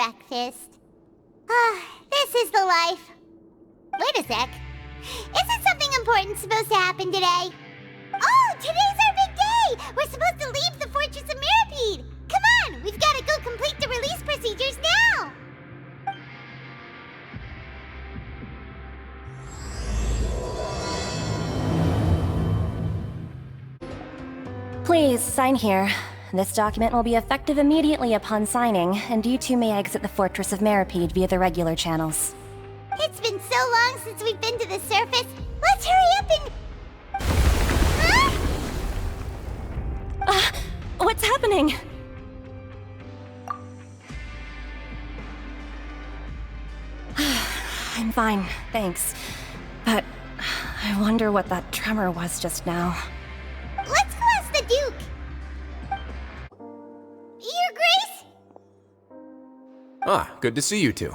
breakfast. This is the life. Wait a sec. Isn't something important supposed to happen today? Oh, today's our big day! We're supposed to leave the Fortress of Mirapede! Come on, we've got to go complete the release procedures now! Please, sign here. This document will be effective immediately upon signing, and you two may exit the Fortress of Mirapede via the regular channels. It's been so long since we've been to the surface. Let's hurry up and... Huh? What's happening? I'm fine, thanks. But I wonder what that tremor was just now. Let's go ask the Duke. Your Grace? Ah, good to see you two.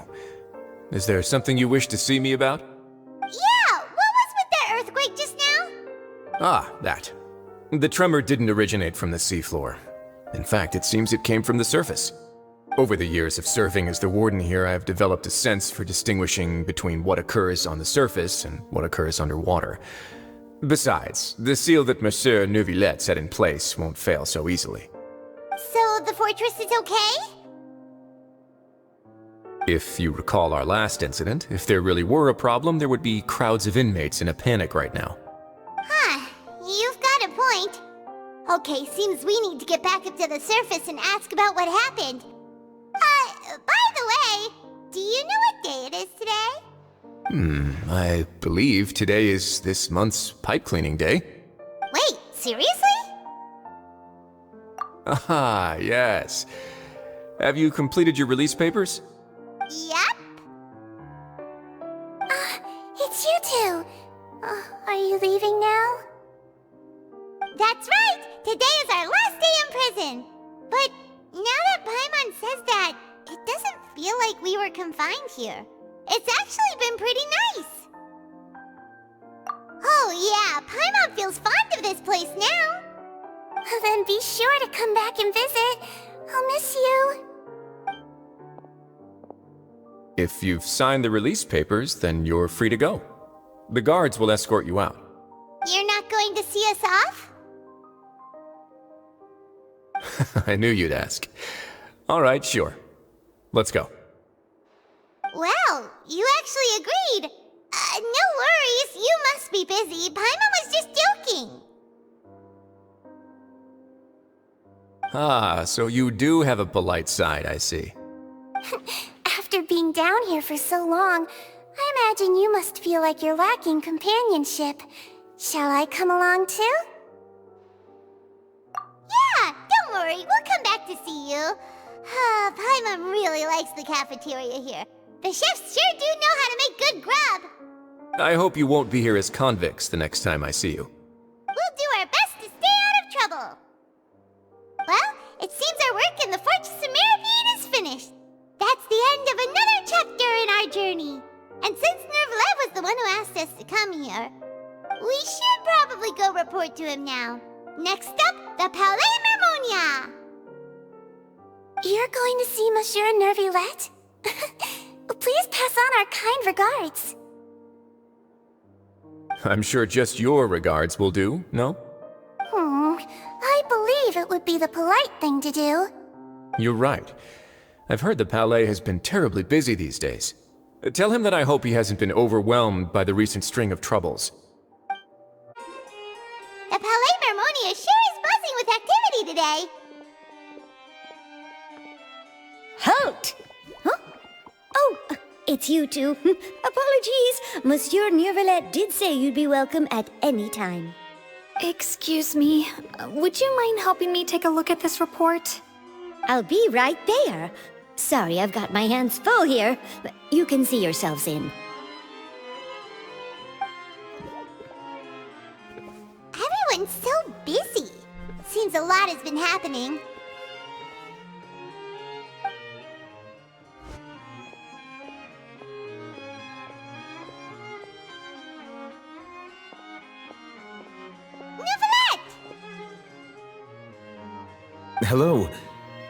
Is there something you wish to see me about? Yeah, what was with that earthquake just now? Ah, that. The tremor didn't originate from the seafloor. In fact, it seems it came from the surface. Over the years of serving as the warden here, I have developed a sense for distinguishing between what occurs on the surface and what occurs underwater. Besides, the seal that Monsieur Neuvillette set in place won't fail so easily. So the fortress is okay? If you recall our last incident, if there really were a problem, there would be crowds of inmates in a panic right now. Huh, you've got a point. Okay, seems we need to get back up to the surface and ask about what happened. By the way, do you know what day it is today? I believe today is this month's pipe cleaning day. Wait, seriously? Aha, yes. Have you completed your release papers? Yep. It's you two. Are you leaving now? That's right! Today is our last day in prison! But now that Paimon says that, it doesn't feel like we were confined here. It's actually been pretty nice. Oh yeah, Paimon feels fond of this place now. Then be sure to come back and visit. I'll miss you. If you've signed the release papers, then you're free to go. The guards will escort you out. You're not going to see us off? I knew you'd ask. All right, sure. Let's go. Well, you actually agreed. No worries, you must be busy. Paimon was just joking. Ah, so you do have a polite side, I see. After being down here for so long, I imagine you must feel like you're lacking companionship. Shall I come along too? Yeah, don't worry, we'll come back to see you. Paimon really likes the cafeteria here. The chefs sure do know how to make good grub. I hope you won't be here as convicts the next time I see you. We'll do our best to stay out of trouble. Well, it seems our work in the Fortress of Mirapede is finished. That's the end of another chapter in our journey. And since Neuvillette was the one who asked us to come here, we should probably go report to him now. Next up, the Palais Mermonia. You're going to see Monsieur Neuvillette? Please pass on our kind regards. I'm sure just your regards will do, no? I believe it would be the polite thing to do. You're right. I've heard the Palais has been terribly busy these days. Tell him that I hope he hasn't been overwhelmed by the recent string of troubles. The Palais Mermonia sure is buzzing with activity today. Halt! Huh? Oh, it's you two. Apologies. Monsieur Neuvillette did say you'd be welcome at any time. Excuse me, would you mind helping me take a look at this report? I'll be right there. Sorry, I've got my hands full here. But you can see yourselves in. Everyone's so busy. Seems a lot has been happening. Hello.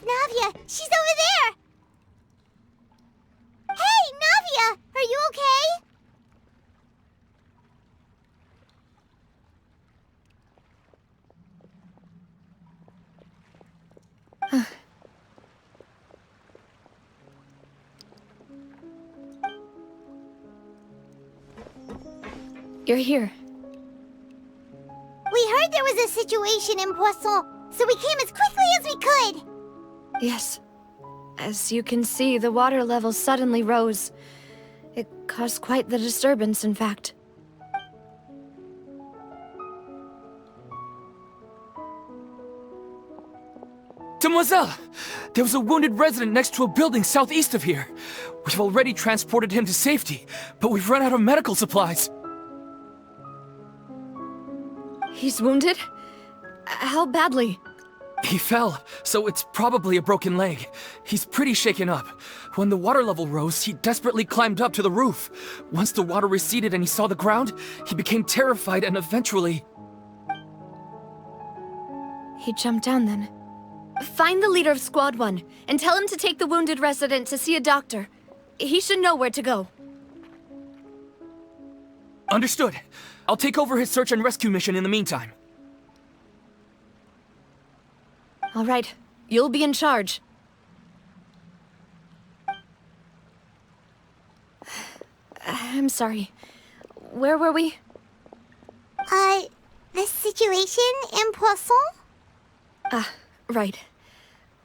That's Navia! She's over there! Hey, Navia! Are you okay? You're here. We heard there was a situation in Poisson, so we came as quickly as we could! Yes. As you can see, the water level suddenly rose. It caused quite the disturbance, in fact. Demoiselle! There was a wounded resident next to a building southeast of here. We've already transported him to safety, but we've run out of medical supplies. He's wounded? How badly? He fell, so it's probably a broken leg. He's pretty shaken up. When the water level rose, he desperately climbed up to the roof. Once the water receded and he saw the ground, he became terrified and eventually... He jumped down then. Find the leader of Squad 1 and tell him to take the wounded resident to see a doctor. He should know where to go. Understood. I'll take over his search and rescue mission in the meantime. All right. You'll be in charge. I'm sorry. Where were we? The situation in Poisson? Ah, right.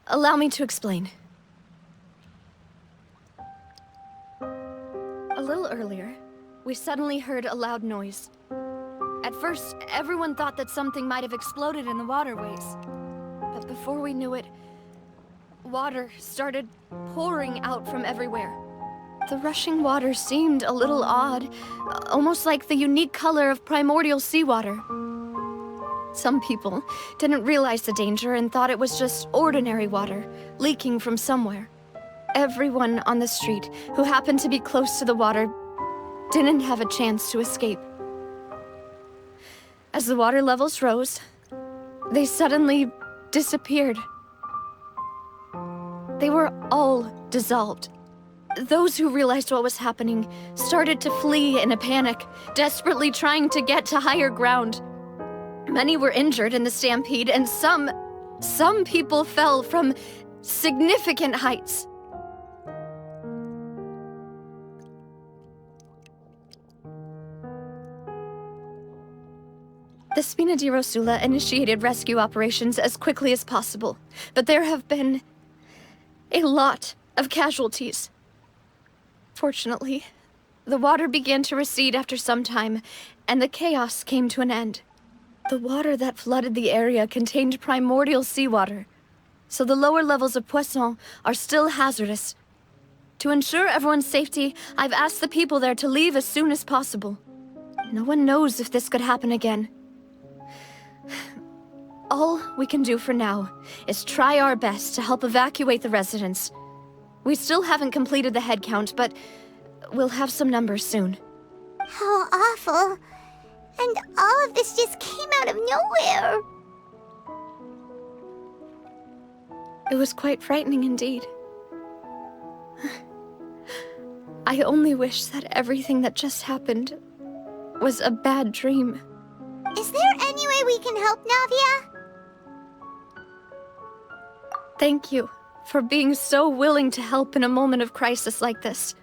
Allow me to explain. A little earlier, we suddenly heard a loud noise. At first, everyone thought that something might have exploded in the waterways. But before we knew it, water started pouring out from everywhere. The rushing water seemed a little odd, almost like the unique color of primordial seawater. Some people didn't realize the danger and thought it was just ordinary water, leaking from somewhere. Everyone on the street who happened to be close to the water didn't have a chance to escape. As the water levels rose, they suddenly disappeared. They were all dissolved. Those who realized what was happening started to flee in a panic, desperately trying to get to higher ground. Many were injured in the stampede, and some people fell from significant heights. The Spina di Rosula initiated rescue operations as quickly as possible, but there have been a lot of casualties. Fortunately, the water began to recede after some time, and the chaos came to an end. The water that flooded the area contained primordial seawater, so the lower levels of Poisson are still hazardous. To ensure everyone's safety, I've asked the people there to leave as soon as possible. No one knows if this could happen again. All we can do for now is try our best to help evacuate the residents. We still haven't completed the head count, but we'll have some numbers soon. How awful. And all of this just came out of nowhere. It was quite frightening indeed. I only wish that everything that just happened was a bad dream. Is there any way we can help, Navia? Thank you for being so willing to help in a moment of crisis like this.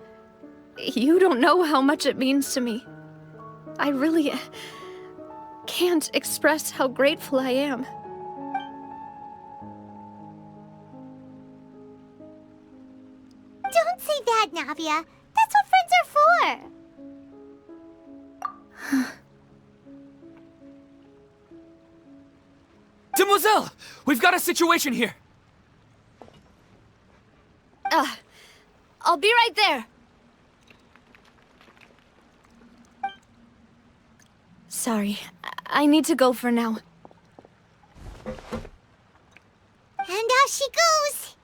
You don't know how much it means to me. I really can't express how grateful I am. Don't say that, Navia. That's what friends are for. Demoiselle! We've got a situation here! I'll be right there. Sorry, I need to go for now. And off she goes.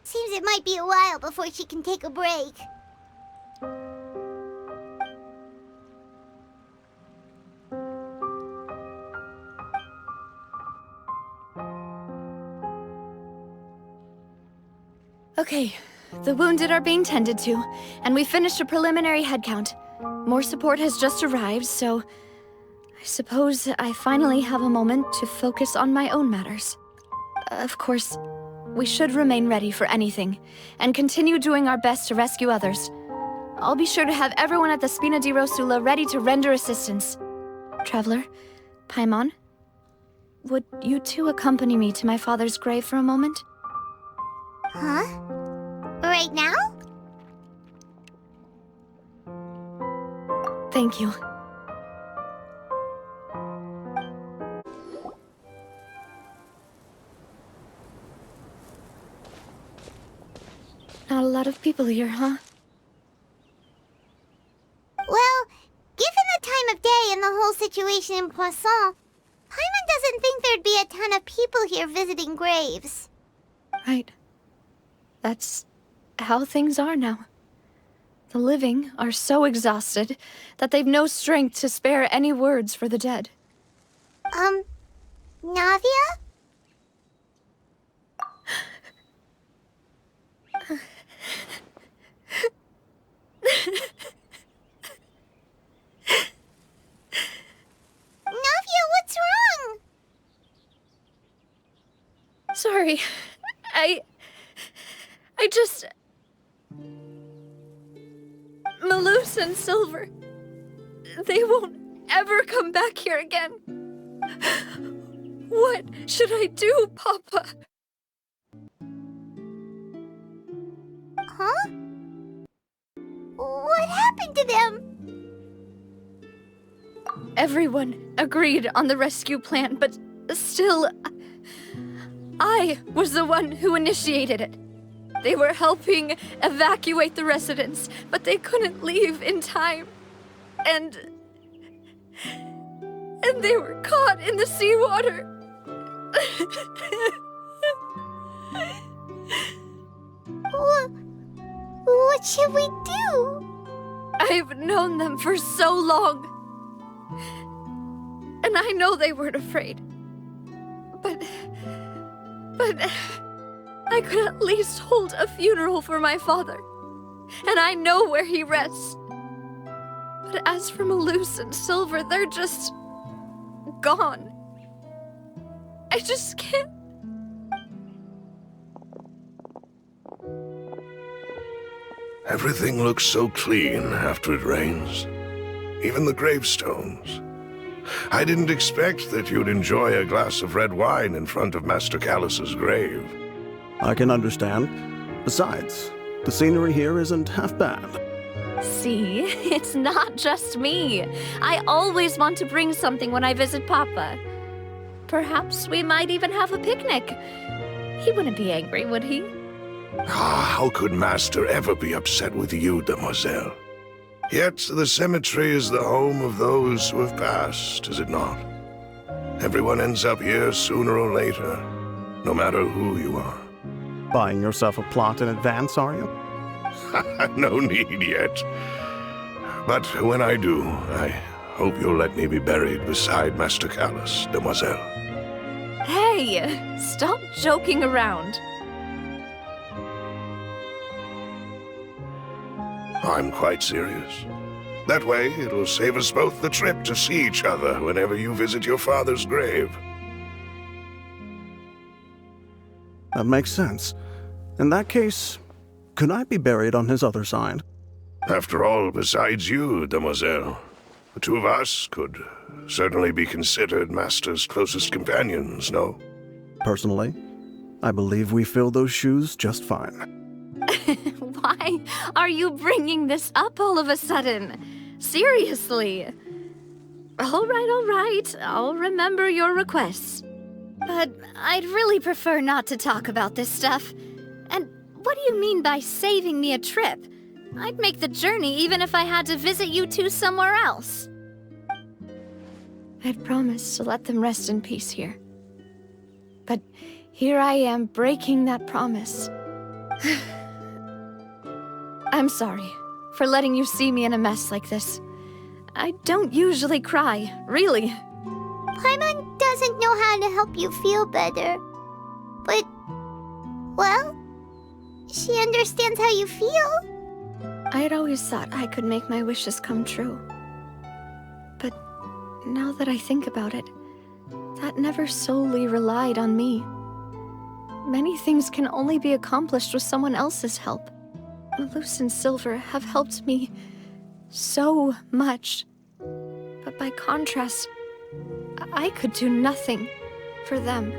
Seems it might be a while before she can take a break. Okay, the wounded are being tended to, and we finished a preliminary head count. More support has just arrived, so I suppose I finally have a moment to focus on my own matters. Of course, we should remain ready for anything, and continue doing our best to rescue others. I'll be sure to have everyone at the Spina di Rosula ready to render assistance. Traveler, Paimon, would you two accompany me to my father's grave for a moment? Huh? Right now? Thank you. Not a lot of people here, huh? Well, given the time of day and the whole situation in Poisson, Paimon doesn't think there'd be a ton of people here visiting graves. Right. That's how things are now. The living are so exhausted that they've no strength to spare any words for the dead. Navia? Navia, what's wrong? Sorry. I just... Melus and Silver. They won't ever come back here again. What should I do, Papa? Huh? What happened to them? Everyone agreed on the rescue plan, but still, I was the one who initiated it. They were helping evacuate the residents, but they couldn't leave in time. And they were caught in the seawater. What should we do? I've known them for so long. And I know they weren't afraid. But I could at least hold a funeral for my father. And I know where he rests. But as for Melus and Silver, they're just gone. I just can't. Everything looks so clean after it rains. Even the gravestones. I didn't expect that you'd enjoy a glass of red wine in front of Master Callus's grave. I can understand. Besides, the scenery here isn't half bad. See, it's not just me. I always want to bring something when I visit Papa. Perhaps we might even have a picnic. He wouldn't be angry, would he? How could Master ever be upset with you, demoiselle? Yet the cemetery is the home of those who have passed, is it not? Everyone ends up here sooner or later, no matter who you are. Buying yourself a plot in advance, are you? No need yet. But when I do, I hope you'll let me be buried beside Master Callus, demoiselle. Hey, stop joking around. I'm quite serious. That way, it'll save us both the trip to see each other whenever you visit your father's grave. That makes sense. In that case, could I be buried on his other side? After all, besides you, demoiselle, the two of us could certainly be considered Master's closest companions, no? Personally, I believe we fill those shoes just fine. Why are you bringing this up all of a sudden? Seriously. All right. I'll remember your requests. But I'd really prefer not to talk about this stuff. And what do you mean by saving me a trip? I'd make the journey even if I had to visit you two somewhere else. I'd promised to let them rest in peace here. But here I am breaking that promise. I'm sorry for letting you see me in a mess like this. I don't usually cry, really. Paimon doesn't know how to help you feel better. But, well, she understands how you feel. I had always thought I could make my wishes come true. But now that I think about it, that never solely relied on me. Many things can only be accomplished with someone else's help. Melus and Silver have helped me so much. But by contrast, I could do nothing for them.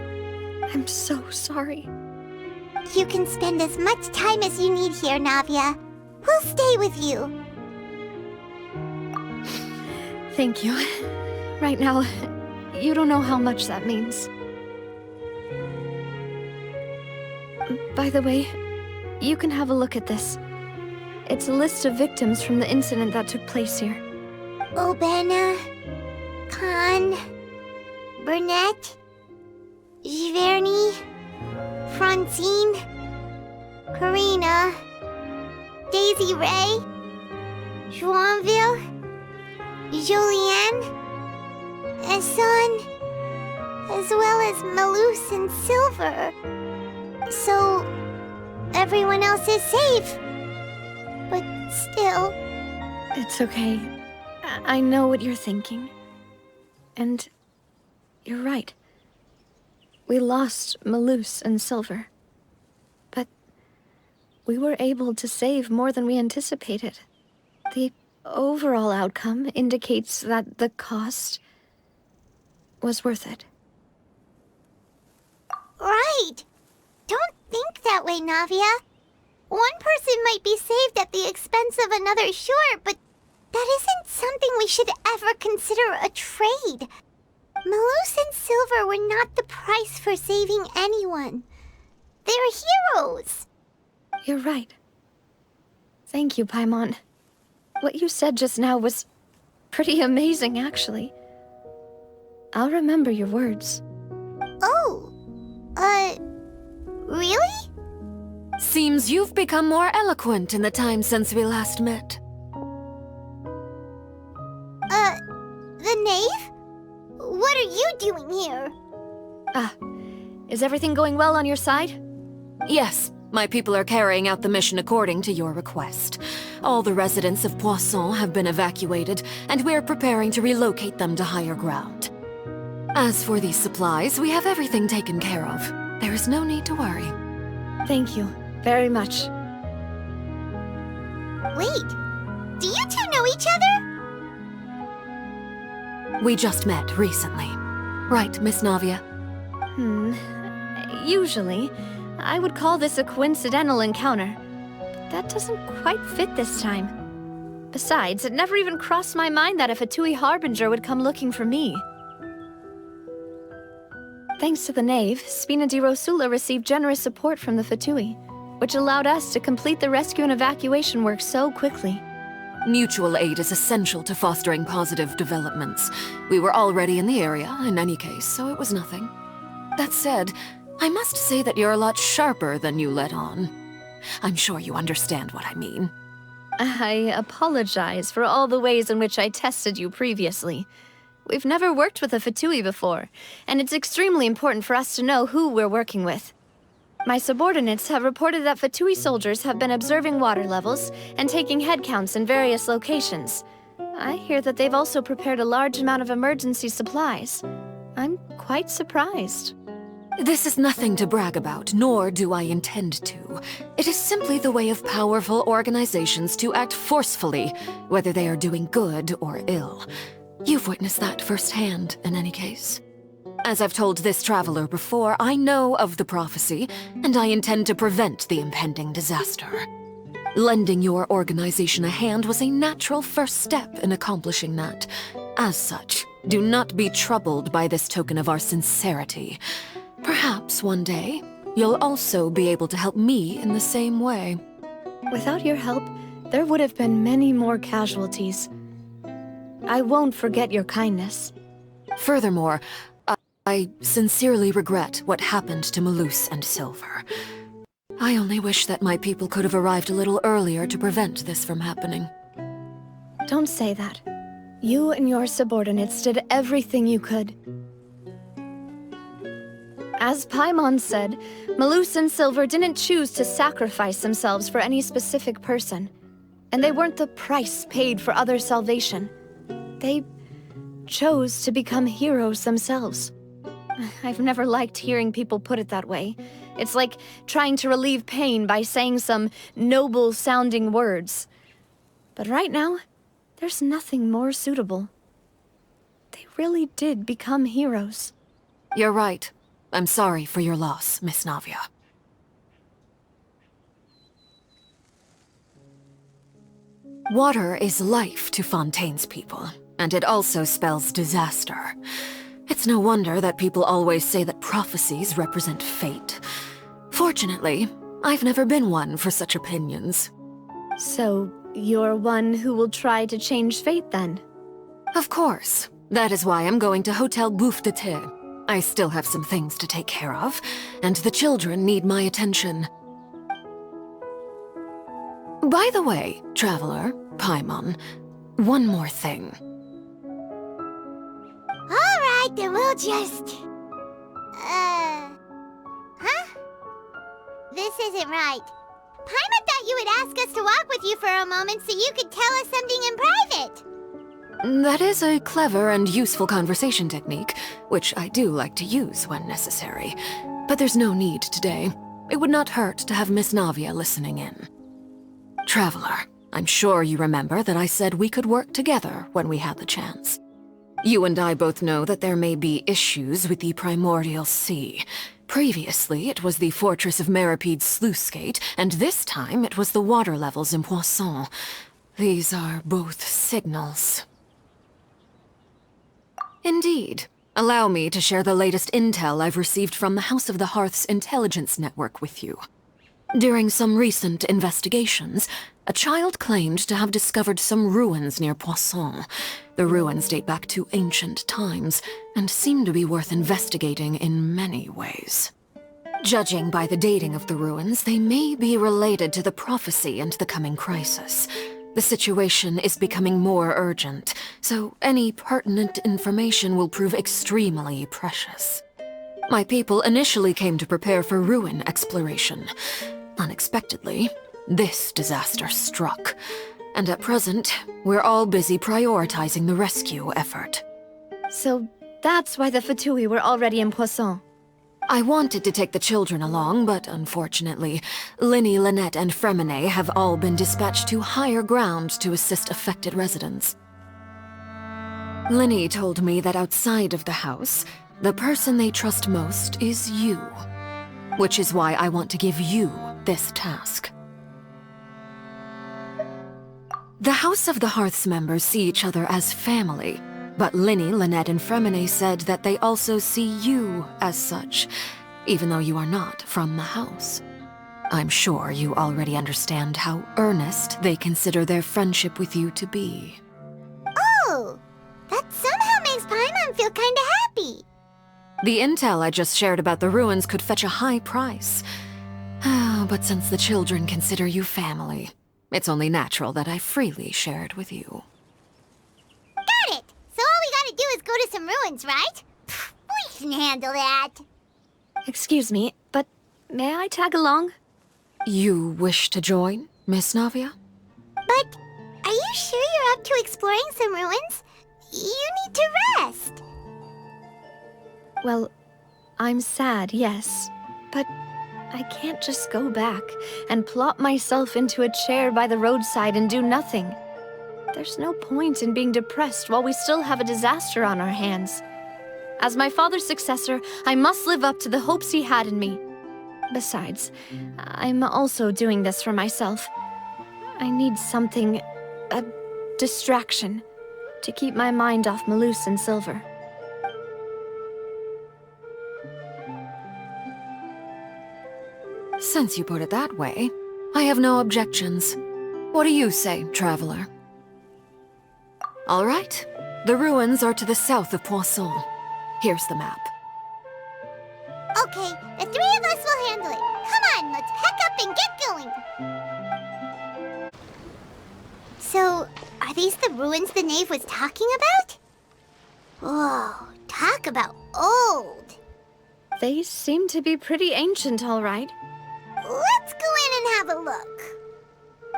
I'm so sorry. You can spend as much time as you need here, Navia. We'll stay with you. Thank you. Right now, you don't know how much that means. By the way, you can have a look at this. It's a list of victims from the incident that took place here. Obena, Khan, Burnett, Giverny, Francine, Karina, Daisy Ray, Joinville, Julianne, Esson, as well as Melus and Silver. So, everyone else is safe. But still... It's okay. I know what you're thinking. And you're right. We lost Melus and Silver. But we were able to save more than we anticipated. The overall outcome indicates that the cost was worth it. Right! Don't think that way, Navia. One person might be saved at the expense of another, sure, but that isn't something we should ever consider a trade. Melus and Silver were not the price for saving anyone. They're heroes. You're right. Thank you, Paimon. What you said just now was pretty amazing, actually. I'll remember your words. Oh, really? Seems you've become more eloquent in the time since we last met. The knave? What are you doing here? Is everything going well on your side? Yes, my people are carrying out the mission according to your request. All the residents of Poisson have been evacuated, and we're preparing to relocate them to higher ground. As for these supplies, we have everything taken care of. There is no need to worry. Thank you very much. Wait, do you two know each other? We just met recently. Right, Miss Navia? Usually, I would call this a coincidental encounter. That doesn't quite fit this time. Besides, it never even crossed my mind that a Fatui harbinger would come looking for me. Thanks to the knave, Spina di Rosula received generous support from the Fatui, which allowed us to complete the rescue and evacuation work so quickly. Mutual aid is essential to fostering positive developments. We were already in the area, in any case, so it was nothing. That said, I must say that you're a lot sharper than you let on. I'm sure you understand what I mean. I apologize for all the ways in which I tested you previously. We've never worked with a Fatui before, and it's extremely important for us to know who we're working with. My subordinates have reported that Fatui soldiers have been observing water levels and taking head counts in various locations. I hear that they've also prepared a large amount of emergency supplies. I'm quite surprised. This is nothing to brag about, nor do I intend to. It is simply the way of powerful organizations to act forcefully, whether they are doing good or ill. You've witnessed that firsthand, in any case. As I've told this traveler before, I know of the prophecy, and I intend to prevent the impending disaster. Lending your organization a hand was a natural first step in accomplishing that. As such, do not be troubled by this token of our sincerity. Perhaps one day, you'll also be able to help me in the same way. Without your help, there would have been many more casualties. I won't forget your kindness. Furthermore, I sincerely regret what happened to Melus and Silver. I only wish that my people could have arrived a little earlier to prevent this from happening. Don't say that. You and your subordinates did everything you could. As Paimon said, Melus and Silver didn't choose to sacrifice themselves for any specific person. And they weren't the price paid for other salvation. They chose to become heroes themselves. I've never liked hearing people put it that way. It's like trying to relieve pain by saying some noble-sounding words. But right now, there's nothing more suitable. They really did become heroes. You're right. I'm sorry for your loss, Miss Navia. Water is life to Fontaine's people, and it also spells disaster. It's no wonder that people always say that prophecies represent fate. Fortunately, I've never been one for such opinions. So, you're one who will try to change fate, then? Of course. That is why I'm going to Hotel Bouffe de Thé. I still have some things to take care of, and the children need my attention. By the way, Traveler, Paimon, one more thing. Alright, then we'll just... Huh? This isn't right. Paimon thought you would ask us to walk with you for a moment so you could tell us something in private. That is a clever and useful conversation technique, which I do like to use when necessary. But there's no need today. It would not hurt to have Miss Navia listening in. Traveler, I'm sure you remember that I said we could work together when we had the chance. You and I both know that there may be issues with the Primordial Sea. Previously, it was the fortress of Meripede's sluice gate, and this time it was the water levels in Poisson. These are both signals. Indeed. Allow me to share the latest intel I've received from the House of the Hearth's intelligence network with you. During some recent investigations, a child claimed to have discovered some ruins near Poisson. The ruins date back to ancient times, and seem to be worth investigating in many ways. Judging by the dating of the ruins, they may be related to the prophecy and the coming crisis. The situation is becoming more urgent, so any pertinent information will prove extremely precious. My people initially came to prepare for ruin exploration. Unexpectedly, this disaster struck, and at present, we're all busy prioritizing the rescue effort. So that's why the Fatui were already in Poisson. I wanted to take the children along, but unfortunately, Linny, Lynette, and Fremine have all been dispatched to higher ground to assist affected residents. Linny told me that outside of the house, the person they trust most is you. Which is why I want to give you this task. The House of the Hearth's members see each other as family, but Linny, Lynette, and Fremine said that they also see you as such, even though you are not from the house. I'm sure you already understand how earnest they consider their friendship with you to be. Oh, that somehow makes Paimon feel kinda happy. The intel I just shared about the ruins could fetch a high price. But since the children consider you family, it's only natural that I freely share it with you. Got it! So all we gotta do is go to some ruins, right? We can handle that. Excuse me, but may I tag along? You wish to join, Miss Navia? But are you sure you're up to exploring some ruins? You need to rest. Well, I'm sad, yes, but I can't just go back and plop myself into a chair by the roadside and do nothing. There's no point in being depressed while we still have a disaster on our hands. As my father's successor, I must live up to the hopes he had in me. Besides, I'm also doing this for myself. I need something, a distraction, to keep my mind off Melus and Silver. Since you put it that way, I have no objections. What do you say, Traveler? All right. The ruins are to the south of Poisson. Here's the map. Okay, the three of us will handle it. Come on, let's pack up and get going. So, are these the ruins the knave was talking about? Whoa, talk about old. They seem to be pretty ancient, all right. Let's go in and have a look.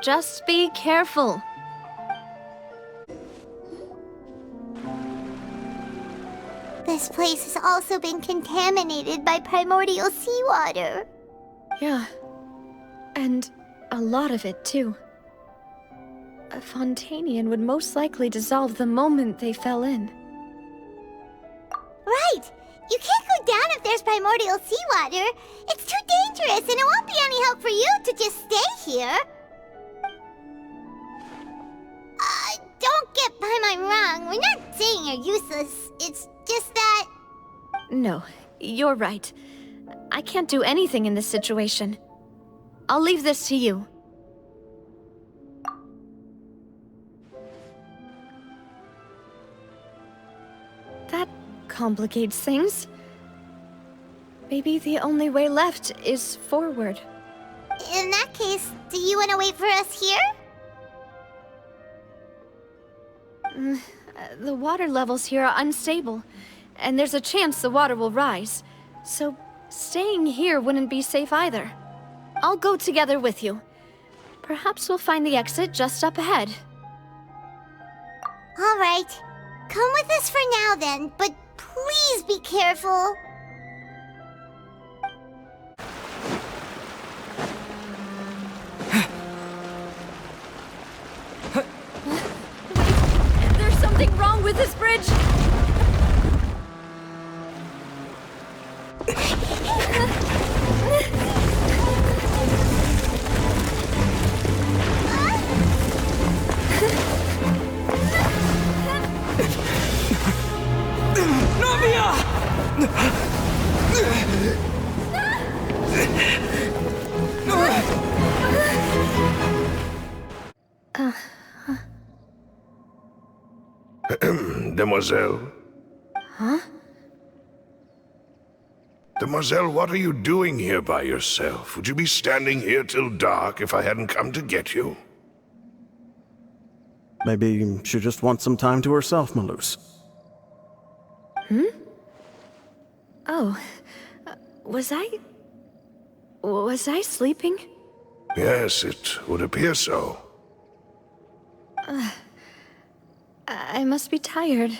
Just be careful. This place has also been contaminated by primordial seawater. Yeah. And a lot of it, too. A Fontainian would most likely dissolve the moment they fell in. Right! You can't go down if there's primordial seawater. It's too dangerous, and it won't be any help for you to just stay here. Don't get Paimon wrong. We're not saying you're useless. It's just that... No, you're right. I can't do anything in this situation. I'll leave this to you. That complicates things. Maybe the only way left is forward. In that case, do you want to wait for us here? The water levels here are unstable, and there's a chance the water will rise. So staying here wouldn't be safe either. I'll go together with you. Perhaps we'll find the exit just up ahead. All right. Come with us for now then, but please be careful. There's something wrong with this bridge! Demoiselle? Huh? Demoiselle, what are you doing here by yourself? Would you be standing here till dark if I hadn't come to get you? Maybe she just wants some time to herself, Melus. Hmm? Oh. Was I sleeping? Yes, it would appear so. I must be tired.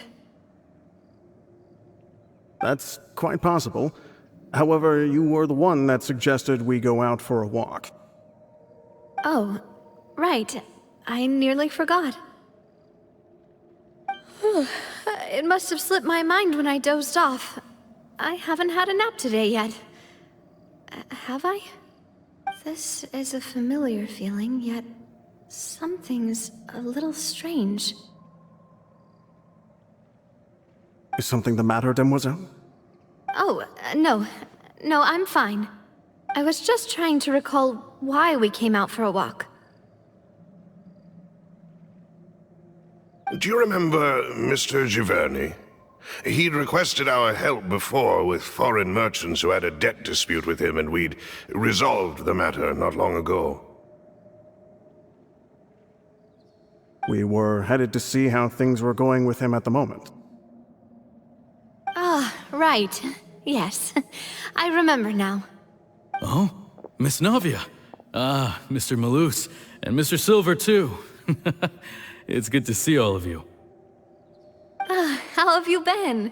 That's quite possible. However, you were the one that suggested we go out for a walk. Oh, right. I nearly forgot. It must have slipped my mind when I dozed off. I haven't had a nap today yet. Have I? This is a familiar feeling, yet something's a little strange. Is something the matter, Demoiselle? Oh, no. No, I'm fine. I was just trying to recall why we came out for a walk. Do you remember Mr. Giverny? He'd requested our help before with foreign merchants who had a debt dispute with him, and we'd resolved the matter not long ago. We were headed to see how things were going with him at the moment. Ah, right. Yes. I remember now. Oh? Miss Navia. Ah, Mr. Melus. And Mr. Silver, too. It's good to see all of you. How have you been?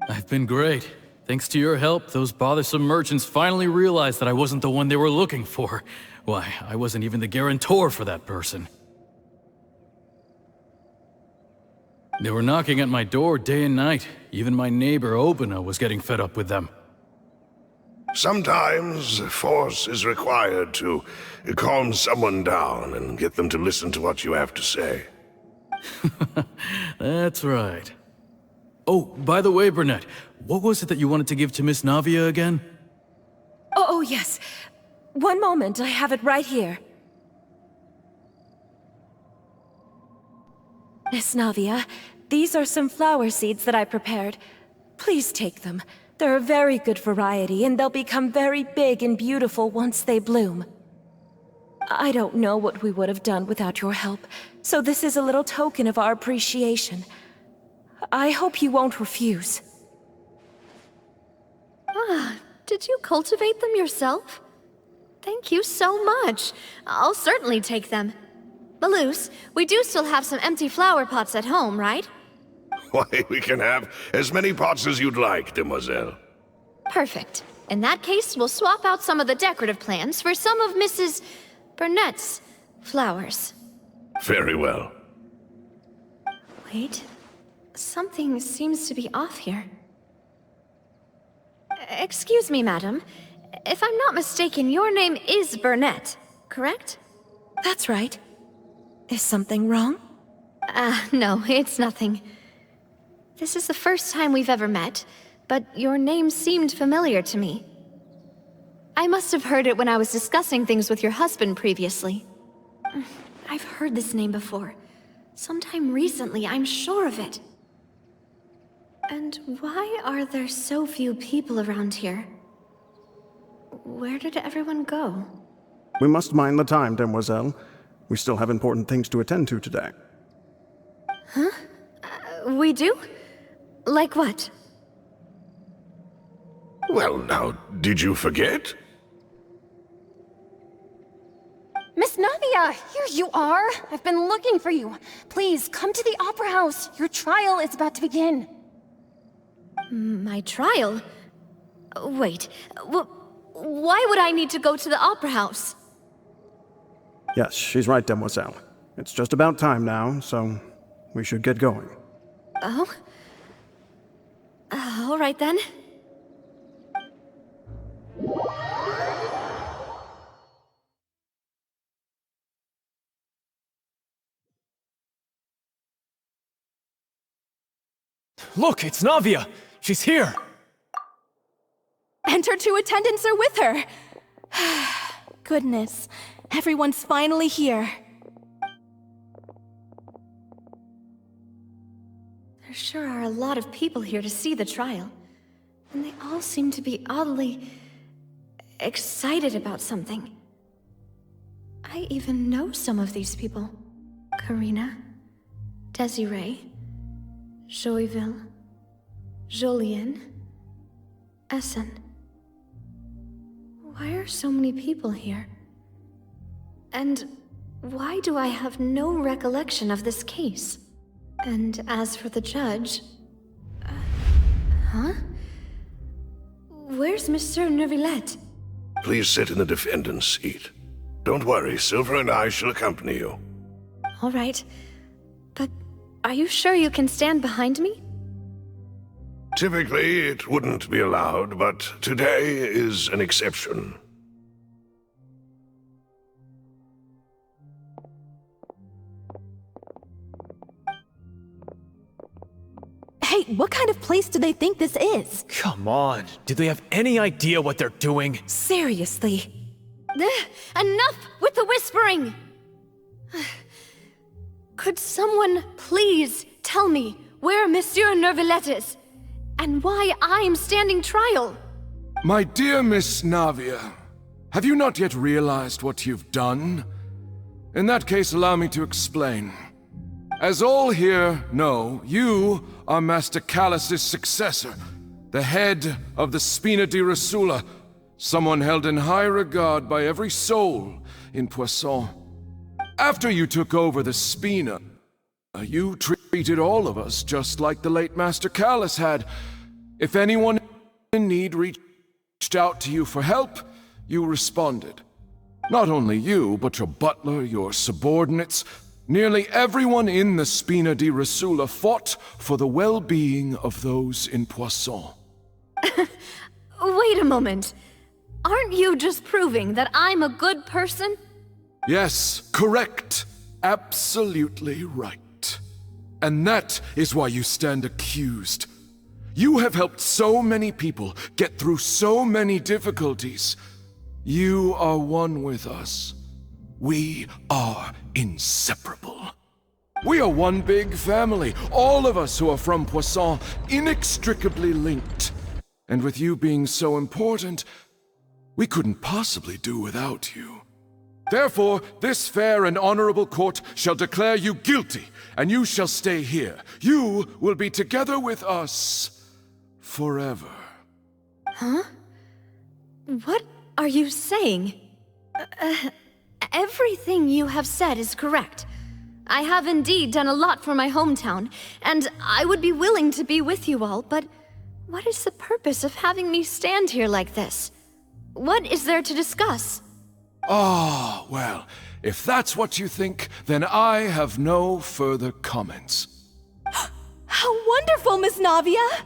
I've been great. Thanks to your help, those bothersome merchants finally realized that I wasn't the one they were looking for. Why, I wasn't even the guarantor for that person. They were knocking at my door day and night. Even my neighbor, Obina, was getting fed up with them. Sometimes force is required to calm someone down and get them to listen to what you have to say. That's right. Oh, by the way, Burnett, what was it that you wanted to give to Miss Navia again? Oh, yes. One moment, I have it right here. Miss Navia, these are some flower seeds that I prepared. Please take them. They're a very good variety, and they'll become very big and beautiful once they bloom. I don't know what we would have done without your help, so this is a little token of our appreciation. I hope you won't refuse. Did you cultivate them yourself? Thank you so much. I'll certainly take them. Melus, we do still have some empty flower pots at home, right? Why, we can have as many pots as you'd like, demoiselle. Perfect. In that case, we'll swap out some of the decorative plants for some of Mrs. Burnett's flowers. Very well. Wait. Something seems to be off here. Excuse me, madam. If I'm not mistaken, your name is Burnett, correct? That's right. Is something wrong? No, it's nothing. This is the first time we've ever met, but your name seemed familiar to me. I must have heard it when I was discussing things with your husband previously. I've heard this name before. Sometime recently, I'm sure of it. And why are there so few people around here? Where did everyone go? We must mind the time, demoiselle. We still have important things to attend to today. Huh? We do? Like what? Well, now, did you forget? Miss Navia, here you are! I've been looking for you. Please, come to the Opera House. Your trial is about to begin. My trial? Wait, why would I need to go to the Opera House? Yes, she's right, demoiselle. It's just about time now, so we should get going. Oh? All right then. Look, it's Navia! She's here! And her two attendants are with her! Goodness, everyone's finally here. There sure are a lot of people here to see the trial. And they all seem to be oddly excited about something. I even know some of these people. Karina, Desiree, Joyville, Jolien, Essen. Why are so many people here? And why do I have no recollection of this case? And as for the judge... huh? Where's Monsieur Neuvillette? Please sit in the defendant's seat. Don't worry, Silver and I shall accompany you. All right. But are you sure you can stand behind me? Typically, it wouldn't be allowed, but today is an exception. Hey, what kind of place do they think this is? Come on, do they have any idea what they're doing? Seriously. Enough with the whispering! Could someone please tell me where Monsieur Neuvillette is? And why I'm standing trial? My dear Miss Navia, have you not yet realized what you've done? In that case, allow me to explain. As all here know, you are Master Callus's successor, the head of the Spina di Rosula, someone held in high regard by every soul in Poisson. After you took over the Spina, you treated all of us just like the late Master Callus had. If anyone in need reached out to you for help, you responded. Not only you, but your butler, your subordinates, nearly everyone in the Spina di Rosula fought for the well-being of those in Poisson. Wait a moment. Aren't you just proving that I'm a good person? Yes, correct. Absolutely right. And that is why you stand accused. You have helped so many people get through so many difficulties. You are one with us. We are inseparable. We are one big family, all of us who are from Poisson, inextricably linked. And with you being so important, we couldn't possibly do without you. Therefore, this fair and honorable court shall declare you guilty, and you shall stay here. You will be together with us forever. Huh? What are you saying? Everything you have said is correct. I have indeed done a lot for my hometown, and I would be willing to be with you all, but what is the purpose of having me stand here like this? What is there to discuss? Ah, well, if that's what you think, then I have no further comments. How wonderful, Miss Navia!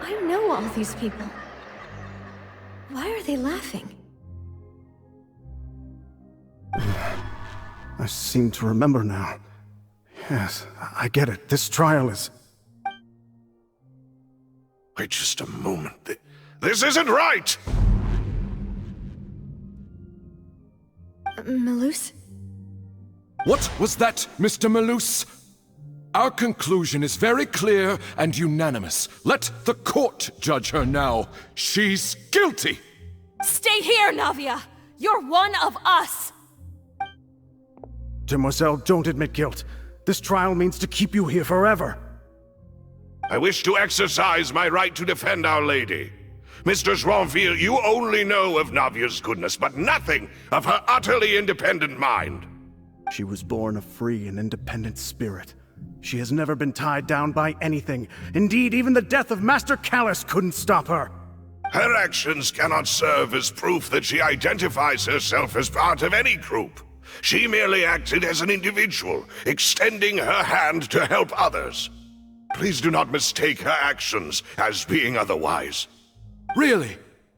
I know all these people. Why are they laughing? I seem to remember now. Yes, I get it. This trial is... Wait just a moment. This isn't right! Melus? What was that, Mr. Melus? Our conclusion is very clear and unanimous. Let the court judge her now. She's guilty! Stay here, Navia! You're one of us! Demoiselle, don't admit guilt. This trial means to keep you here forever. I wish to exercise my right to defend Our Lady. Mr. Joinville, you only know of Navia's goodness, but nothing of her utterly independent mind. She was born a free and independent spirit. She has never been tied down by anything. Indeed, even the death of Master Callus couldn't stop her. Her actions cannot serve as proof that she identifies herself as part of any group. She merely acted as an individual, extending her hand to help others. Please do not mistake her actions as being otherwise. Really?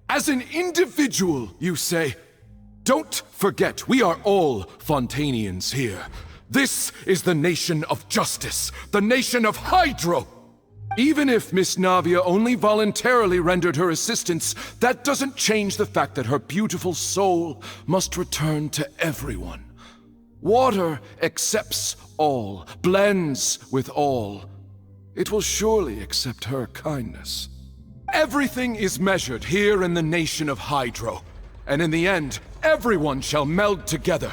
As an individual, you say? Don't forget, we are all Fontainians here. This is the nation of justice, the nation of Hydro! Even if Miss Navia only voluntarily rendered her assistance, that doesn't change the fact that her beautiful soul must return to everyone. Water accepts all, blends with all. It will surely accept her kindness. Everything is measured here in the nation of Hydro, and in the end, everyone shall meld together.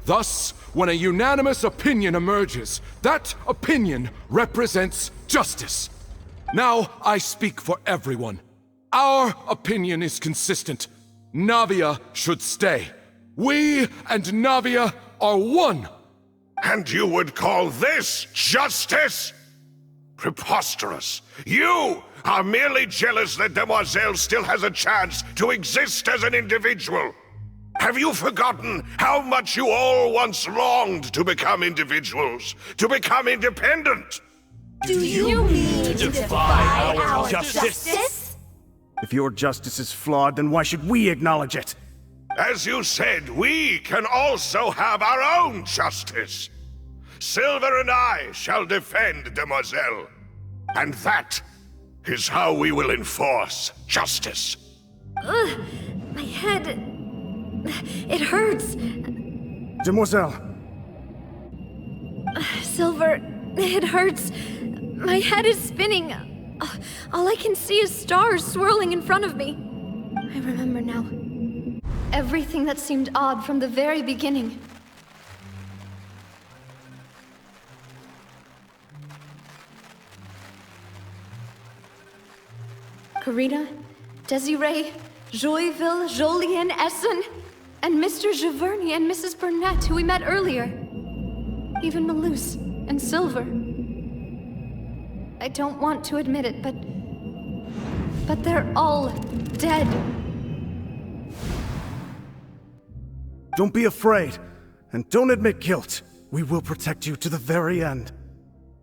Thus, when a unanimous opinion emerges, that opinion represents justice. Now I speak for everyone. Our opinion is consistent. Navia should stay. We and Navia are one. And you would call this justice? Preposterous. You are merely jealous that Demoiselle still has a chance to exist as an individual. Have you forgotten how much you all once longed to become individuals, to become independent? Do you mean to defy our justice? If your justice is flawed, then why should we acknowledge it? As you said, we can also have our own justice. Silver and I shall defend Demoiselle. And that is how we will enforce justice. Ugh, my head... It hurts. Demoiselle! Silver, it hurts. My head is spinning. All I can see is stars swirling in front of me. I remember now. Everything that seemed odd from the very beginning. Karina, Desiree, Joyville, Jolien, Essen, and Mr. Giverny and Mrs. Burnett, who we met earlier. Even Melus and Silver. I don't want to admit it, but they're all dead. Don't be afraid, and don't admit guilt. We will protect you to the very end.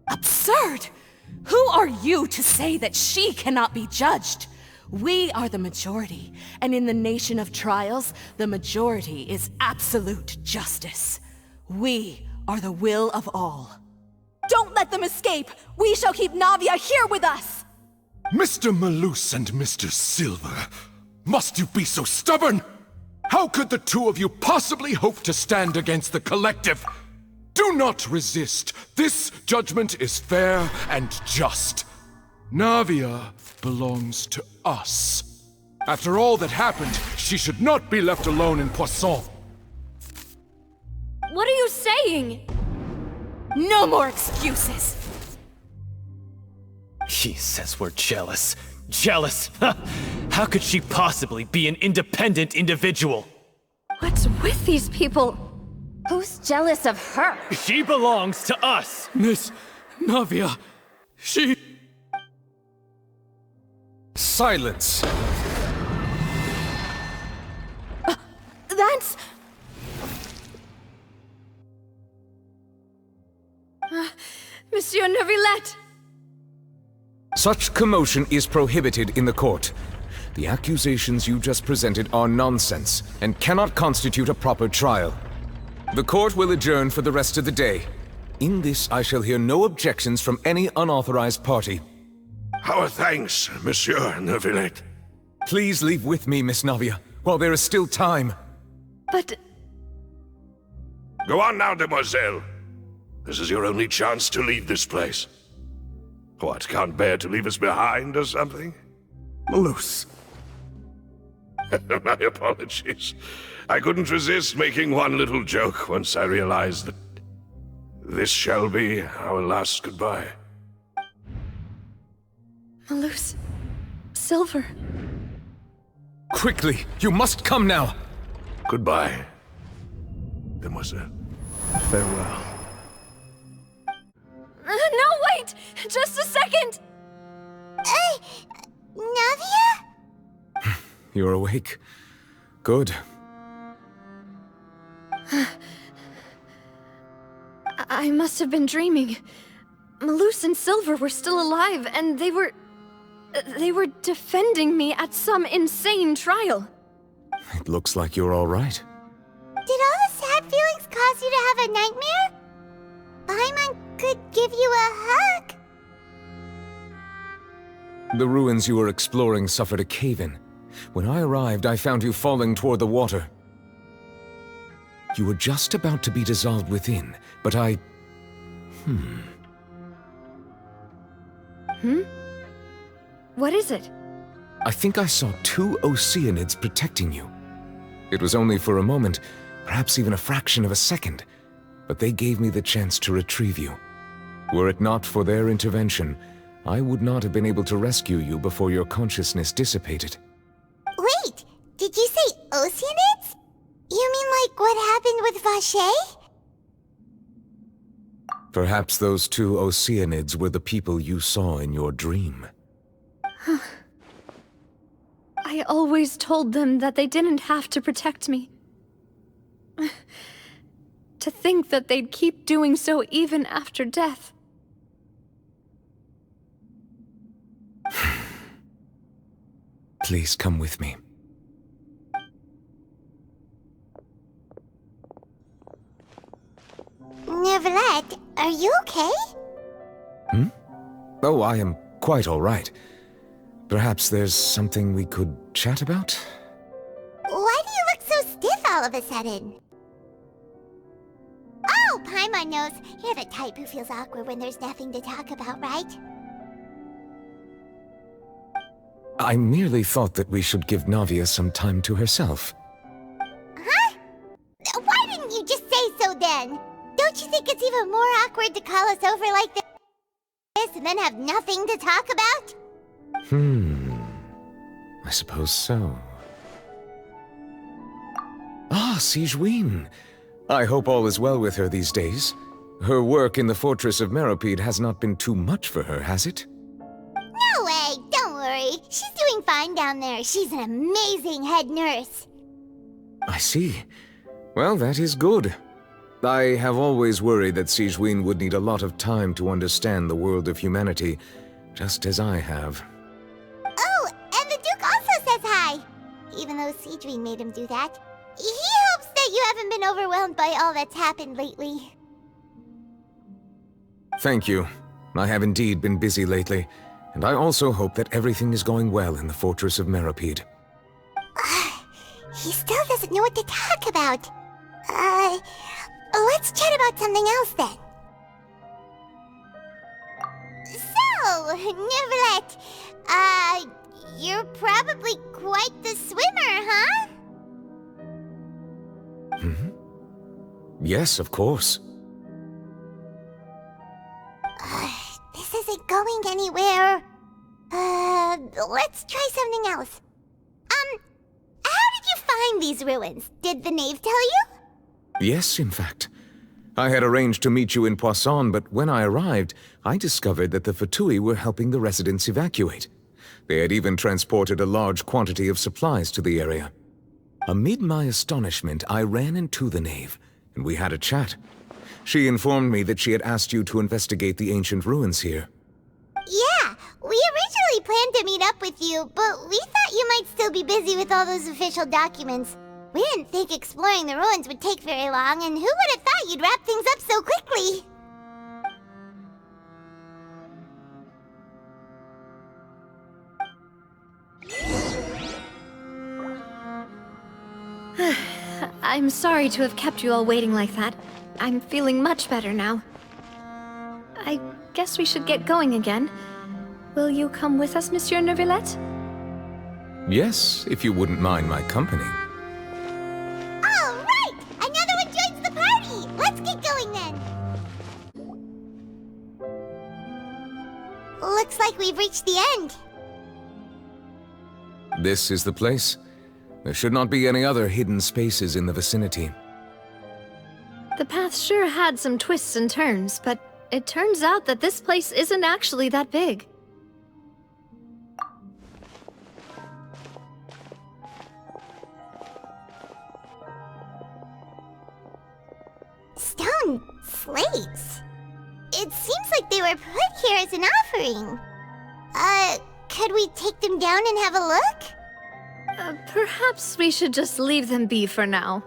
Absurd! Who are you to say that she cannot be judged? We are the majority, and in the nation of trials, the majority is absolute justice. We are the will of all. Don't let them escape! We shall keep Navia here with us! Mr. Melus and Mr. Silver, must you be so stubborn? How could the two of you possibly hope to stand against the collective? Do not resist. This judgment is fair and just. Navia belongs to us. After all that happened, she should not be left alone in Poisson. What are you saying? No more excuses! He says we're jealous. Jealous? How could she possibly be an independent individual? What's with these people? Who's jealous of her? She belongs to us! Miss Navia, she... Silence! That's... Monsieur Neuvillette! Such commotion is prohibited in the court. The accusations you just presented are nonsense and cannot constitute a proper trial. The court will adjourn for the rest of the day. In this, I shall hear no objections from any unauthorized party. Our thanks, Monsieur Neuvillette. Please leave with me, Miss Navia, while there is still time. But... Go on now, demoiselle. This is your only chance to leave this place. What, can't bear to leave us behind or something? Melus. My apologies. I couldn't resist making one little joke once I realized that this shall be our last goodbye. Melus... Silver... Quickly, you must come now! Goodbye, demoiselle. Farewell. No, wait! Just a second! Navia? You're awake. Good. I must have been dreaming. Melus and Silver were still alive, and they were defending me at some insane trial. It looks like you're all right. Did all the sad feelings cause you to have a nightmare? Paimon could give you a hug. The ruins you were exploring suffered a cave-in. When I arrived, I found you falling toward the water. You were just about to be dissolved within, but I... What is it? I think I saw 2 Oceanids protecting you. It was only for a moment, perhaps even a fraction of a second, but they gave me the chance to retrieve you. Were it not for their intervention, I would not have been able to rescue you before your consciousness dissipated. Wait, did you say Oceanids? You mean like what happened with Vache? Perhaps those 2 Oceanids were the people you saw in your dream. I always told them that they didn't have to protect me. To think that they'd keep doing so even after death. Please come with me. Neuvillette, are you okay? Oh, I am quite all right. Perhaps there's something we could chat about? Why do you look so stiff all of a sudden? Oh, Paimon knows. You're the type who feels awkward when there's nothing to talk about, right? I merely thought that we should give Navia some time to herself. Huh? Why didn't you just say so then? Don't you think it's even more awkward to call us over like this and then have nothing to talk about? I suppose so. Ah, Sigewinne. I hope all is well with her these days. Her work in the Fortress of Meropide has not been too much for her, has it? No way, don't worry. She's doing fine down there. She's an amazing head nurse. I see. Well, that is good. I have always worried that Sigewinne would need a lot of time to understand the world of humanity, just as I have. Oh, and the Duke also says hi! Even though Sigewinne made him do that. He hopes that you haven't been overwhelmed by all that's happened lately. Thank you. I have indeed been busy lately, and I also hope that everything is going well in the Fortress of Meropide. He still doesn't know what to talk about. Let's chat about something else then. So, Neuvillette, you're probably quite the swimmer, huh? Yes, of course. this isn't going anywhere. Let's try something else. How did you find these ruins? Did the knave tell you? Yes, in fact. I had arranged to meet you in Poisson, but when I arrived, I discovered that the Fatui were helping the residents evacuate. They had even transported a large quantity of supplies to the area. Amid my astonishment, I ran into the knave, and we had a chat. She informed me that she had asked you to investigate the ancient ruins here. Yeah, we originally planned to meet up with you, but we thought you might still be busy with all those official documents. We didn't think exploring the ruins would take very long, and who would have thought you'd wrap things up so quickly? I'm sorry to have kept you all waiting like that. I'm feeling much better now. I guess we should get going again. Will you come with us, Monsieur Neuvillette? Yes, if you wouldn't mind my company. All right! Another one joins the party! Let's get going then! Looks like we've reached the end. This is the place. There should not be any other hidden spaces in the vicinity. The path sure had some twists and turns, but it turns out that this place isn't actually that big. Stone slates? It seems like they were put here as an offering. Could we take them down and have a look? Perhaps we should just leave them be for now.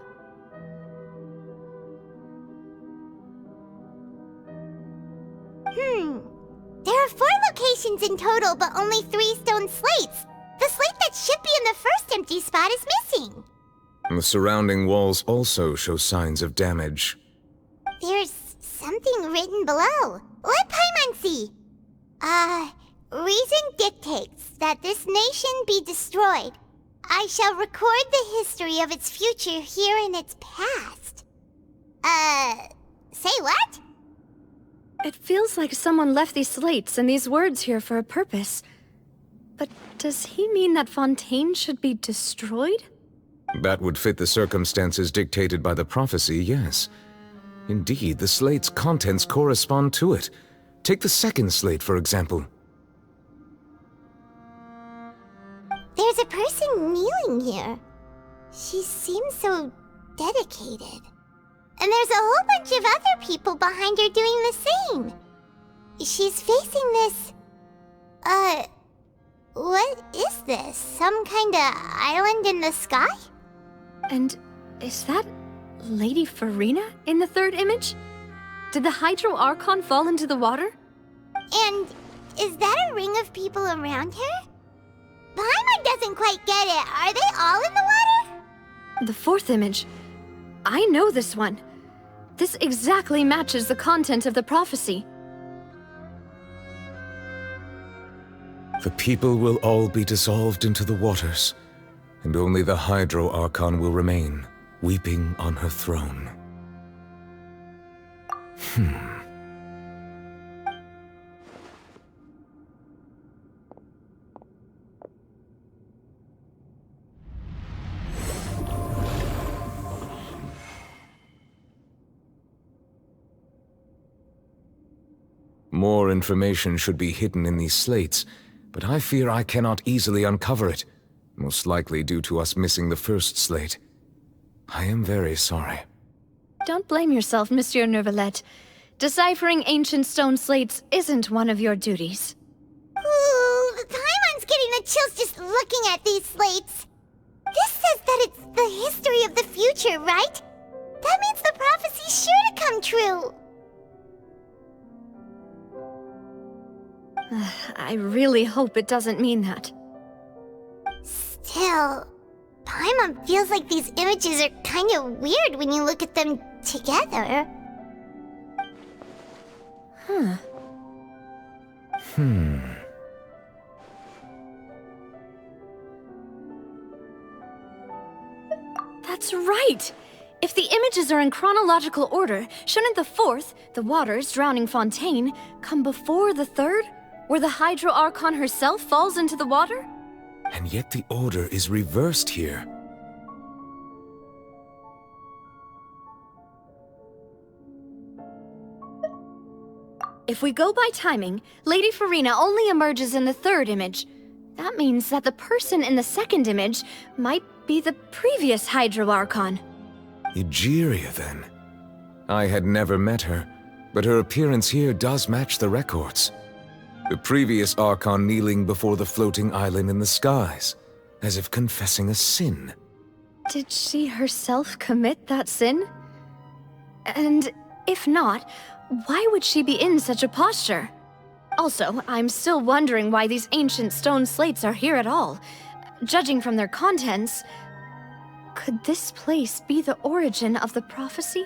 There are 4 locations in total, but only 3 stone slates. The slate that should be in the first empty spot is missing. The surrounding walls also show signs of damage. There's something written below. Let Paimon see. Reason dictates that this nation be destroyed. I shall record the history of its future here in its past. Say what? It feels like someone left these slates and these words here for a purpose. But does he mean that Fontaine should be destroyed? That would fit the circumstances dictated by the prophecy, yes. Indeed, the slate's contents correspond to it. Take the second slate, for example. There's a person kneeling here. She seems so dedicated. And there's a whole bunch of other people behind her doing the same. She's facing this... what is this? Some kind of island in the sky? And is that Lady Farina in the third image? Did the Hydro Archon fall into the water? And is that a ring of people around her? Paimon doesn't quite get it. Are they all in the water? The fourth image. I know this one. This exactly matches the content of the prophecy. The people will all be dissolved into the waters, and only the Hydro Archon will remain, weeping on her throne. More information should be hidden in these slates, but I fear I cannot easily uncover it, most likely due to us missing the first slate. I am very sorry. Don't blame yourself, Monsieur Neuvillette. Deciphering ancient stone slates isn't one of your duties. Ooh, Paimon's getting the chills just looking at these slates. This says that it's the history of the future, right? That means the prophecy's sure to come true. I really hope it doesn't mean that. Still, Paimon feels like these images are kind of weird when you look at them together. That's right! If the images are in chronological order, shouldn't the fourth, the waters drowning Fontaine, come before the third, where the Hydro Archon herself falls into the water? And yet the order is reversed here. If we go by timing, Lady Farina only emerges in the third image. That means that the person in the second image might be the previous Hydro Archon. Egeria, then. I had never met her, but her appearance here does match the records. The previous Archon kneeling before the floating island in the skies, as if confessing a sin. Did she herself commit that sin? And if not, why would she be in such a posture? Also, I'm still wondering why these ancient stone slates are here at all. Judging from their contents, could this place be the origin of the prophecy?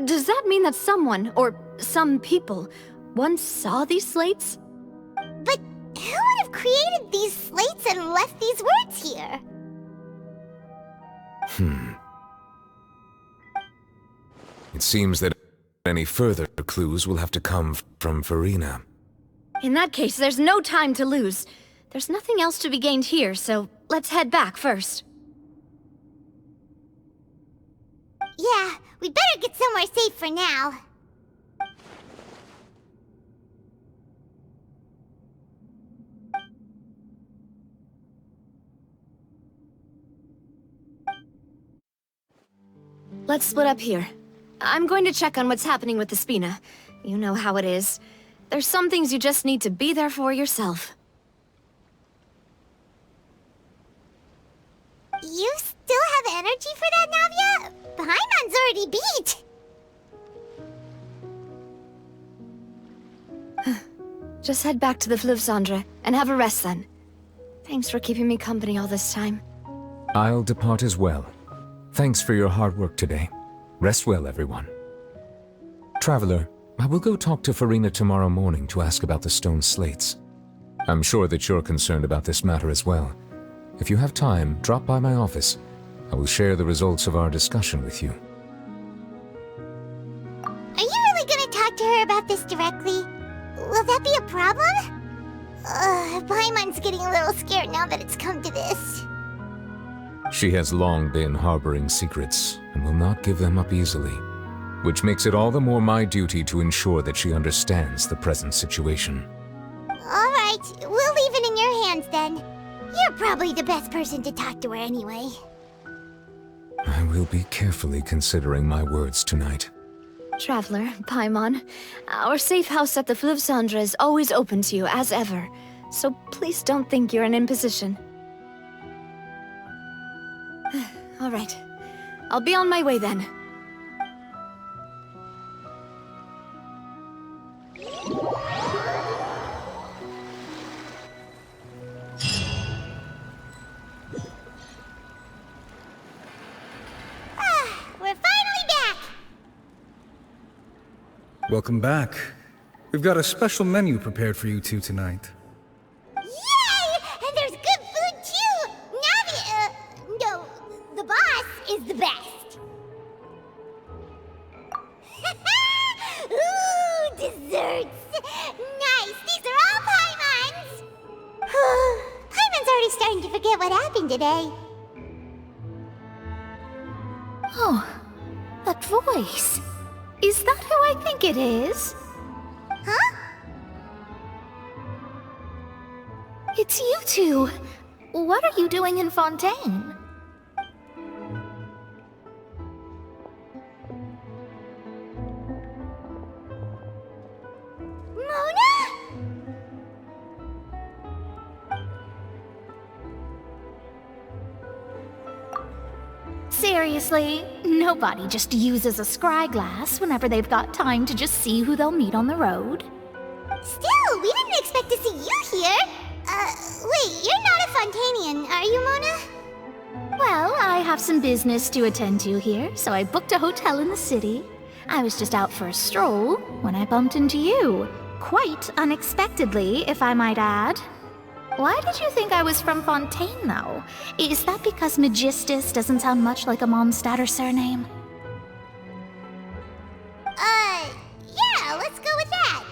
Does that mean that someone, or some people, once saw these slates? But who would have created these slates and left these words here? It seems that any further clues will have to come from Farina. In that case, there's no time to lose. There's nothing else to be gained here, so let's head back first. Yeah, we better get somewhere safe for now. Let's split up here. I'm going to check on what's happening with the Spina. You know how it is. There's some things you just need to be there for yourself. You still have energy for that, Navia? Paimon's already beat! Just head back to the Fleuve Cendre and have a rest then. Thanks for keeping me company all this time. I'll depart as well. Thanks for your hard work today. Rest well, everyone. Traveler, I will go talk to Farina tomorrow morning to ask about the stone slates. I'm sure that you're concerned about this matter as well. If you have time, drop by my office. I will share the results of our discussion with you. Are you really gonna talk to her about this directly? Will that be a problem? Paimon's getting a little scared now that it's come to this. She has long been harboring secrets and will not give them up easily, which makes it all the more my duty to ensure that she understands the present situation. Alright, we'll leave it in your hands then. You're probably the best person to talk to her anyway. I will be carefully considering my words tonight. Traveler, Paimon, our safe house at the Fleuve Cendre is always open to you as ever, so please don't think you're an imposition. Alright, I'll be on my way then. We're finally back! Welcome back. We've got a special menu prepared for you two tonight. Yay! And there's good food too! Navia, no, the boss is the best. Ooh, desserts! Nice, these are all Paimon's! Paimon's already starting to forget what happened today. Oh, that voice. Is that who I think it is? Huh? It's you two. What are you doing in Fontaine? Seriously, nobody just uses a scry glass whenever they've got time to just see who they'll meet on the road. Still, we didn't expect to see you here. Wait, you're not a Fontainian, are you, Mona? Well, I have some business to attend to here, so I booked a hotel in the city. I was just out for a stroll when I bumped into you. Quite unexpectedly, if I might add. Why did you think I was from Fontaine, though? Is that because Magistus doesn't sound much like a Mondstadter surname? Yeah, let's go with that.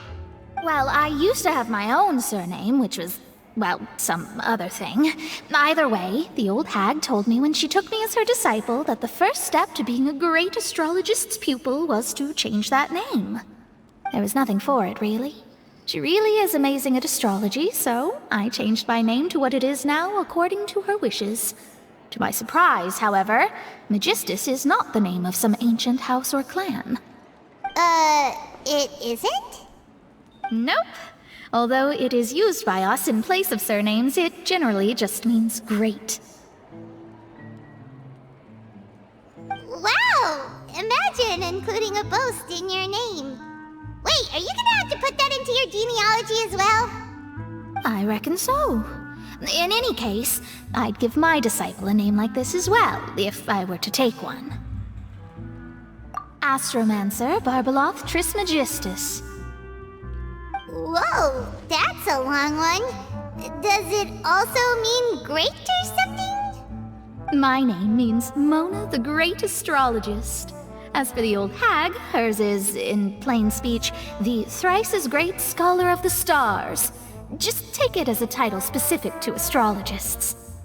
Well, I used to have my own surname, which was, well, some other thing. Either way, the old hag told me when she took me as her disciple that the first step to being a great astrologist's pupil was to change that name. There was nothing for it, really. She really is amazing at astrology, so I changed my name to what it is now according to her wishes. To my surprise, however, Magistus is not the name of some ancient house or clan. It isn't? Nope. Although it is used by us in place of surnames, it generally just means great. Wow! Imagine including a boast in your name. Wait, are you gonna have to put that into your genealogy as well? I reckon so. In any case, I'd give my disciple a name like this as well, if I were to take one. Astromancer Barbeloth Trismegistus. Whoa, that's a long one. Does it also mean great or something? My name means Mona the Great Astrologist. As for the old hag, hers is, in plain speech, the thrice-as-great Scholar of the Stars. Just take it as a title specific to astrologists.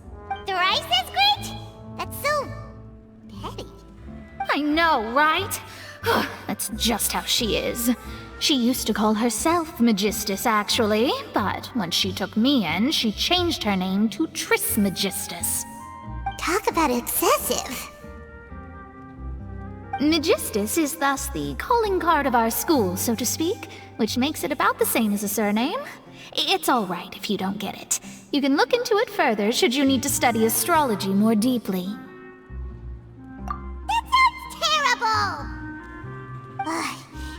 Thrice as great? That's so petty. I know, right? That's just how she is. She used to call herself Magistus, actually, but when she took me in, she changed her name to Trismegistus. Talk about excessive. Magistus is thus the calling card of our school, so to speak, which makes it about the same as a surname. It's all right if you don't get it. You can look into it further should you need to study astrology more deeply. That sounds terrible!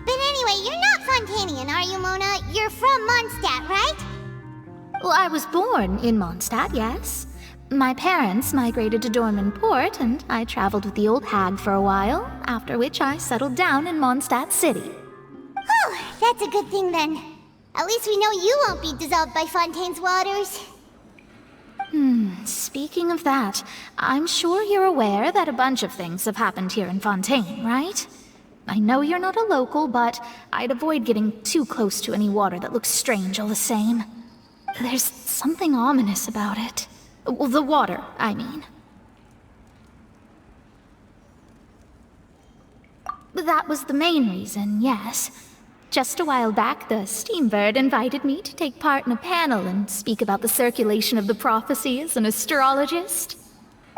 But anyway, you're not Fontanian, are you, Mona? You're from Mondstadt, right? Well, I was born in Mondstadt, yes. My parents migrated to Dornman Port, and I traveled with the old hag for a while, after which I settled down in Mondstadt City. Oh, that's a good thing then. At least we know you won't be dissolved by Fontaine's waters. Speaking of that, I'm sure you're aware that a bunch of things have happened here in Fontaine, right? I know you're not a local, but I'd avoid getting too close to any water that looks strange all the same. There's something ominous about it. Well, the water, I mean. That was the main reason, yes. Just a while back, the Steambird invited me to take part in a panel and speak about the circulation of the prophecy as an astrologist.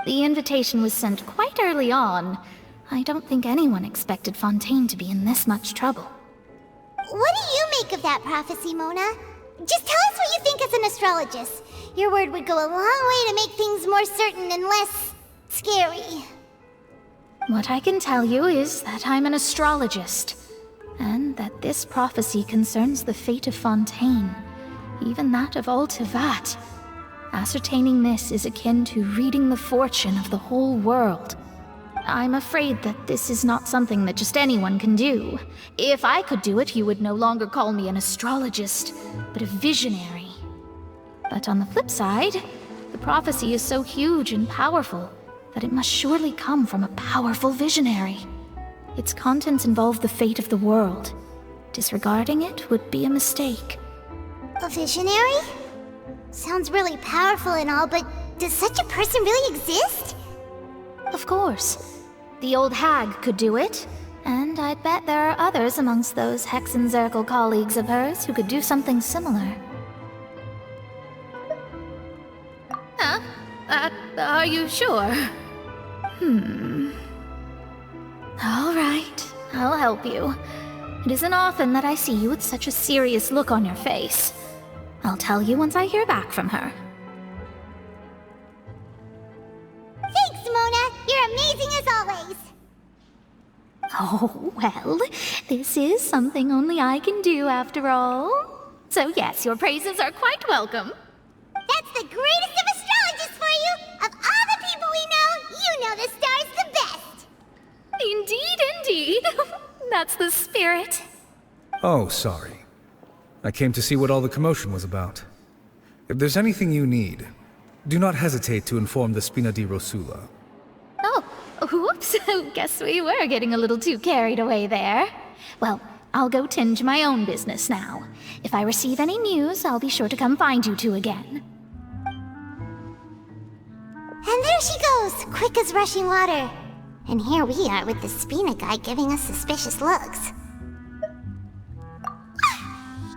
The invitation was sent quite early on. I don't think anyone expected Fontaine to be in this much trouble. What do you make of that prophecy, Mona? Just tell us what you think as an astrologist. Your word would go a long way to make things more certain and less scary. What I can tell you is that I'm an astrologist, and that this prophecy concerns the fate of Fontaine, even that of all Tevat. Ascertaining this is akin to reading the fortune of the whole world. I'm afraid that this is not something that just anyone can do. If I could do it, you would no longer call me an astrologist, but a visionary. But on the flip side, the prophecy is so huge and powerful that it must surely come from a powerful visionary. Its contents involve the fate of the world. Disregarding it would be a mistake. A visionary? Sounds really powerful and all, but does such a person really exist? Of course. The old hag could do it, and I'd bet there are others amongst those Hexenzirkel colleagues of hers who could do something similar. Are you sure? All right, I'll help you. It isn't often that I see you with such a serious look on your face. I'll tell you once I hear back from her. Thanks, Mona! You're amazing as always! Oh, well, this is something only I can do after all. So yes, your praises are quite welcome. That's the greatest of astrologists for you! Of all the people we know, you know the stars the best! Indeed, indeed. That's the spirit. Oh, sorry. I came to see what all the commotion was about. If there's anything you need, do not hesitate to inform the Spina di Rosula. Oh, whoops. Guess we were getting a little too carried away there. Well, I'll go tend to my own business now. If I receive any news, I'll be sure to come find you two again. And there she goes, quick as rushing water. And here we are with the Spina guy giving us suspicious looks.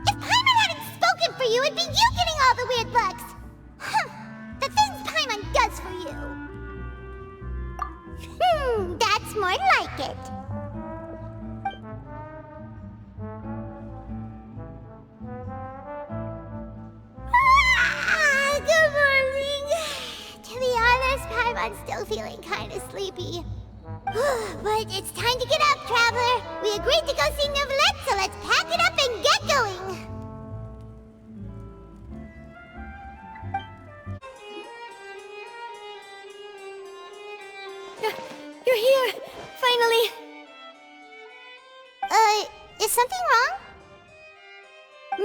If Paimon hadn't spoken for you, it'd be you getting all the weird looks. The things Paimon does for you. That's more like it. Good morning. To be honest, Paimon's still feeling kind of sleepy. But it's time to get up, Traveler. We agreed to go see Neuvillette, so let's pack it up and get going. You're here! Finally! Is something wrong?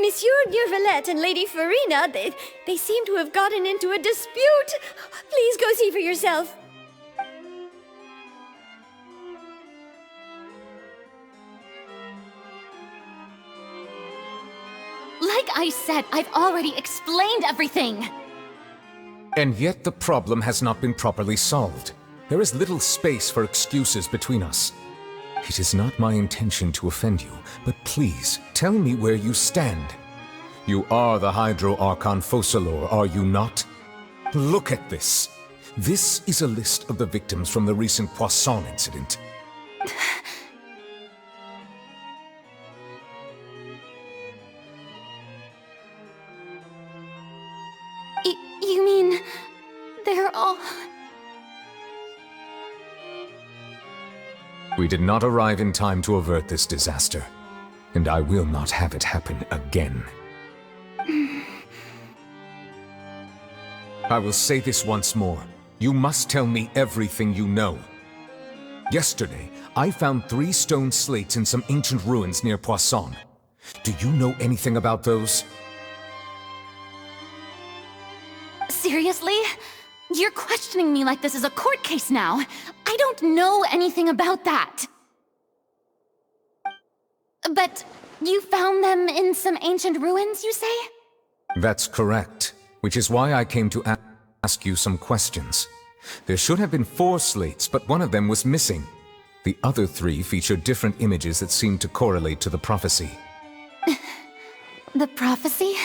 Monsieur Neuvillette and Lady Farina, they seem to have gotten into a dispute. Please go see for yourself. Like I said, I've already explained everything. And yet the problem has not been properly solved. There is little space for excuses between us. It is not my intention to offend you, but please, tell me where you stand. You are the Hydro Archon Focalor, are you not? Look at this. This is a list of the victims from the recent Poisson incident. You mean... they're all... We did not arrive in time to avert this disaster, and I will not have it happen again. I will say this once more. You must tell me everything you know. Yesterday, I found 3 stone slates in some ancient ruins near Poisson. Do you know anything about those? Seriously? You're questioning me like this is a court case now. I don't know anything about that. But you found them in some ancient ruins, you say? That's correct, which is why I came to ask you some questions. There should have been 4 slates, but one of them was missing. The other 3 feature different images that seem to correlate to the prophecy. The prophecy?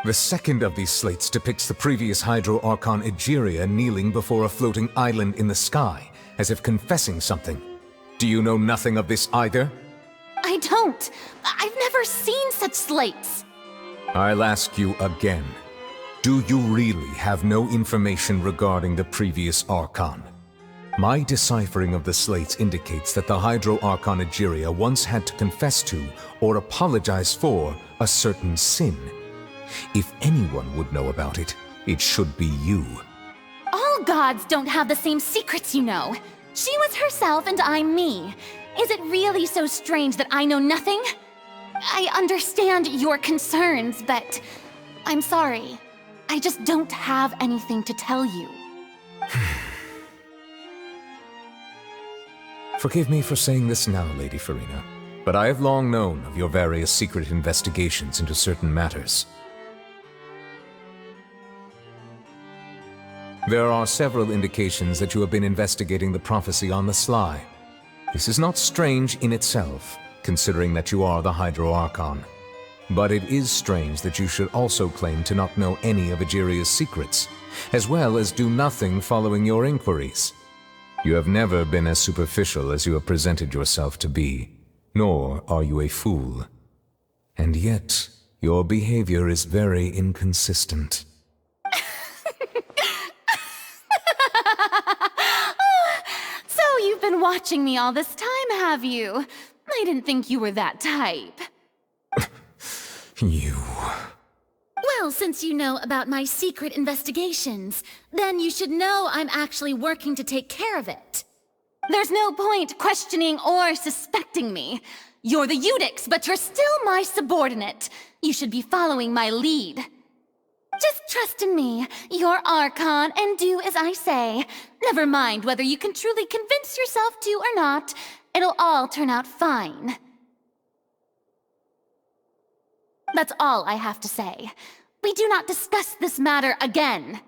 The second of these slates depicts the previous Hydro Archon Egeria kneeling before a floating island in the sky, as if confessing something. Do you know nothing of this either? I don't. I've never seen such slates. I'll ask you again. Do you really have no information regarding the previous Archon? My deciphering of the slates indicates that the Hydro Archon Egeria once had to confess to, or apologize for, a certain sin. If anyone would know about it, it should be you. All gods don't have the same secrets, you know. She was herself and I'm me. Is it really so strange that I know nothing? I understand your concerns, but I'm sorry. I just don't have anything to tell you. Forgive me for saying this now, Lady Farina, but I have long known of your various secret investigations into certain matters. There are several indications that you have been investigating the prophecy on the sly. This is not strange in itself, considering that you are the Hydro Archon. But it is strange that you should also claim to not know any of Egeria's secrets, as well as do nothing following your inquiries. You have never been as superficial as you have presented yourself to be, nor are you a fool. And yet, your behavior is very inconsistent. So you've been watching me all this time, have you? I didn't think you were that type. You... Well, since you know about my secret investigations, then you should know I'm actually working to take care of it. There's no point questioning or suspecting me. You're the Eunuchs, but you're still my subordinate. You should be following my lead. Just trust in me. You're Archon, and do as I say. Never mind whether you can truly convince yourself to or not. It'll all turn out fine. That's all I have to say. We do not discuss this matter again.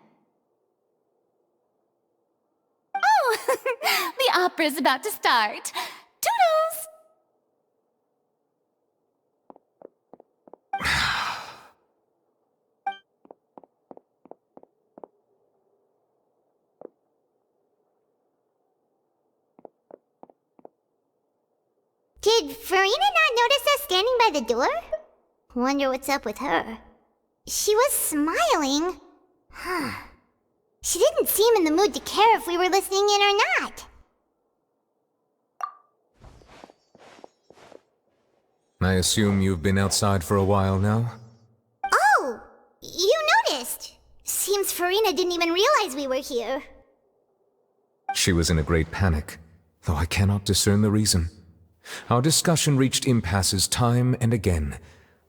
Oh, the opera's about to start. Toodles! Did Farina not notice us standing by the door? Wonder what's up with her. She was smiling. Huh. She didn't seem in the mood to care if we were listening in or not. I assume you've been outside for a while now? Oh! You noticed! Seems Farina didn't even realize we were here. She was in a great panic, though I cannot discern the reason. Our discussion reached impasses time and again,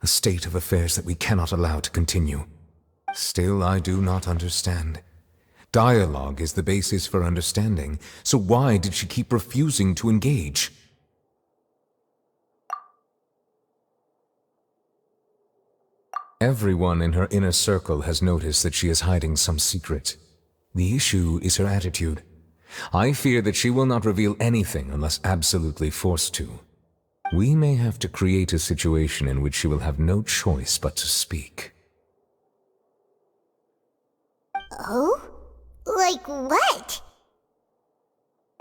a state of affairs that we cannot allow to continue. Still, I do not understand. Dialogue is the basis for understanding, so why did she keep refusing to engage? Everyone in her inner circle has noticed that she is hiding some secret. The issue is her attitude. I fear that she will not reveal anything unless absolutely forced to. We may have to create a situation in which she will have no choice but to speak. Oh? Like what?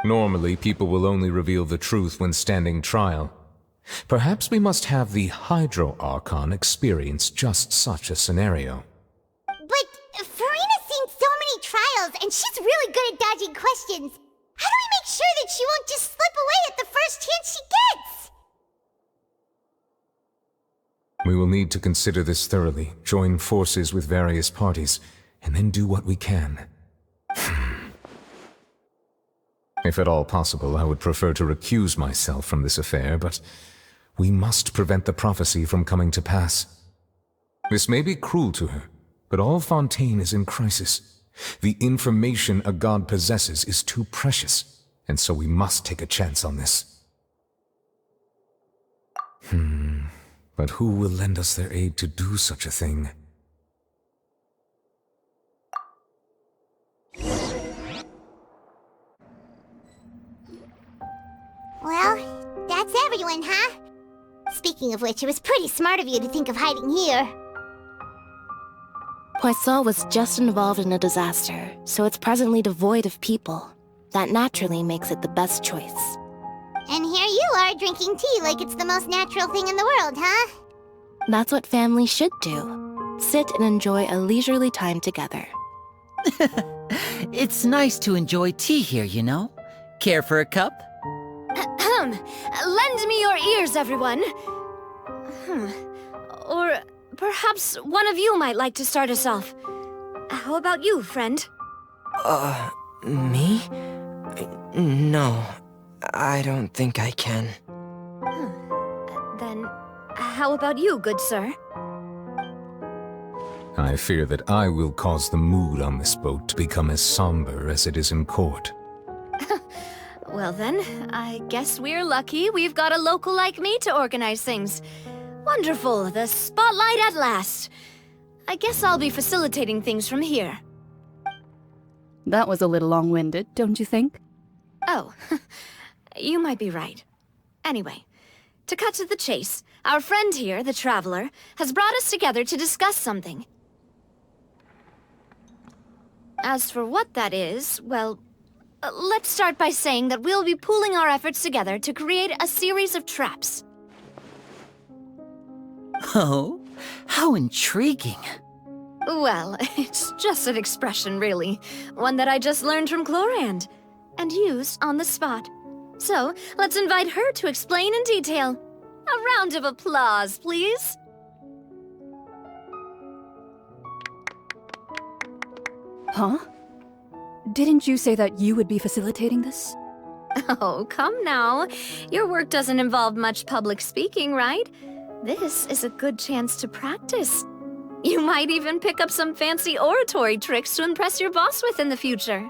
Normally, people will only reveal the truth when standing trial. Perhaps we must have the Hydro Archon experience just such a scenario. But Farina's seen so many trials, and she's really good at dodging questions. How do we make sure that she won't just slip away at the first chance she gets? We will need to consider this thoroughly, join forces with various parties, and then do what we can. If at all possible, I would prefer to recuse myself from this affair, but we must prevent the prophecy from coming to pass. This may be cruel to her, but all Fontaine is in crisis. The information a god possesses is too precious, and so we must take a chance on this. But who will lend us their aid to do such a thing? Well, that's everyone, huh? Speaking of which, it was pretty smart of you to think of hiding here. Poisson was just involved in a disaster, so it's presently devoid of people. That naturally makes it the best choice. And here you are drinking tea like it's the most natural thing in the world, huh? That's what family should do. Sit and enjoy a leisurely time together. It's nice to enjoy tea here, you know? Care for a cup? Lend me your ears, everyone. Or perhaps one of you might like to start us off. How about you, friend? Me? No, I don't think I can. Then, how about you, good sir? I fear that I will cause the mood on this boat to become as somber as it is in court. Well then, I guess we're lucky we've got a local like me to organize things. Wonderful, the spotlight at last. I guess I'll be facilitating things from here. That was a little long-winded, don't you think? Oh, you might be right. Anyway, to cut to the chase, our friend here, the Traveler, has brought us together to discuss something. As for what that is, well, let's start by saying that we'll be pooling our efforts together to create a series of traps. Oh, how intriguing. Well, it's just an expression, really. One that I just learned from Chlorand, and used on the spot. So, let's invite her to explain in detail. A round of applause, please. Huh? Didn't you say that you would be facilitating this? Oh, come now. Your work doesn't involve much public speaking, right? This is a good chance to practice. You might even pick up some fancy oratory tricks to impress your boss with in the future.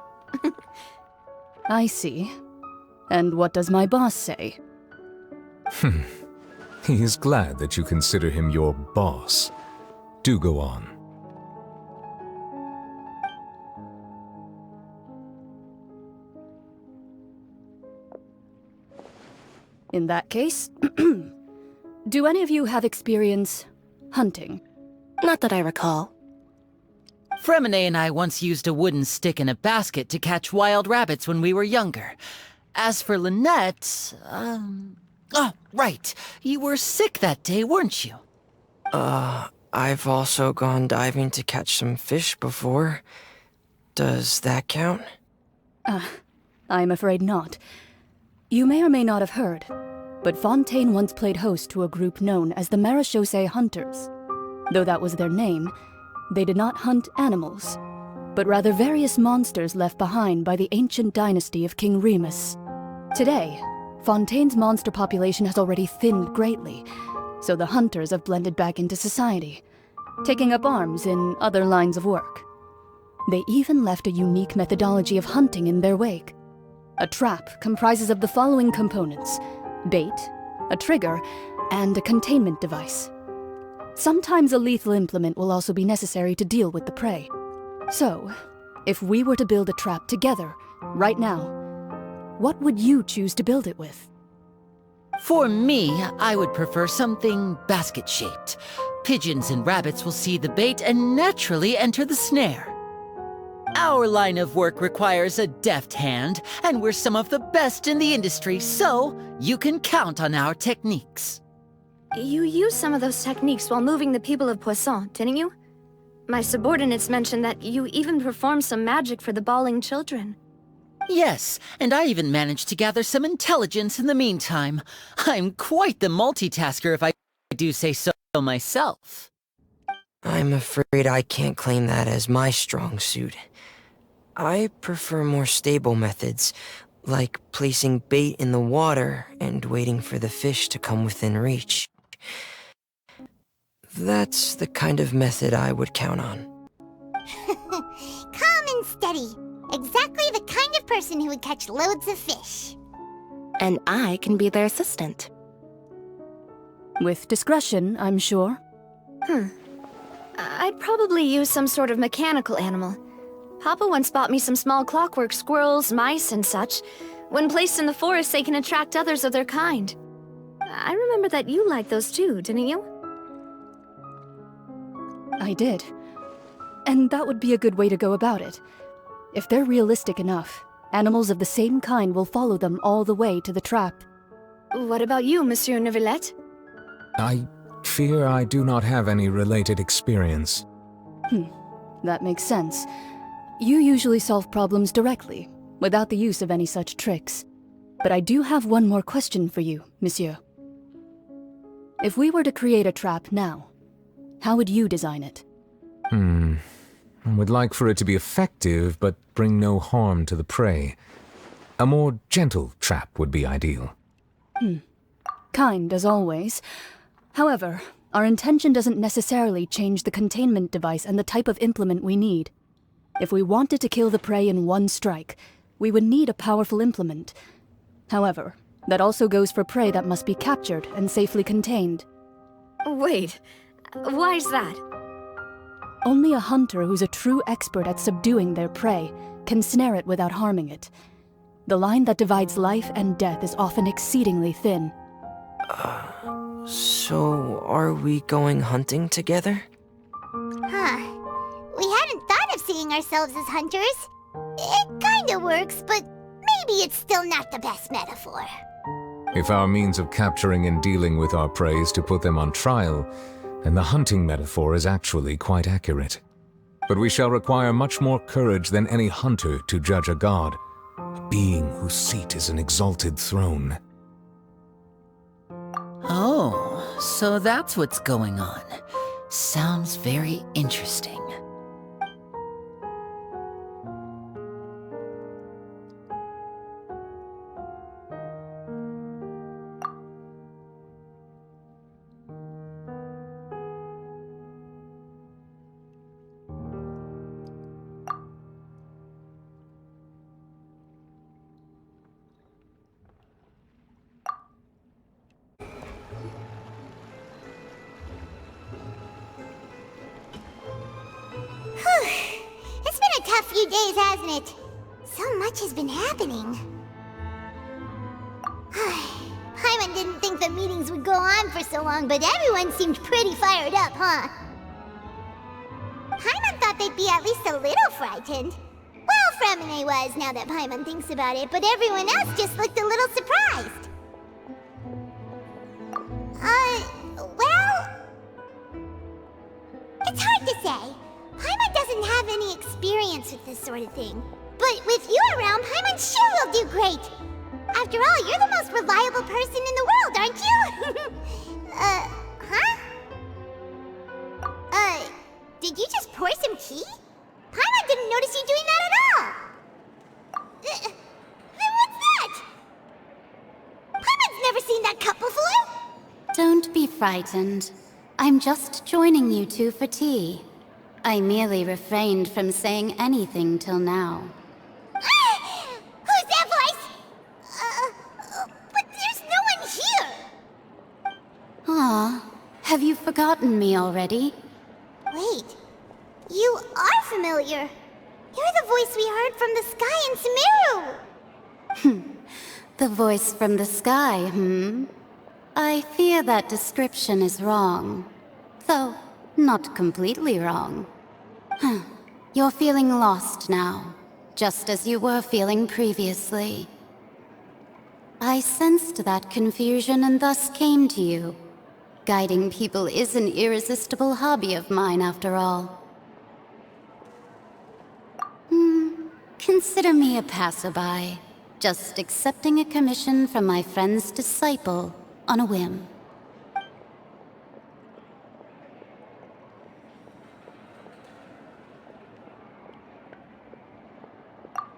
I see. And what does my boss say? He is glad that you consider him your boss. Do go on. In that case, do any of you have experience hunting? Not that I recall. Fremine and I once used a wooden stick in a basket to catch wild rabbits when we were younger. As for Lynette, oh, right. You were sick that day, weren't you? I've also gone diving to catch some fish before. Does that count? I'm afraid not. You may or may not have heard, but Fontaine once played host to a group known as the Marechaussee Hunters. Though that was their name, they did not hunt animals, but rather various monsters left behind by the ancient dynasty of King Remus. Today, Fontaine's monster population has already thinned greatly, so the hunters have blended back into society, taking up arms in other lines of work. They even left a unique methodology of hunting in their wake. A trap comprises of the following components: bait, a trigger, and a containment device. Sometimes a lethal implement will also be necessary to deal with the prey. So, if we were to build a trap together, right now, what would you choose to build it with? For me, I would prefer something basket-shaped. Pigeons and rabbits will see the bait and naturally enter the snare. Our line of work requires a deft hand, and we're some of the best in the industry, so you can count on our techniques. You used some of those techniques while moving the people of Poisson, didn't you? My subordinates mentioned that you even performed some magic for the bawling children. Yes, and I even managed to gather some intelligence in the meantime. I'm quite the multitasker if I do say so myself. I'm afraid I can't claim that as my strong suit. I prefer more stable methods, like placing bait in the water and waiting for the fish to come within reach. That's the kind of method I would count on. Calm and steady. Exactly the kind of person who would catch loads of fish. And I can be their assistant. With discretion, I'm sure. I'd probably use some sort of mechanical animal. Papa once bought me some small clockwork squirrels, mice, and such. When placed in the forest, they can attract others of their kind. I remember that you liked those too, didn't you? I did. And that would be a good way to go about it. If they're realistic enough, animals of the same kind will follow them all the way to the trap. What about you, Monsieur Neuvillette? I fear I do not have any related experience. That makes sense. You usually solve problems directly, without the use of any such tricks. But I do have one more question for you, monsieur. If we were to create a trap now, how would you design it? I would like for it to be effective, but bring no harm to the prey. A more gentle trap would be ideal. Kind, as always. However, our intention doesn't necessarily change the containment device and the type of implement we need. If we wanted to kill the prey in one strike, we would need a powerful implement. However, that also goes for prey that must be captured and safely contained. Wait, why's that? Only a hunter who's a true expert at subduing their prey can snare it without harming it. The line that divides life and death is often exceedingly thin. So are we going hunting together? We hadn't thought of seeing ourselves as hunters. It kinda works, but maybe it's still not the best metaphor. If our means of capturing and dealing with our prey is to put them on trial, then the hunting metaphor is actually quite accurate. But we shall require much more courage than any hunter to judge a god, a being whose seat is an exalted throne. Oh, so that's what's going on. Sounds very interesting. tough few days, hasn't it? So much has been happening. Paimon didn't think the meetings would go on for so long, but everyone seemed pretty fired up, huh? Paimon thought they'd be at least a little frightened. Well, Fremine was, now that Paimon thinks about it, but everyone else just looked a little surprised. Well... It's hard to say. Paimon doesn't have any experience with this sort of thing. But with you around, Paimon sure will do great. After all, you're the most reliable person in the world, aren't you? Did you just pour some tea? Paimon didn't notice you doing that at all. Then what's that? Paimon's never seen that cup before. Don't be frightened. I'm just joining you two for tea. I merely refrained from saying anything till now. Who's that voice? But there's no one here. Aw, have you forgotten me already? Wait, you are familiar. You're the voice we heard from the sky in Sumeru. The voice from the sky, I fear that description is wrong. Though, not completely wrong. You're feeling lost now, just as you were feeling previously. I sensed that confusion and thus came to you. Guiding people is an irresistible hobby of mine, after all. Consider me a passerby, just accepting a commission from my friend's disciple on a whim.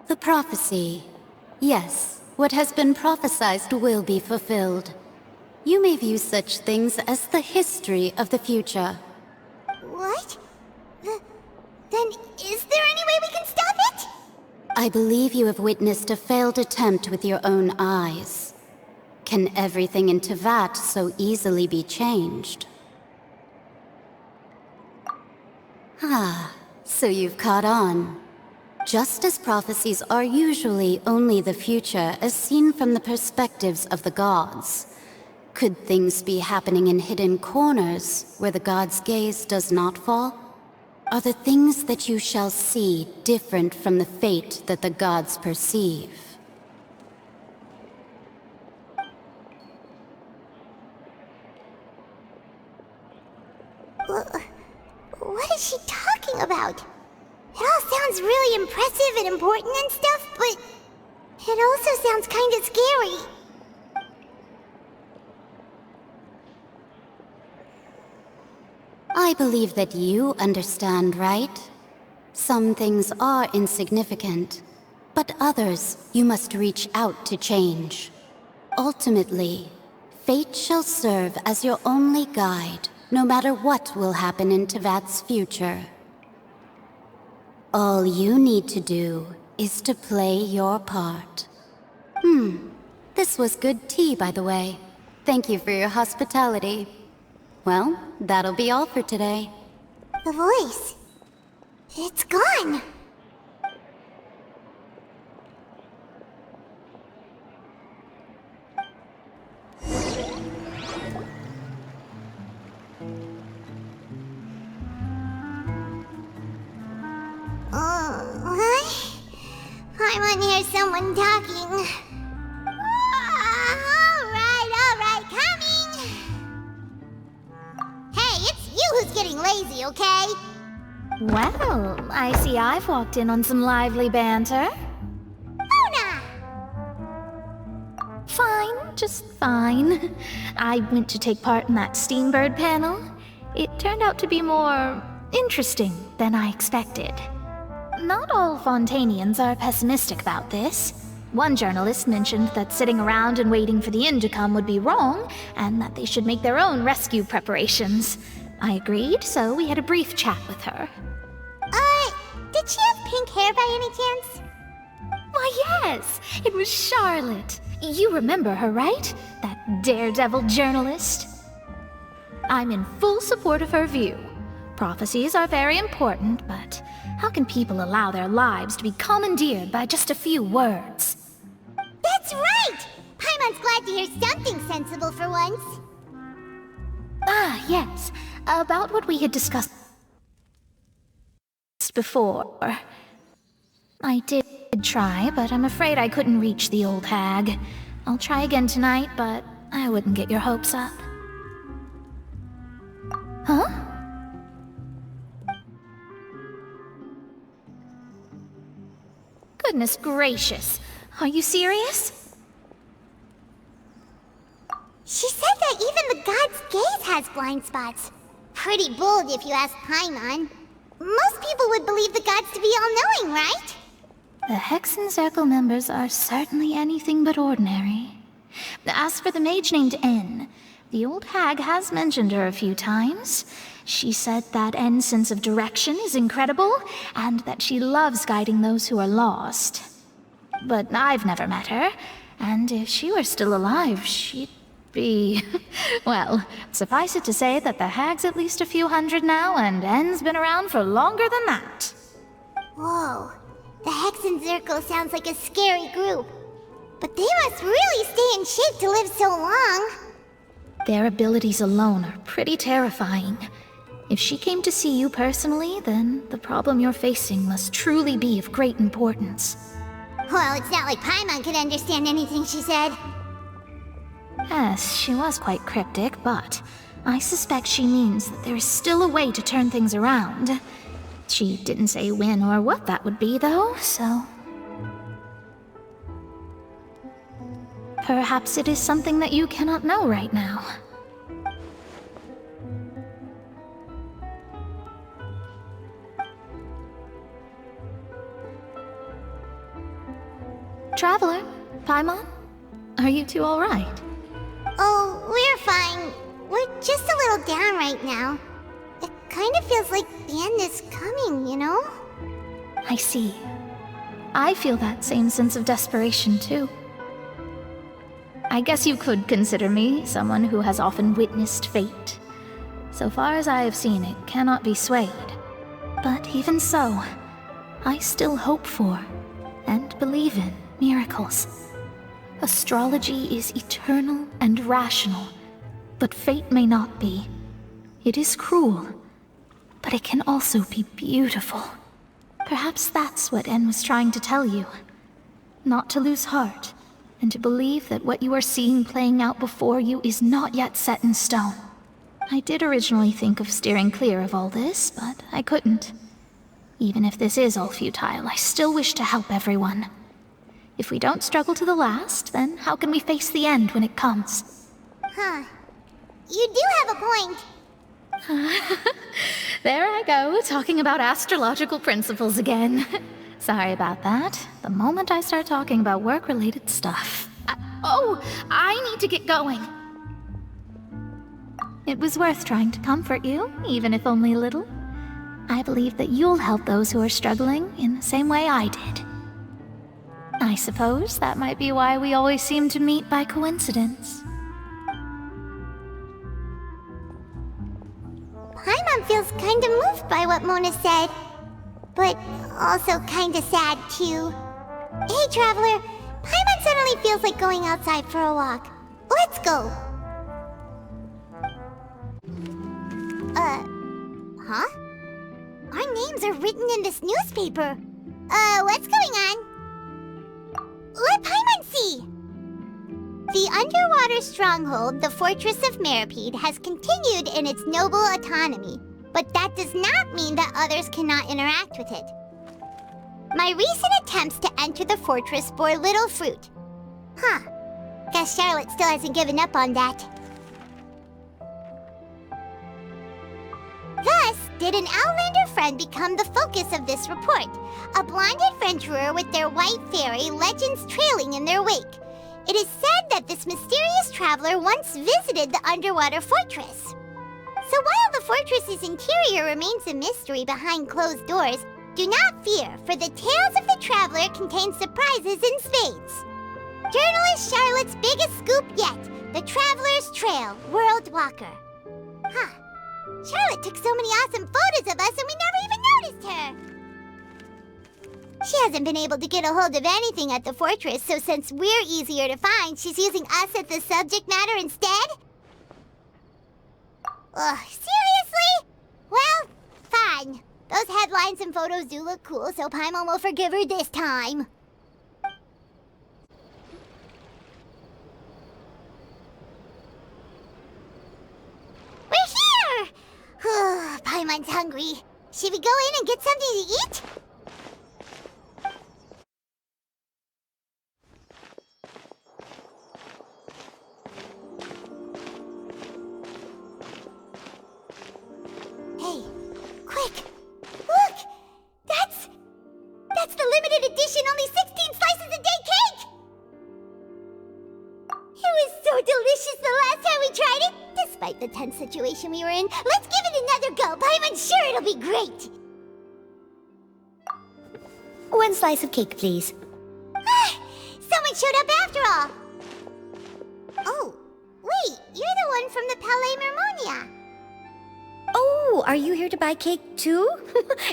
The prophecy. Yes, what has been prophesied will be fulfilled. You may view such things as the history of the future. What? Then is there any way we can stop it? I believe you have witnessed a failed attempt with your own eyes. Can everything in Teyvat so easily be changed? So you've caught on. Just as prophecies are usually only the future as seen from the perspectives of the gods, could things be happening in hidden corners where the gods' gaze does not fall? Are the things that you shall see different from the fate that the gods perceive? What is she talking about? It all sounds really impressive and important and stuff, but it also sounds kind of scary. I believe that you understand, right? Some things are insignificant, but others you must reach out to change. Ultimately, fate shall serve as your only guide, no matter what will happen in Teyvat's future. All you need to do is to play your part. This was good tea, by the way. Thank you for your hospitality. Well, that'll be all for today. The voice. It's gone. I want to hear someone talking. Alright, coming! Hey, it's you who's getting lazy, okay? Well, I see I've walked in on some lively banter. Mona! Fine, just fine. I went to take part in that Steambird panel. It turned out to be more interesting than I expected. Not all Fontainians are pessimistic about this. One journalist mentioned that sitting around and waiting for the end to come would be wrong, and that they should make their own rescue preparations. I agreed, so we had a brief chat with her. Did she have pink hair by any chance? Why, yes! It was Charlotte. You remember her, right? That daredevil journalist? I'm in full support of her view. Prophecies are very important, but how can people allow their lives to be commandeered by just a few words? That's right! Paimon's glad to hear something sensible for once. Ah, yes. About what we had discussed before. I did try, but I'm afraid I couldn't reach the old hag. I'll try again tonight, but I wouldn't get your hopes up. Huh? Goodness gracious. Are you serious? She said that even the god's gaze has blind spots. Pretty bold if you ask Paimon. Most people would believe the gods to be all-knowing, right? The Hexen Circle members are certainly anything but ordinary. As for the mage named N, the old hag has mentioned her a few times. She said that N's sense of direction is incredible, and that she loves guiding those who are lost. But I've never met her, and if she were still alive, she'd be... Well, suffice it to say that the hag's at least a few hundred now, and N's been around for longer than that. Whoa, the Hexen Circle sounds like a scary group. But they must really stay in shape to live so long. Their abilities alone are pretty terrifying. If she came to see you personally, then the problem you're facing must truly be of great importance. Well, it's not like Paimon could understand anything she said. Yes, she was quite cryptic, but I suspect she means that there is still a way to turn things around. She didn't say when or what that would be, though, so... Perhaps it is something that you cannot know right now. Traveler, Paimon, are you two all right? Oh, we're fine. We're just a little down right now. It kind of feels like the end is coming, you know? I see. I feel that same sense of desperation, too. I guess you could consider me someone who has often witnessed fate. So far as I have seen, it cannot be swayed. But even so, I still hope for, and believe in, miracles. Astrology is eternal and rational, but fate may not be. It is cruel, but it can also be beautiful. Perhaps that's what En was trying to tell you. Not to lose heart, and to believe that what you are seeing playing out before you is not yet set in stone. I did originally think of steering clear of all this, but I couldn't. Even if this is all futile, I still wish to help everyone. If we don't struggle to the last, then how can we face the end when it comes? Huh. You do have a point. There I go, talking about astrological principles again. Sorry about that. The moment I start talking about work-related stuff... I need to get going. It was worth trying to comfort you, even if only a little. I believe that you'll help those who are struggling in the same way I did. I suppose that might be why we always seem to meet by coincidence. Paimon feels kinda moved by what Mona said. But also kinda sad, too. Hey, Traveler. Paimon suddenly feels like going outside for a walk. Let's go. Huh? Our names are written in this newspaper. What's going on? Let Paimon see! The underwater stronghold, the Fortress of Meripede, has continued in its noble autonomy, but that does not mean that others cannot interact with it. My recent attempts to enter the fortress bore little fruit. Huh. Guess Charlotte still hasn't given up on that. Thus, did an Outlander friend become the focus of this report, a blonde adventurer with their white fairy legends trailing in their wake. It is said that this mysterious traveler once visited the underwater fortress. So while the fortress's interior remains a mystery behind closed doors, do not fear, for the tales of the traveler contain surprises in spades. Journalist Charlotte's biggest scoop yet, the Traveler's Trail, World Walker. Huh. Charlotte took so many awesome photos of us and we never even noticed her. She hasn't been able to get a hold of anything at the fortress, so since we're easier to find, she's using us as the subject matter instead? Ugh, seriously? Well, fine. Those headlines and photos do look cool, so Paimon will forgive her this time. We're here! Paimon's hungry. Should we go in and get something to eat? Hey, quick! Look! That's the limited edition only 16 slices a day cake! It was so delicious the last time we tried it! Despite the tense situation we were in, let's give it another go! Paimon's sure it'll be great! One slice of cake, please. Someone showed up after all! Oh, wait, you're the one from the Palais Mermonia. Oh, are you here to buy cake too?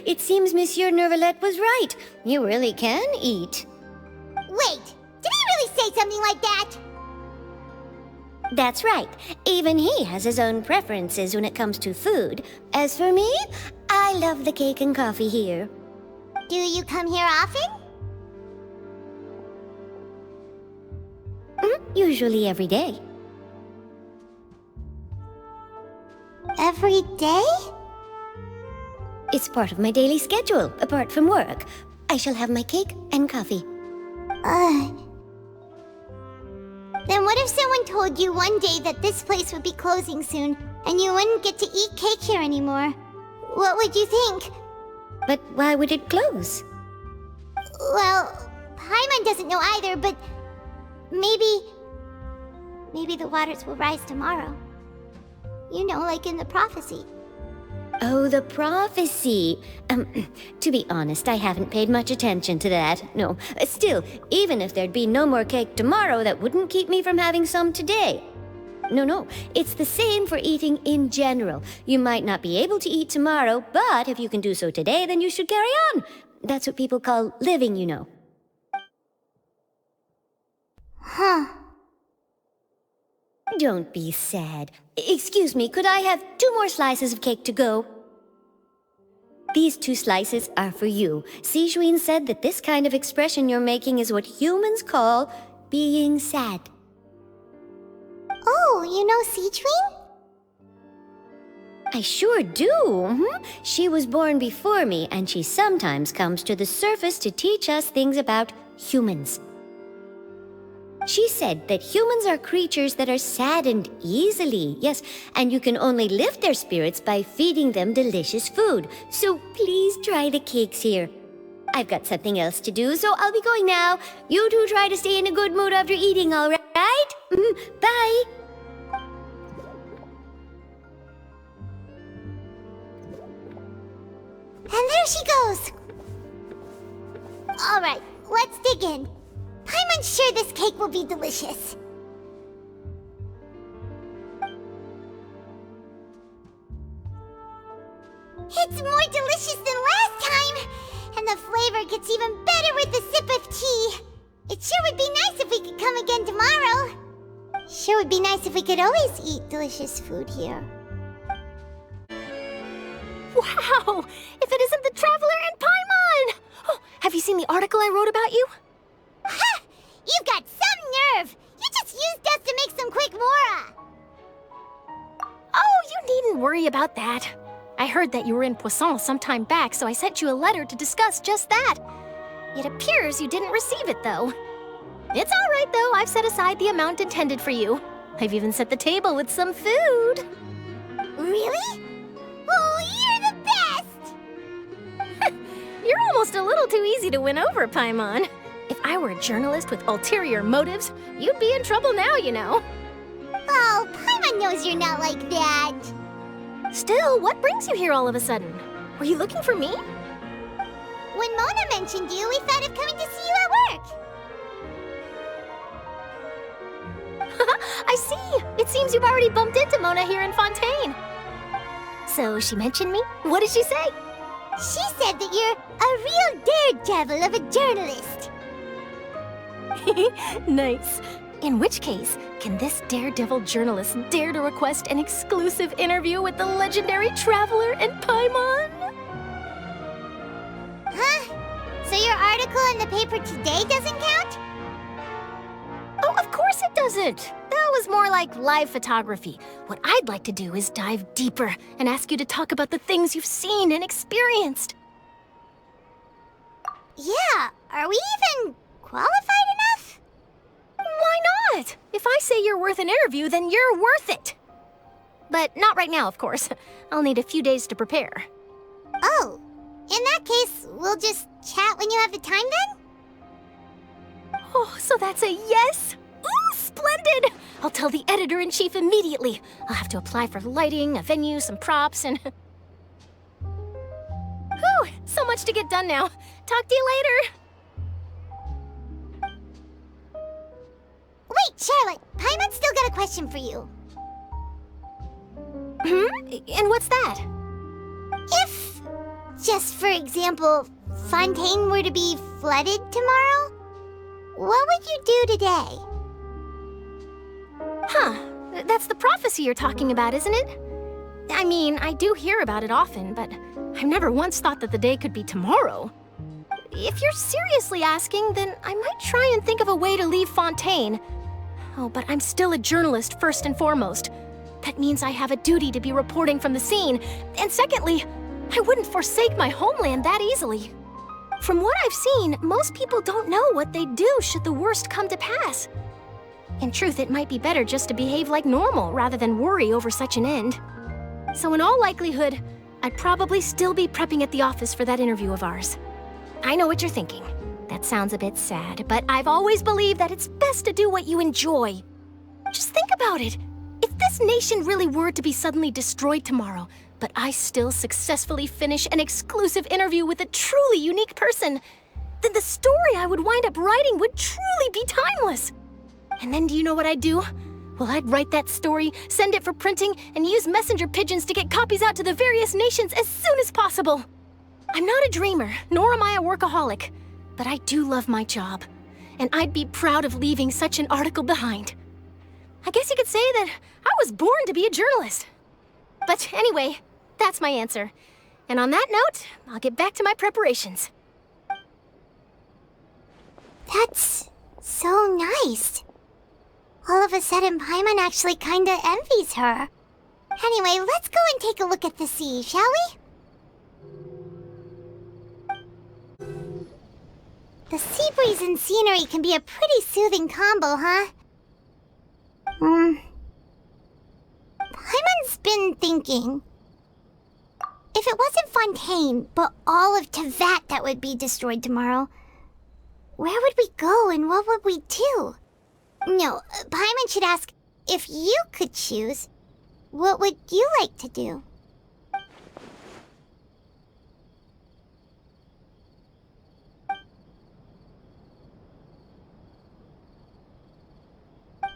It seems Monsieur Neuvillette was right. You really can eat. Wait, did he really say something like that? That's right. Even he has his own preferences when it comes to food. As for me, I love the cake and coffee here. Do you come here often? Usually every day. Every day? It's part of my daily schedule, apart from work. I shall have my cake and coffee. Then what if someone told you one day that this place would be closing soon, and you wouldn't get to eat cake here anymore? What would you think? But why would it close? Well, Paimon doesn't know either, but maybe the waters will rise tomorrow. You know, like in the prophecy. Oh, the prophecy. To be honest, I haven't paid much attention to that. No, still, even if there'd be no more cake tomorrow, that wouldn't keep me from having some today. No, it's the same for eating in general. You might not be able to eat tomorrow, but if you can do so today, then you should carry on. That's what people call living, you know. Huh. Don't be sad. Excuse me, could I have 2 more slices of cake to go? These 2 slices are for you. Sijuin said that this kind of expression you're making is what humans call being sad. Oh, you know Sijuin? I sure do. She was born before me, and she sometimes comes to the surface to teach us things about humans. She said that humans are creatures that are saddened easily, yes, and you can only lift their spirits by feeding them delicious food. So please try the cakes here. I've got something else to do, so I'll be going now. You two try to stay in a good mood after eating, all right? Bye! And there she goes! Alright, let's dig in. Paimon's sure this cake will be delicious. It's more delicious than last time! And the flavor gets even better with a sip of tea. It sure would be nice if we could come again tomorrow. Sure would be nice if we could always eat delicious food here. Wow! If it isn't the Traveler and Paimon! Oh, have you seen the article I wrote about you? Ha! You've got some nerve! You just used us to make some quick mora! Oh, you needn't worry about that. I heard that you were in Poisson some time back, so I sent you a letter to discuss just that. It appears you didn't receive it, though. It's all right, though. I've set aside the amount intended for you. I've even set the table with some food. Really? Oh, you're the best! You're almost a little too easy to win over, Paimon. If I were a journalist with ulterior motives, you'd be in trouble now, you know. Oh, Paimon knows you're not like that. Still, what brings you here all of a sudden? Were you looking for me? When Mona mentioned you, we thought of coming to see you at work. I see. It seems you've already bumped into Mona here in Fontaine. So she mentioned me? What did she say? She said that you're a real daredevil of a journalist. Nice. In which case, can this daredevil journalist dare to request an exclusive interview with the legendary traveler and Paimon? Huh? So your article in the paper today doesn't count? Oh, of course it doesn't. That was more like live photography. What I'd like to do is dive deeper and ask you to talk about the things you've seen and experienced. Yeah, are we even qualified enough? Why not? If I say you're worth an interview, then you're worth it. But not right now, of course. I'll need a few days to prepare. Oh, in that case, we'll just chat when you have the time then? Oh, so that's a yes? Ooh, splendid! I'll tell the editor-in-chief immediately. I'll have to apply for lighting, a venue, some props, and... Whew, so much to get done now. Talk to you later. Wait, Charlotte, Paimon's still got a question for you. And what's that? If, just for example, Fontaine were to be flooded tomorrow, what would you do today? Huh, that's the prophecy you're talking about, isn't it? I mean, I do hear about it often, but I've never once thought that the day could be tomorrow. If you're seriously asking, then I might try and think of a way to leave Fontaine. Oh, but I'm still a journalist first and foremost. That means I have a duty to be reporting from the scene. And secondly, I wouldn't forsake my homeland that easily. From what I've seen, most people don't know what they'd do should the worst come to pass. In truth, it might be better just to behave like normal rather than worry over such an end. So in all likelihood, I'd probably still be prepping at the office for that interview of ours. I know what you're thinking. That sounds a bit sad, but I've always believed that it's best to do what you enjoy. Just think about it. If this nation really were to be suddenly destroyed tomorrow, but I still successfully finish an exclusive interview with a truly unique person, then the story I would wind up writing would truly be timeless. And then do you know what I'd do? Well, I'd write that story, send it for printing, and use messenger pigeons to get copies out to the various nations as soon as possible. I'm not a dreamer, nor am I a workaholic, but I do love my job, and I'd be proud of leaving such an article behind. I guess you could say that I was born to be a journalist. But anyway, that's my answer. And on that note, I'll get back to my preparations. That's so nice. All of a sudden, Paimon actually kinda envies her. Anyway, let's go and take a look at the sea, shall we? The sea breeze and scenery can be a pretty soothing combo, huh? Paimon's been thinking. If it wasn't Fontaine, but all of Tevat that would be destroyed tomorrow, where would we go and what would we do? No, Paimon should ask, if you could choose, what would you like to do?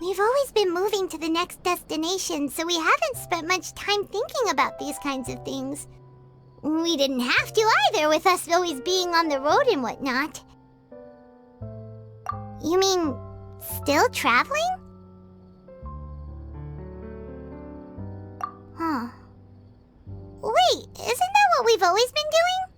We've always been moving to the next destination, so we haven't spent much time thinking about these kinds of things. We didn't have to either, with us always being on the road and whatnot. You mean, still traveling? Huh. Wait, isn't that what we've always been doing?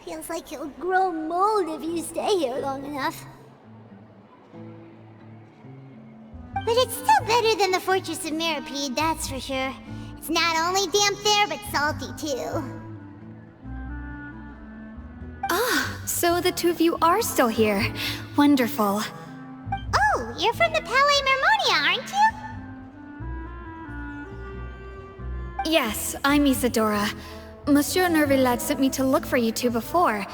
Feels like you'll grow mold if you stay here long enough. But it's still better than the Fortress of Meropide, that's for sure. It's not only damp there, but salty too. Ah, so the two of you are still here. Wonderful. Oh, you're from the Palais Mermonia, aren't you? Yes, I'm Isadora. Monsieur Neuvillette sent me to look for you two before.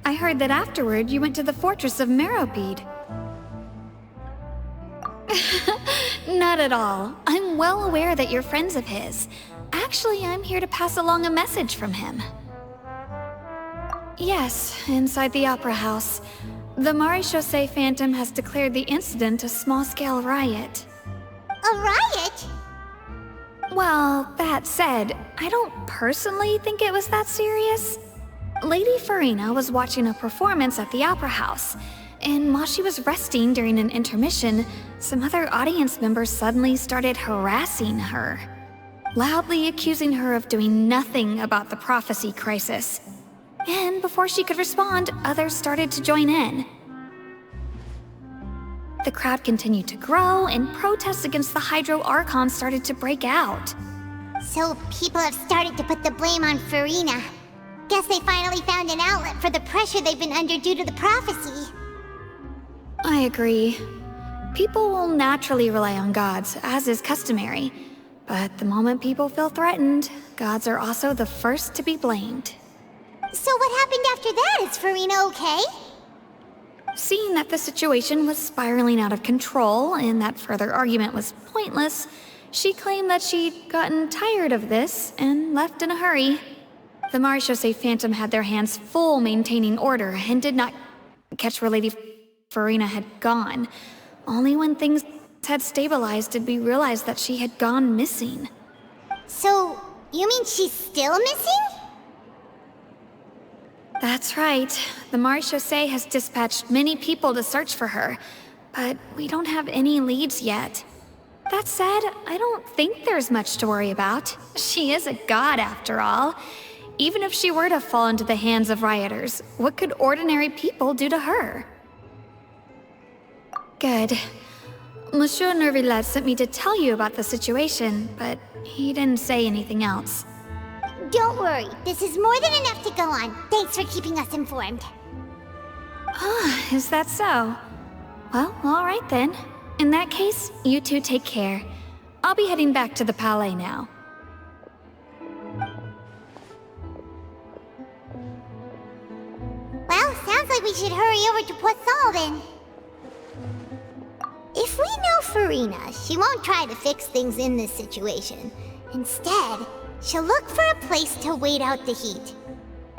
I heard that afterward you went to the Fortress of Meropide. Not at all. I'm well aware that you're friends of his. Actually, I'm here to pass along a message from him. Yes, inside the Opera House. The Maréchaussée Phantom has declared the incident a small-scale riot. A riot? Well, that said, I don't personally think it was that serious. Lady Farina was watching a performance at the Opera House, and while she was resting during an intermission, some other audience members suddenly started harassing her, loudly accusing her of doing nothing about the prophecy crisis. And before she could respond, others started to join in. The crowd continued to grow, and protests against the Hydro Archon started to break out. So people have started to put the blame on Farina. Guess they finally found an outlet for the pressure they've been under due to the prophecy. I agree. People will naturally rely on gods, as is customary. But the moment people feel threatened, gods are also the first to be blamed. So what happened after that? Is Farina okay? Seeing that the situation was spiraling out of control and that further argument was pointless, she claimed that she'd gotten tired of this and left in a hurry. The Maréchaussée Phantom had their hands full maintaining order and did not catch where Lady Farina had gone. Only when things had stabilized did we realize that she had gone missing. So, you mean she's still missing? That's right. The Maréchaussée has dispatched many people to search for her, but we don't have any leads yet. That said, I don't think there's much to worry about. She is a god after all. Even if she were to fall into the hands of rioters, what could ordinary people do to her? Good. Monsieur Neuvillette sent me to tell you about the situation, but he didn't say anything else. Don't worry, this is more than enough to go on. Thanks for keeping us informed. Ah, is that so? Well, alright then. In that case, you two take care. I'll be heading back to the Palais now. Well, sounds like we should hurry over to Poisson then. If we know Farina, she won't try to fix things in this situation. Instead, she'll look for a place to wait out the heat.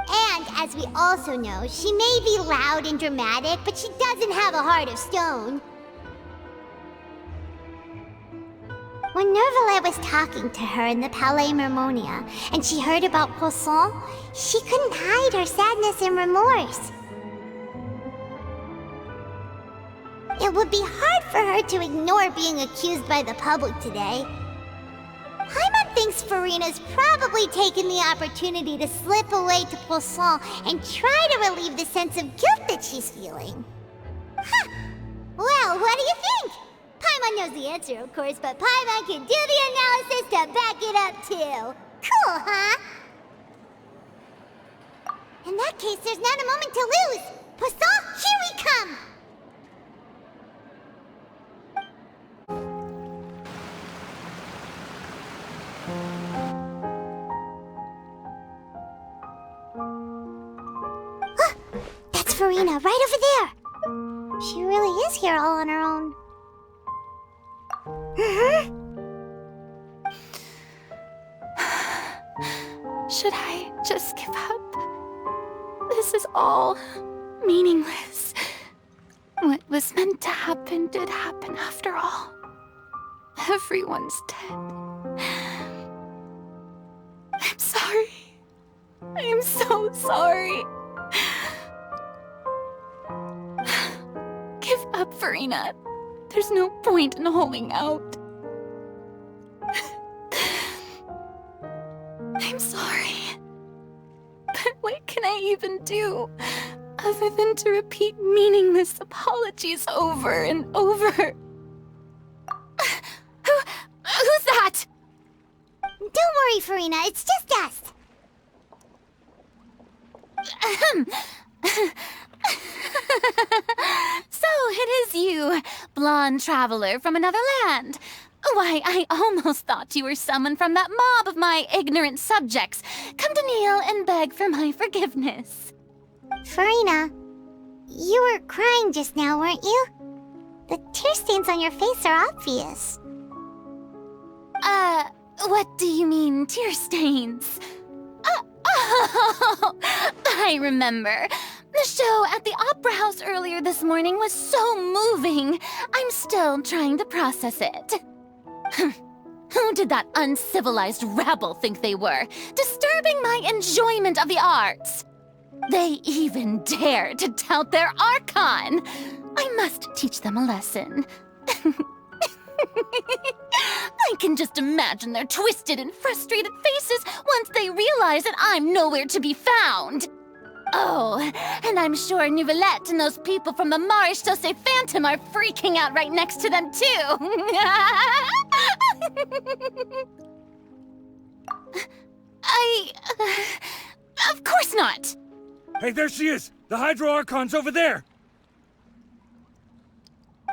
And, as we also know, she may be loud and dramatic, but she doesn't have a heart of stone. When Neuvillette was talking to her in the Palais Mermonia, and she heard about Poisson, she couldn't hide her sadness and remorse. It would be hard for her to ignore being accused by the public today. Paimon thinks Farina's probably taken the opportunity to slip away to Poisson and try to relieve the sense of guilt that she's feeling. Huh. Well, what do you think? Paimon knows the answer, of course, but Paimon can do the analysis to back it up, too. Cool, huh? In that case, there's not a moment to lose. Poisson, here we come! That's Farina, right over there! She really is here all on her own. Should I just give up? This is all meaningless. What was meant to happen did happen after all. Everyone's dead. I'm sorry. I'm so sorry. Give up, Farina. There's no point in holding out. I'm sorry. But what can I even do other than to repeat meaningless apologies over and over? Who's that? Don't worry, Farina. It's just us. So it is you, blonde traveler from another land. Why, I almost thought you were someone from that mob of my ignorant subjects, come to kneel and beg for my forgiveness. Farina, you were crying just now, weren't you? The tear stains on your face are obvious. What do you mean, tear stains? Oh, I remember. The show at the Opera House earlier this morning was so moving. I'm still trying to process it. Who did that uncivilized rabble think they were, disturbing my enjoyment of the arts? They even dared to tout their Archon. I must teach them a lesson. I can just imagine their twisted and frustrated faces once they realize that I'm nowhere to be found. Oh, and I'm sure Neuvillette and those people from the Marche-Chaussée Phantom are freaking out right next to them, too. Of course not. Hey, there she is! The Hydro Archon's over there!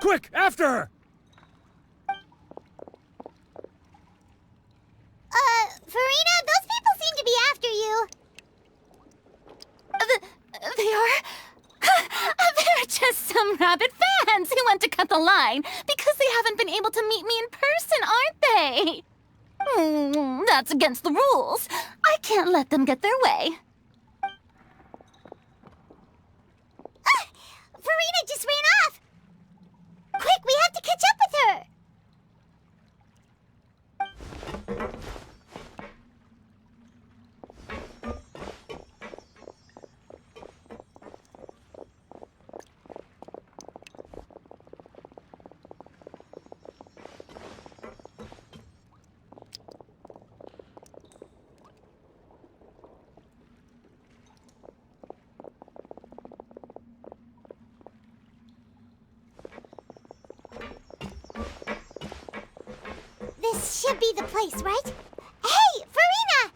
Quick, after her! Farina, those people seem to be after you. They are? They're just some rabid fans who want to cut the line because they haven't been able to meet me in person, aren't they? That's against the rules. I can't let them get their way. Farina just ran off! Quick, we have to catch up with her! This should be the place, right? Hey, Farina!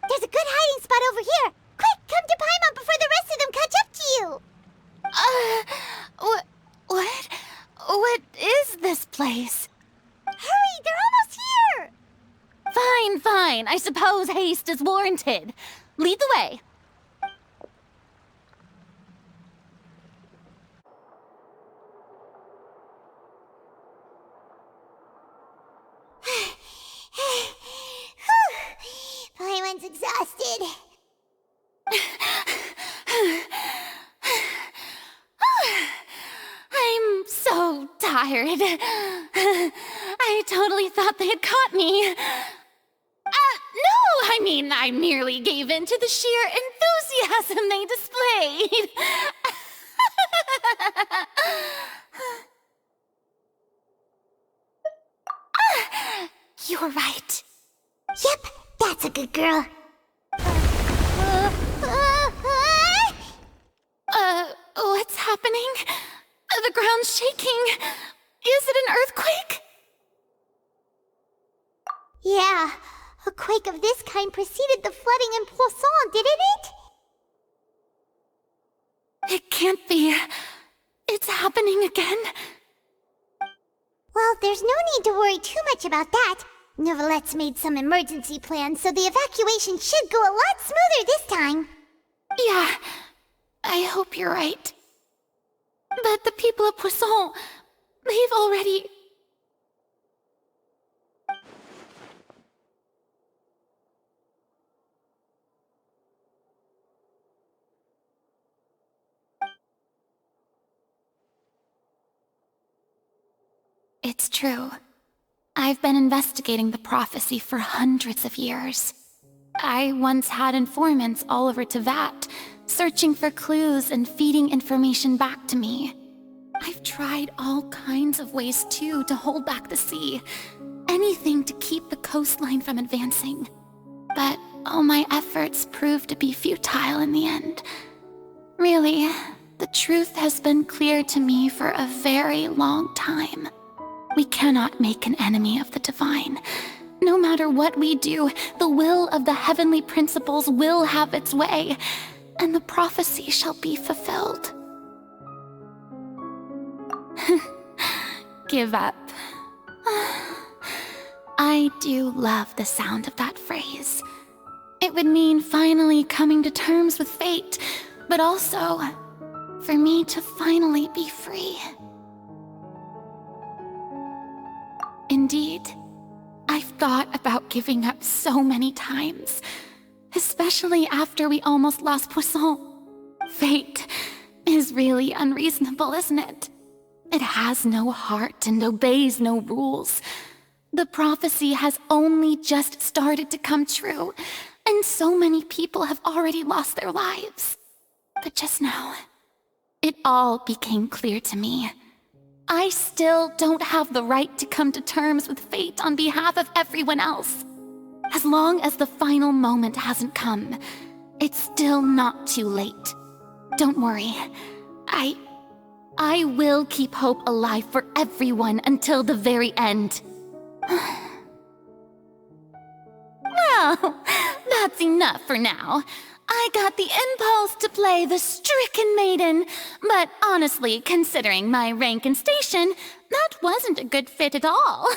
There's a good hiding spot over here. Quick, come to Paimon before the rest of them catch up to you. What is this place? Hurry, they're almost here! Fine. I suppose haste is warranted. Lead the way. Paimon's exhausted. I'm so tired. I totally thought they had caught me. No, I mean, I merely gave in to the sheer enthusiasm they displayed. You're right. Yep, that's a good girl. What's happening? The ground's shaking. Is it an earthquake? Yeah, a quake of this kind preceded the flooding in Poisson, didn't it? It can't be. It's happening again. Well, there's no need to worry too much about that. Neuvillette's made some emergency plans, so the evacuation should go a lot smoother this time. Yeah, I hope you're right. But the people of Poisson, they've already... It's true. I've been investigating the prophecy for hundreds of years. I once had informants all over Tevat, searching for clues and feeding information back to me. I've tried all kinds of ways, too, to hold back the sea. Anything to keep the coastline from advancing. But all my efforts proved to be futile in the end. Really, the truth has been clear to me for a very long time. We cannot make an enemy of the divine. No matter what we do, the will of the heavenly principles will have its way, and the prophecy shall be fulfilled. Give up. I do love the sound of that phrase. It would mean finally coming to terms with fate, but also for me to finally be free. Indeed, thought about giving up so many times, especially after we almost lost Poisson. Fate is really unreasonable, isn't it? It has no heart and obeys no rules. The prophecy has only just started to come true, and so many people have already lost their lives. But just now, it all became clear to me. I still don't have the right to come to terms with fate on behalf of everyone else. As long as the final moment hasn't come, it's still not too late. Don't worry. I will keep hope alive for everyone until the very end. Well, that's enough for now. I got the impulse to play the stricken maiden, but honestly, considering my rank and station, that wasn't a good fit at all.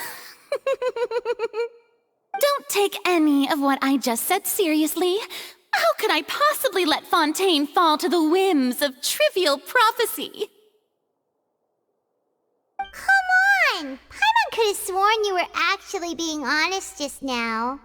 Don't take any of what I just said seriously. How could I possibly let Fontaine fall to the whims of trivial prophecy? Come on! Paimon could have sworn you were actually being honest just now.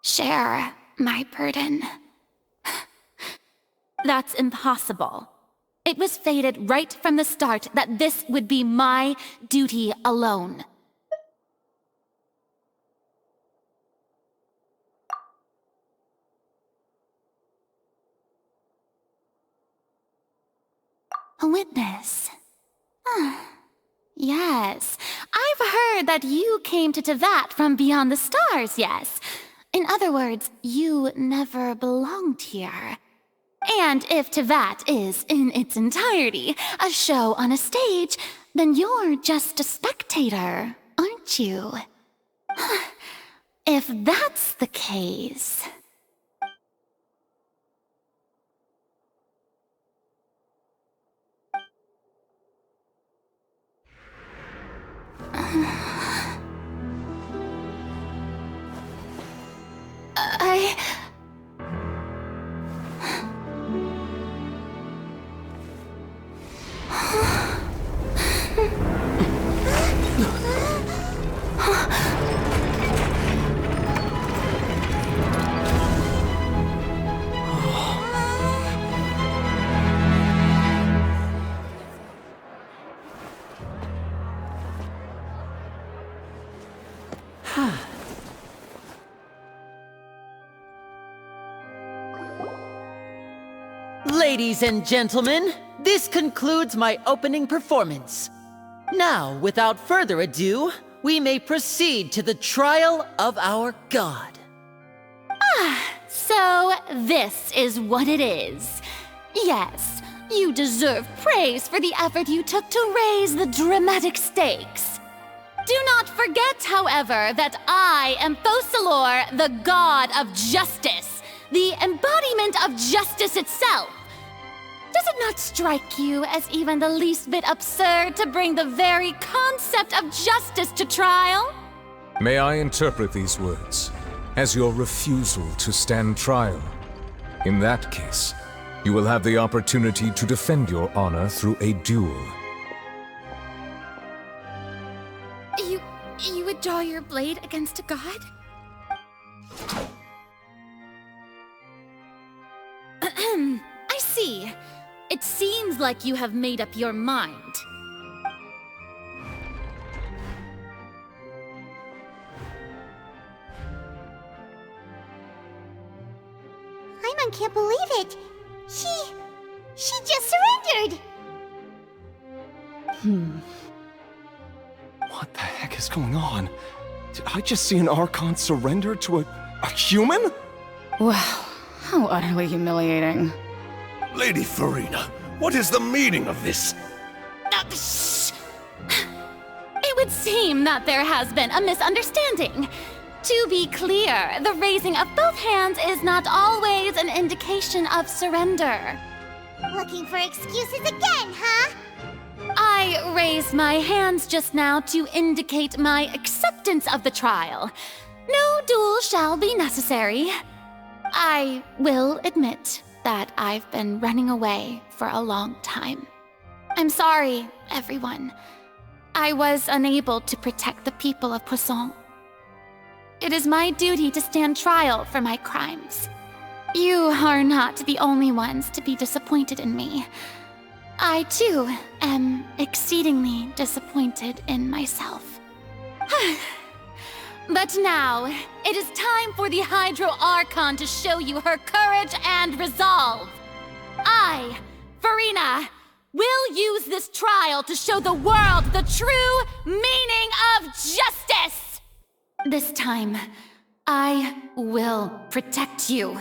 Share my burden. That's impossible. It was fated right from the start that this would be my duty alone. A witness. Yes, I've heard that you came to Tevat from beyond the stars, yes. In other words, you never belonged here. And if Tevat is, in its entirety, a show on a stage, then you're just a spectator, aren't you? If that's the case... Ladies and gentlemen, this concludes my opening performance. Now, without further ado, we may proceed to the trial of our god. So this is what it is. Yes, you deserve praise for the effort you took to raise the dramatic stakes. Do not forget, however, that I am Focalor, the god of justice, the embodiment of justice itself. Does it not strike you as even the least bit absurd to bring the very concept of justice to trial? May I interpret these words as your refusal to stand trial? In that case, you will have the opportunity to defend your honor through a duel. You would draw your blade against a god? I see. It seems like you have made up your mind. Paimon can't believe it. She just surrendered. What the heck is going on? Did I just see an Archon surrender to a human? Wow, how utterly humiliating. Lady Farina, what is the meaning of this? It would seem that there has been a misunderstanding. To be clear, the raising of both hands is not always an indication of surrender. Looking for excuses again, huh? I raised my hands just now to indicate my acceptance of the trial. No duel shall be necessary. I will admit that I've been running away for a long time. I'm sorry, everyone. I was unable to protect the people of Poisson. It is my duty to stand trial for my crimes. You are not the only ones to be disappointed in me. I, too, am exceedingly disappointed in myself. But now, it is time for the Archon to show you her courage and resolve. I, Farina, will use this trial to show the world the true meaning of justice! This time, I will protect you.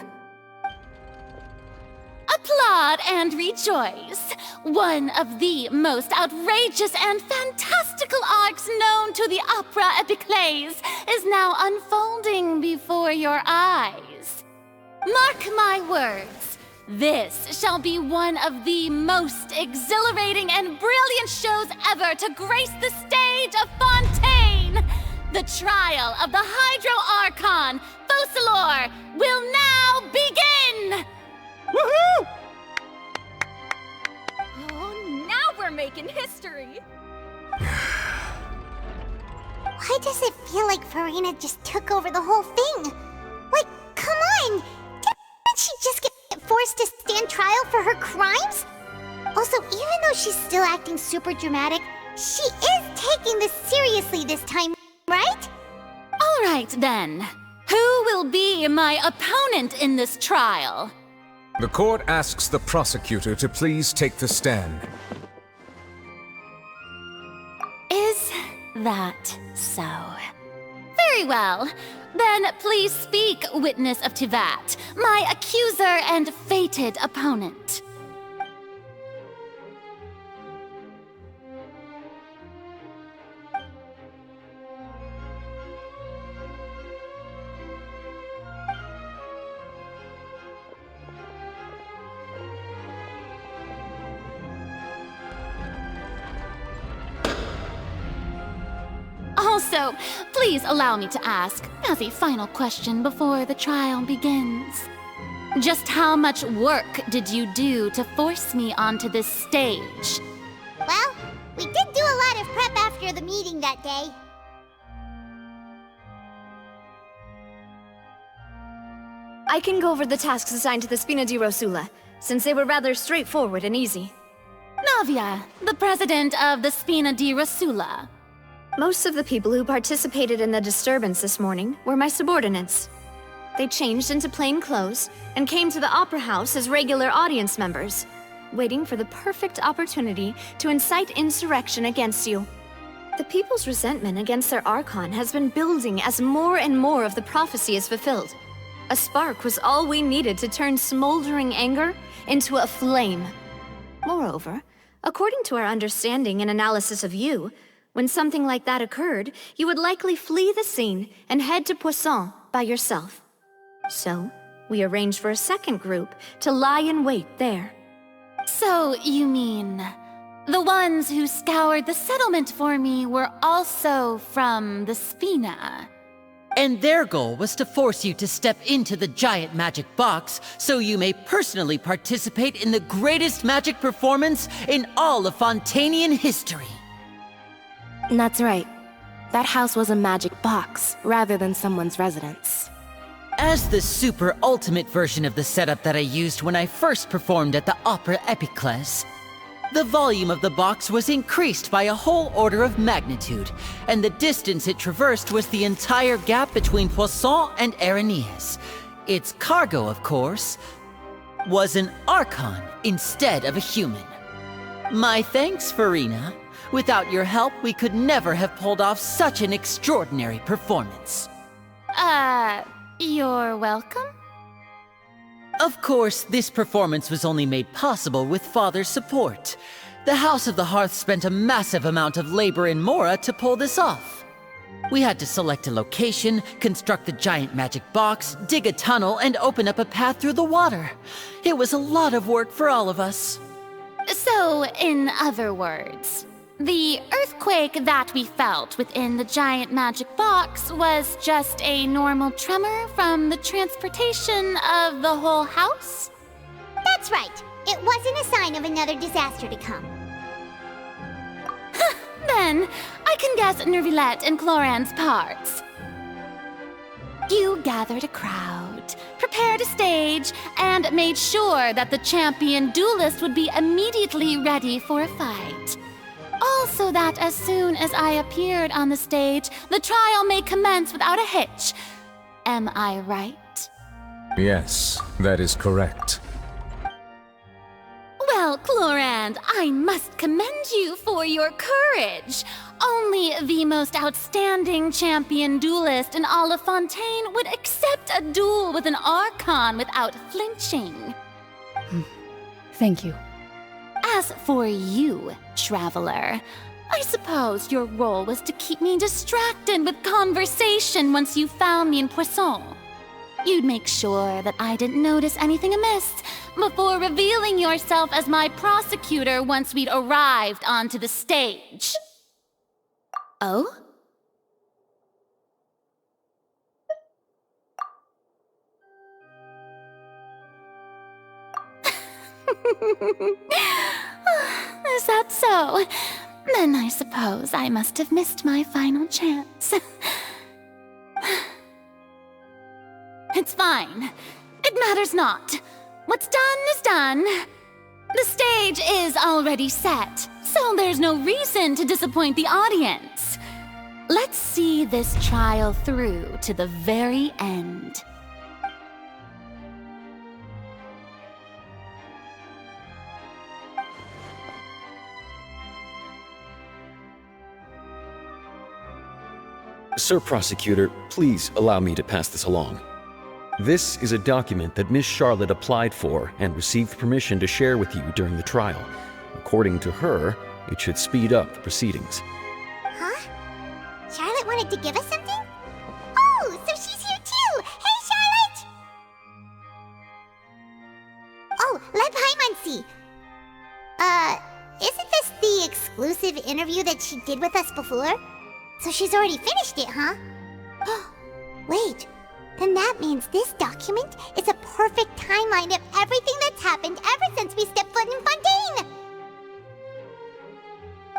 Applaud and rejoice! One of the most outrageous and fantastical arcs known to the opera epiclese is now unfolding before your eyes. Mark my words, this shall be one of the most exhilarating and brilliant shows ever to grace the stage of Fontaine! The trial of the Archon, Focalor, will now begin! Woohoo! Oh, now we're making history! Why does it feel like Farina just took over the whole thing? Like, come on! Didn't she just get forced to stand trial for her crimes? Also, even though she's still acting super dramatic, she is taking this seriously this time, right? All right, then. Who will be my opponent in this trial? The court asks the prosecutor to please take the stand. Is that so? Very well. Then please speak, witness of Tivat, my accuser and fated opponent. Also, please allow me to ask, as a final question before the trial begins. Just how much work did you do to force me onto this stage? Well, we did do a lot of prep after the meeting that day. I can go over the tasks assigned to the Spina di Rosula, since they were rather straightforward and easy. Navia, the president of the Spina di Rosula. Most of the people who participated in the disturbance this morning were my subordinates. They changed into plain clothes and came to the Opera House as regular audience members, waiting for the perfect opportunity to incite insurrection against you. The people's resentment against their Archon has been building as more and more of the prophecy is fulfilled. A spark was all we needed to turn smoldering anger into a flame. Moreover, according to our understanding and analysis of you, when something like that occurred, you would likely flee the scene and head to Poisson by yourself. So, we arranged for a second group to lie in wait there. So, you mean, the ones who scoured the settlement for me were also from the Spina? And their goal was to force you to step into the giant magic box so you may personally participate in the greatest magic performance in all of Fontainian history. That's right. That house was a magic box, rather than someone's residence. As the super ultimate version of the setup that I used when I first performed at the Opera Epiclese, the volume of the box was increased by a whole order of magnitude, and the distance it traversed was the entire gap between Poisson and Aranias. Its cargo, of course, was an Archon instead of a human. My thanks, Farina. Without your help, we could never have pulled off such an extraordinary performance. You're welcome? Of course, this performance was only made possible with Father's support. The House of the Hearth spent a massive amount of labor in Mora to pull this off. We had to select a location, construct the giant magic box, dig a tunnel, and open up a path through the water. It was a lot of work for all of us. So, in other words, The earthquake that we felt within the giant magic box was just a normal tremor from the transportation of the whole house? That's right. It wasn't a sign of another disaster to come. Then, I can guess Neuvillette and Cloran's parts. You gathered a crowd, prepared a stage, and made sure that the champion duelist would be immediately ready for a fight. Also that as soon as I appeared on the stage, the trial may commence without a hitch. Am I right? Yes, that is correct. Well, Cloran, I must commend you for your courage. Only the most outstanding champion duelist in all of Fontaine would accept a duel with an Archon without flinching. Thank you. As for you, Traveler, I suppose your role was to keep me distracted with conversation once you found me in Poisson. You'd make sure that I didn't notice anything amiss before revealing yourself as my prosecutor once we'd arrived onto the stage. Oh? Is that so? Then I suppose I must have missed my final chance. It's fine. It matters not. What's done is done. The stage is already set, so there's no reason to disappoint the audience. Let's see this trial through to the very end. Sir Prosecutor, please allow me to pass this along. This is a document that Miss Charlotte applied for and received permission to share with you during the trial. According to her, it should speed up the proceedings. Huh? Charlotte wanted to give us something? Oh, so she's here too! Hey, Charlotte! Oh, let Paimon see. Isn't this the exclusive interview that she did with us before? So she's already finished it, huh? Wait, then that means this document is a perfect timeline of everything that's happened ever since we stepped foot in Fontaine!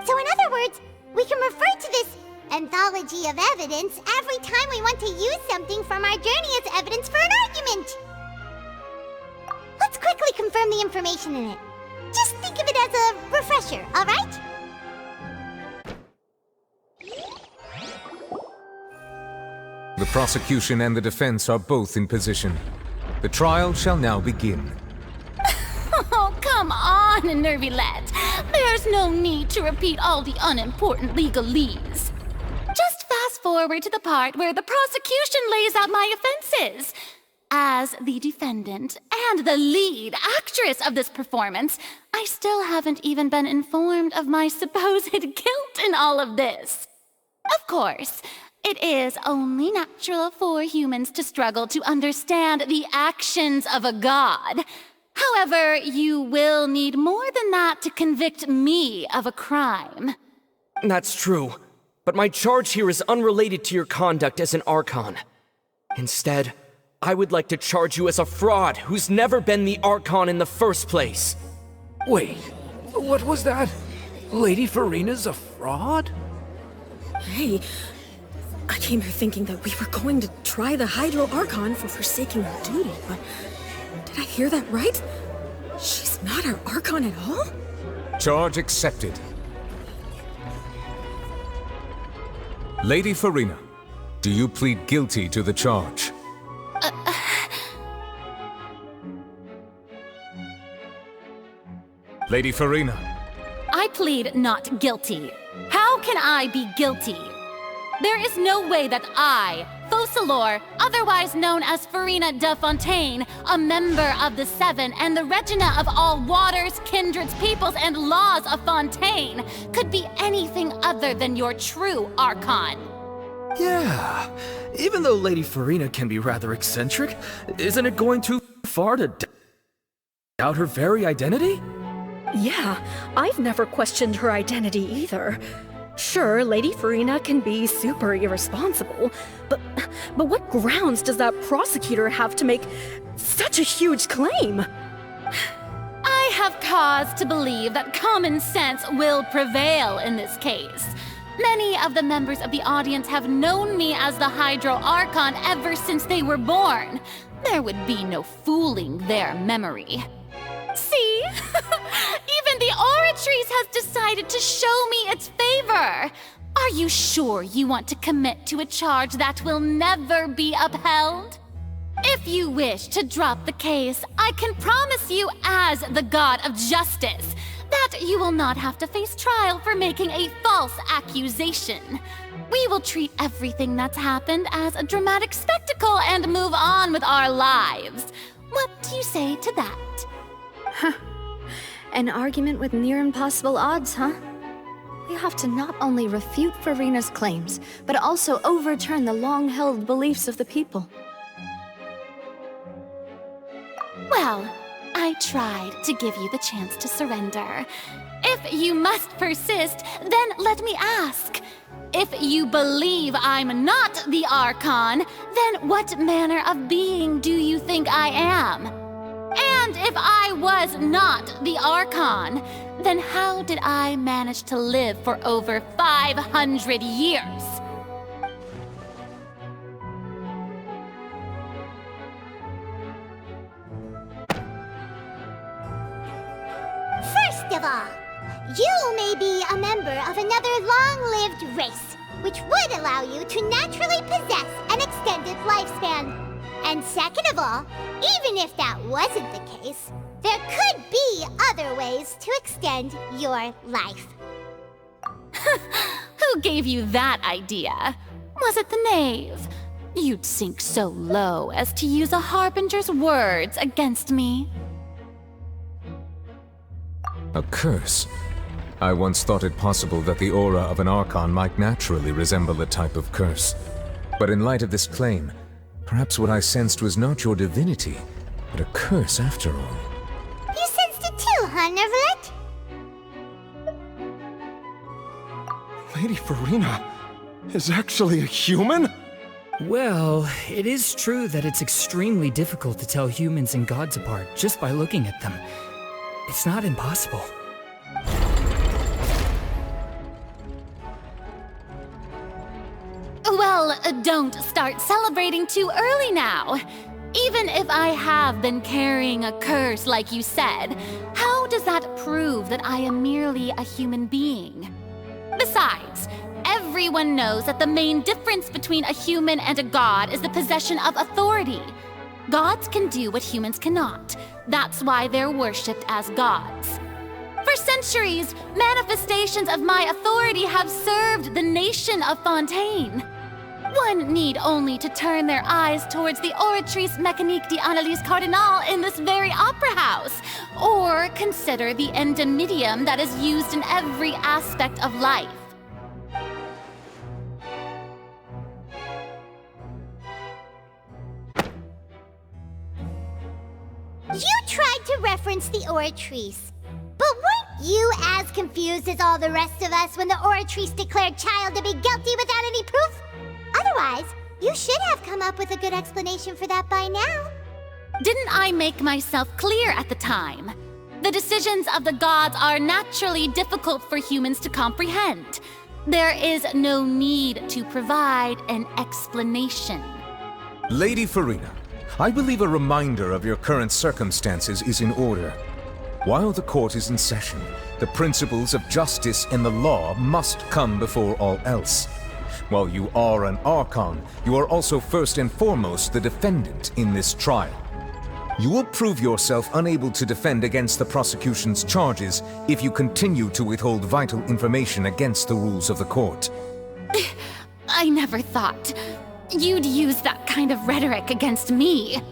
So in other words, we can refer to this anthology of evidence every time we want to use something from our journey as evidence for an argument! Let's quickly confirm the information in it. Just think of it as a refresher, alright? The prosecution and the defense are both in position. The trial shall now begin. Oh, come on, Neuvillette. There's no need to repeat all the unimportant legalese. Just fast forward to the part where the prosecution lays out my offenses. As the defendant and the lead actress of this performance, I still haven't even been informed of my supposed guilt in all of this. Of course, it is only natural for humans to struggle to understand the actions of a god. However, you will need more than that to convict me of a crime. That's true, but my charge here is unrelated to your conduct as an Archon. Instead, I would like to charge you as a fraud who's never been the Archon in the first place. Wait, what was that? Lady Farina's a fraud? Hey, I came here thinking that we were going to try the Hydro Archon for forsaking her duty, but did I hear that right? She's not our Archon at all? Charge accepted. Lady Farina, do you plead guilty to the charge? Lady Farina. I plead not guilty. How can I be guilty? There is no way that I, Focalor, otherwise known as Farina de Fontaine, a member of the Seven and the Regina of all waters, kindreds, peoples, and laws of Fontaine, could be anything other than your true Archon. Yeah, even though Lady Farina can be rather eccentric, isn't it going too far to doubt her very identity? Yeah, I've never questioned her identity either. Sure, Lady Farina can be super irresponsible, but what grounds does that prosecutor have to make such a huge claim? I have cause to believe that common sense will prevail in this case. Many of the members of the audience have known me as the Hydro Archon ever since they were born. There would be no fooling their memory. See? Even the Oratrice has decided to show me its favor. Are you sure you want to commit to a charge that will never be upheld? If you wish to drop the case, I can promise you as the God of Justice that you will not have to face trial for making a false accusation. We will treat everything that's happened as a dramatic spectacle and move on with our lives. What do you say to that? Huh. An argument with near impossible odds, huh? We have to not only refute Farina's claims, but also overturn the long-held beliefs of the people. Well, I tried to give you the chance to surrender. If you must persist, then let me ask. If you believe I'm not the Archon, then what manner of being do you think I am? And if I was not the Archon, then how did I manage to live for over 500 years? First of all, you may be a member of another long-lived race, which would allow you to naturally possess an extended lifespan. And second of all, even if that wasn't the case, there could be other ways to extend your life. Who gave you that idea? Was it the knave? You'd sink so low as to use a harbinger's words against me. A curse? I once thought it possible that the aura of an Archon might naturally resemble a type of curse. But in light of this claim, perhaps what I sensed was not your divinity, but a curse after all. You sensed it too, huh, Neuvillette? Lady Farina is actually a human? Well, it is true that it's extremely difficult to tell humans and gods apart just by looking at them. It's not impossible. Well, don't start celebrating too early now. Even if I have been carrying a curse like you said, how does that prove that I am merely a human being? Besides, everyone knows that the main difference between a human and a god is the possession of authority. Gods can do what humans cannot. That's why they're worshipped as gods. For centuries, manifestations of my authority have served the nation of Fontaine. One need only to turn their eyes towards the Oratrice Mécanique d'Analyse Cardinal in this very opera house, or consider the endemidium that is used in every aspect of life. You tried to reference the Oratrice, but weren't you as confused as all the rest of us when the Oratrice declared Childe to be guilty without any proof? Otherwise, you should have come up with a good explanation for that by now. Didn't I make myself clear at the time? The decisions of the gods are naturally difficult for humans to comprehend. There is no need to provide an explanation. Lady Farina, I believe a reminder of your current circumstances is in order. While the court is in session, the principles of justice and the law must come before all else. While you are an Archon, you are also first and foremost the defendant in this trial. You will prove yourself unable to defend against the prosecution's charges if you continue to withhold vital information against the rules of the court. I never thought you'd use that kind of rhetoric against me.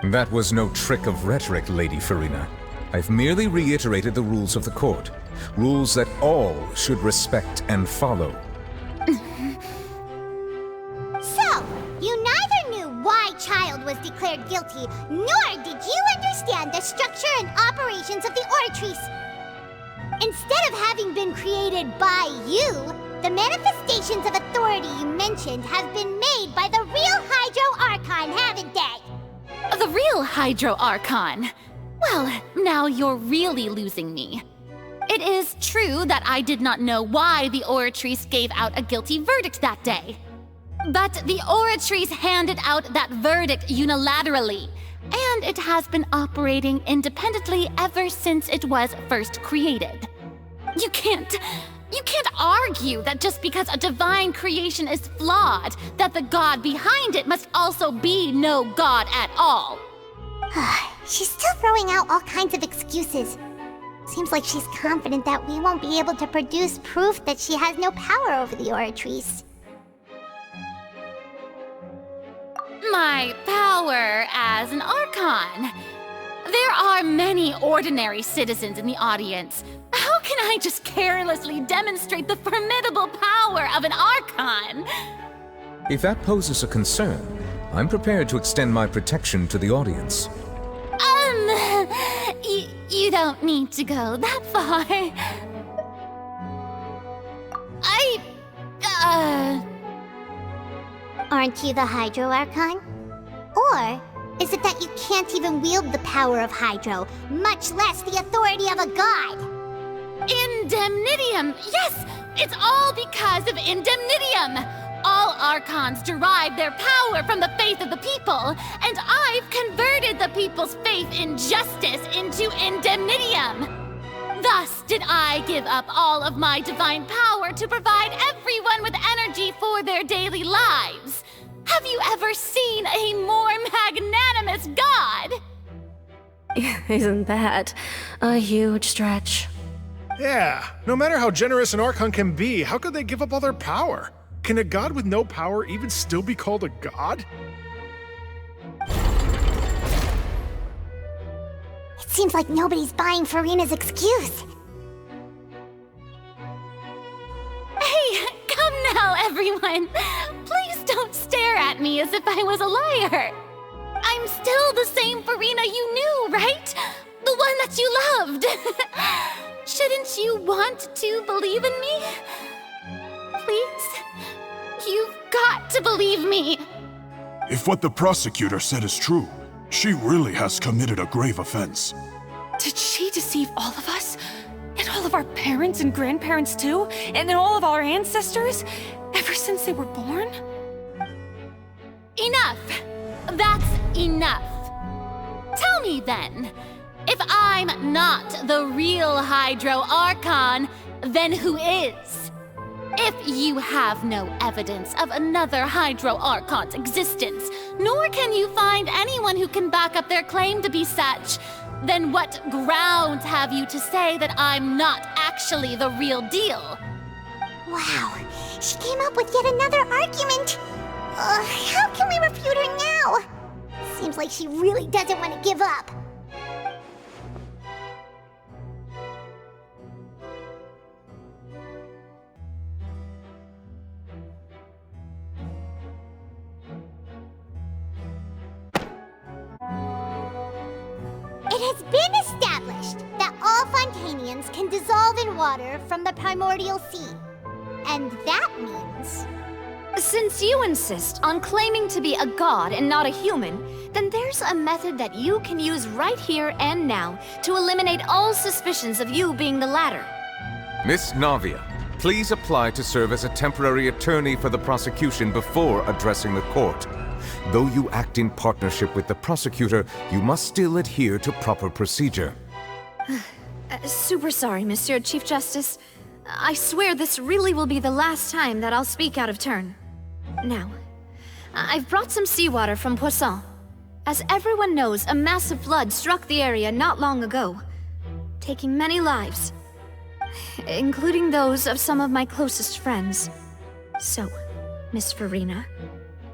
That was no trick of rhetoric, Lady Farina. I've merely reiterated the rules of the court. Rules that all should respect and follow. So, you neither knew why Childe was declared guilty, nor did you understand the structure and operations of the Oratrice. Instead of having been created by you, the manifestations of authority you mentioned have been made by the real Hydro Archon, haven't they? The real Hydro Archon? Well, now you're really losing me. It is true that I did not know why the Oratrice gave out a guilty verdict that day. But the Oratrice handed out that verdict unilaterally, and it has been operating independently ever since it was first created. You can't argue that just because a divine creation is flawed, that the god behind it must also be no god at all. She's still throwing out all kinds of excuses. Seems like she's confident that we won't be able to produce proof that she has no power over the Oratrice. My power as an Archon. There are many ordinary citizens in the audience. How can I just carelessly demonstrate the formidable power of an Archon? If that poses a concern, I'm prepared to extend my protection to the audience. You don't need to go that far. Aren't you the Hydro Archon? Or is it that you can't even wield the power of Hydro, much less the authority of a god? Indemnitium! Yes! It's all because of Indemnitium! All Archons derive their power from the faith of the people, and I've converted the people's faith in justice into Indemnitium! Thus did I give up all of my divine power to provide everyone with energy for their daily lives. Have you ever seen a more magnanimous god? Isn't that a huge stretch? Yeah, no matter how generous an Archon can be, how could they give up all their power? Can a god with no power even still be called a god? It seems like nobody's buying Furina's excuse. Hey, come now, everyone! Please don't stare at me as if I was a liar! I'm still the same Furina you knew, right? The one that you loved! Shouldn't you want to believe in me? Please? You've got to believe me! If what the prosecutor said is true, she really has committed a grave offense. Did she deceive all of us? And all of our parents and grandparents too? And then all of our ancestors? Ever since they were born? Enough! That's enough! Tell me then, if I'm not the real Hydro Archon, then who is? If you have no evidence of another Hydro Archon's existence, nor can you find anyone who can back up their claim to be such, then what grounds have you to say that I'm not actually the real deal? Wow, she came up with yet another argument. How can we refute her now? Seems like she really doesn't want to give up. It has been established that all Fontainians can dissolve in water from the Primordial Sea. And that means... Since you insist on claiming to be a god and not a human, then there's a method that you can use right here and now to eliminate all suspicions of you being the latter. Miss Navia, please apply to serve as a temporary attorney for the prosecution before addressing the court. Though you act in partnership with the prosecutor, you must still adhere to proper procedure. Super sorry, Monsieur Chief Justice. I swear this really will be the last time that I'll speak out of turn. Now, I've brought some seawater from Poisson. As everyone knows, a massive flood struck the area not long ago, taking many lives, including those of some of my closest friends. So, Miss Furina,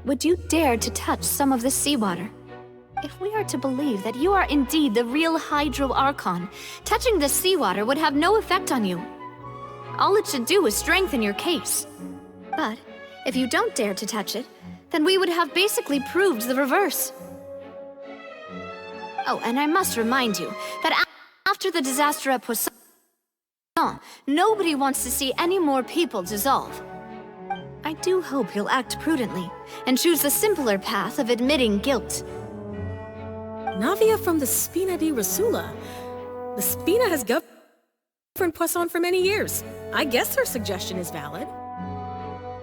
would you dare to touch some of this seawater? If we are to believe that you are indeed the real Hydro Archon, touching this seawater would have no effect on you. All it should do is strengthen your case. But if you don't dare to touch it, then we would have basically proved the reverse. Oh, and I must remind you that after the disaster at Poisson, Nobody wants to see any more people dissolve. I do hope you'll act prudently and choose the simpler path of admitting guilt. Navia from the Spina di Rosula. The Spina has governed Poisson for many years. I guess her suggestion is valid.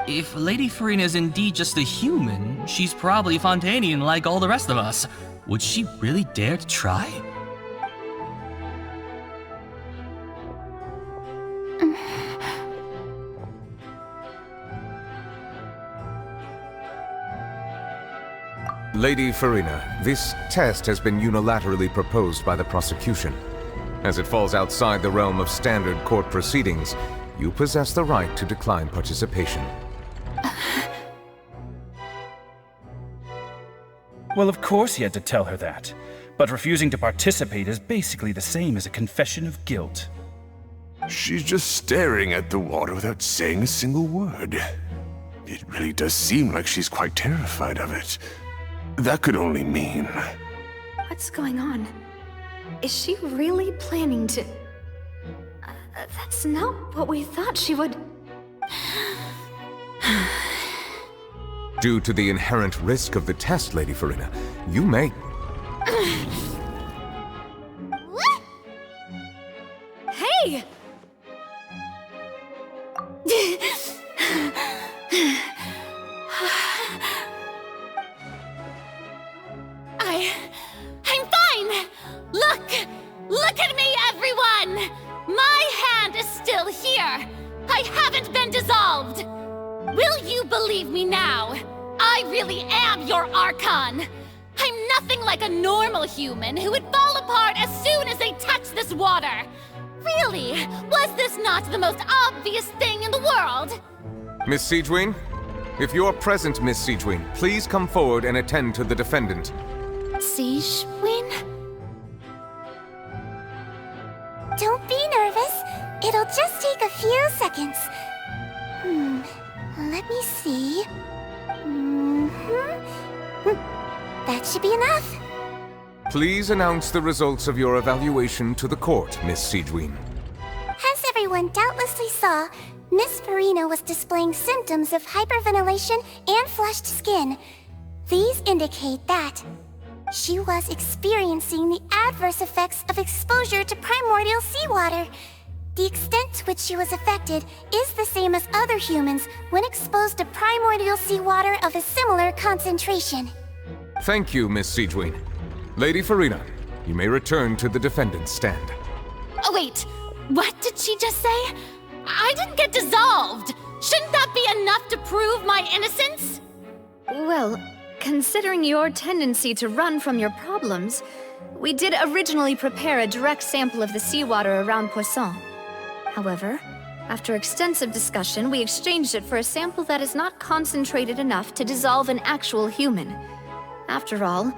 If Lady Farina is indeed just a human, she's probably Fontainian like all the rest of us. Would she really dare to try? Lady Farina, this test has been unilaterally proposed by the prosecution. As it falls outside the realm of standard court proceedings, you possess the right to decline participation. Well, of course he had to tell her that. But refusing to participate is basically the same as a confession of guilt. She's just staring at the water without saying a single word. It really does seem like she's quite terrified of it. That could only mean... What's going on? Is she really planning to... that's not what we thought she would... Due to the inherent risk of the test, Lady Farina, you may... Hey! I'm fine! Look at me, everyone! My hand is still here! I haven't been dissolved! Will you believe me now? I really am your Archon! I'm nothing like a normal human who would fall apart as soon as they touch this water! Really? Was this not the most obvious thing in the world? Miss Siegewin? If you're present, Miss Siegewin, please come forward and attend to the defendant. Siegewin? Don't be nervous. It'll just take a few seconds. Let me see. That should be enough. Please announce the results of your evaluation to the court, Miss Siegewin. As everyone doubtlessly saw, Miss Farina was displaying symptoms of hyperventilation and flushed skin. These indicate that she was experiencing the adverse effects of exposure to primordial seawater. The extent to which she was affected is the same as other humans when exposed to primordial seawater of a similar concentration. Thank you, Miss Siegewin. Lady Farina, you may return to the defendant's stand. Oh, wait. What did she just say? I didn't get dissolved! Shouldn't that be enough to prove my innocence? Well, considering your tendency to run from your problems, we did originally prepare a direct sample of the seawater around Poisson. However, after extensive discussion, we exchanged it for a sample that is not concentrated enough to dissolve an actual human. After all,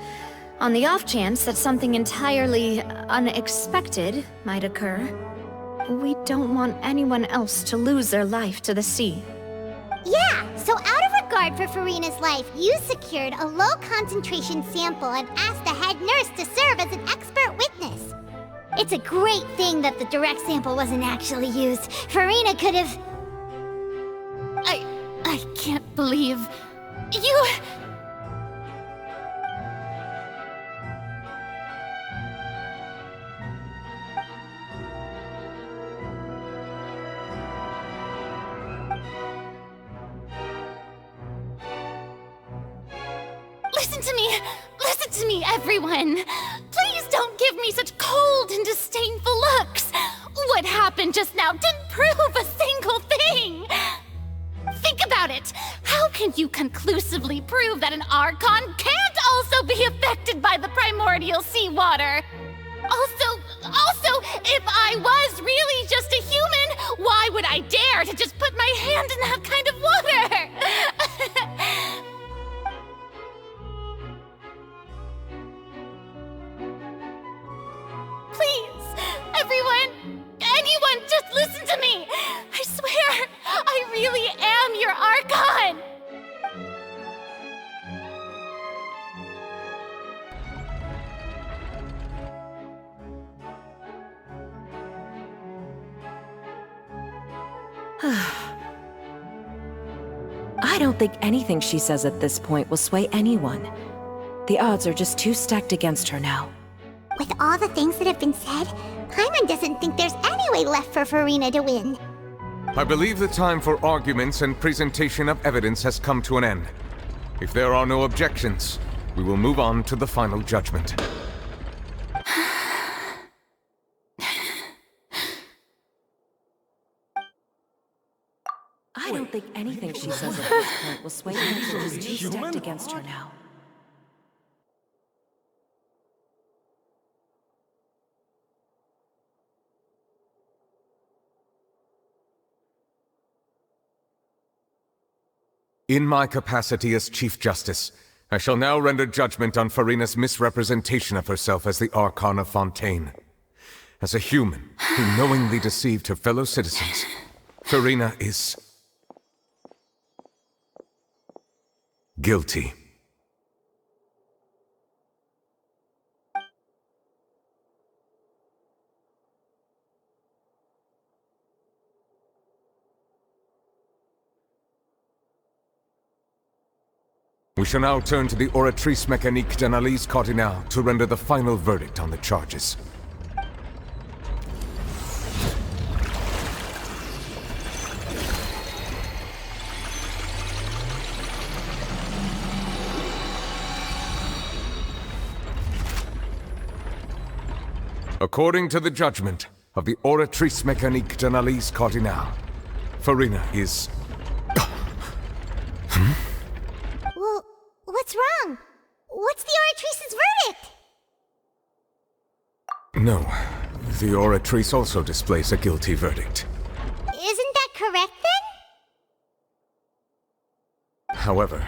on the off chance that something entirely unexpected might occur, we don't want anyone else to lose their life to the sea. Yeah, so out of regard for Farina's life, you secured a low-concentration sample and asked the head nurse to serve as an expert witness. It's a great thing that the direct sample wasn't actually used. Farina could have... I can't believe... You... Listen to me, everyone! Please don't give me such cold and disdainful looks! What happened just now didn't prove a single thing! Think about it! How can you conclusively prove that an Archon can't also be affected by the primordial seawater? Also, if I was really just a human, why would I dare to just put my hand in that kind of water? Please, everyone, anyone, just listen to me! I swear, I really am your Archon! I don't think anything she says at this point will sway anyone. The odds are just too stacked against her now. With all the things that have been said, Paimon doesn't think there's any way left for Furina to win. I believe the time for arguments and presentation of evidence has come to an end. If there are no objections, we will move on to the final judgment. I don't think anything she says at this point will sway anyone. Just too stacked against her now. In my capacity as Chief Justice, I shall now render judgment on Furina's misrepresentation of herself as the Archon of Fontaine. As a human who knowingly deceived her fellow citizens, Furina is guilty. We shall now turn to the Oratrice Mécanique d'Analyse Cardinale to render the final verdict on the charges. According to the judgment of the Oratrice Mécanique d'Analyse Cardinale, Furina is... Well, what's wrong? What's the Oratrice's verdict? No, the Oratrice also displays a guilty verdict. Isn't that correct then? However,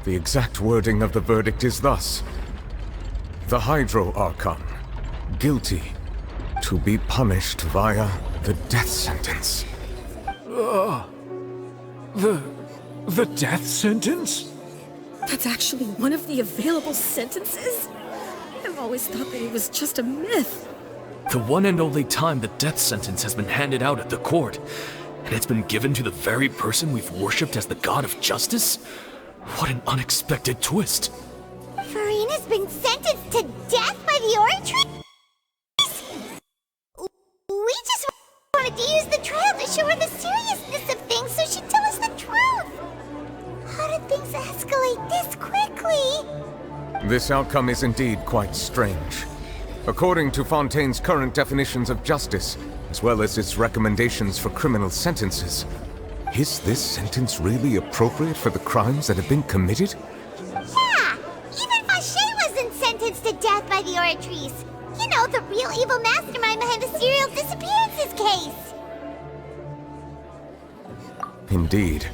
the exact wording of the verdict is thus: the Hydro Archon, guilty, to be punished via the death sentence. The death sentence? That's actually one of the available sentences? I've always thought that it was just a myth. The one and only time the death sentence has been handed out at the court, and it's been given to the very person we've worshipped as the god of justice? What an unexpected twist. Furina's been sentenced to death by the Oratrice? We just wanted to use the trial to show her the seriousness of things so she'd tell us the truth. How did things escalate this quickly? This outcome is indeed quite strange. According to Fontaine's current definitions of justice, as well as its recommendations for criminal sentences, is this sentence really appropriate for the crimes that have been committed? Yeah! Even Fauché wasn't sentenced to death by the Oratrice. You know, the real evil mastermind behind the serial disappearances case. Indeed.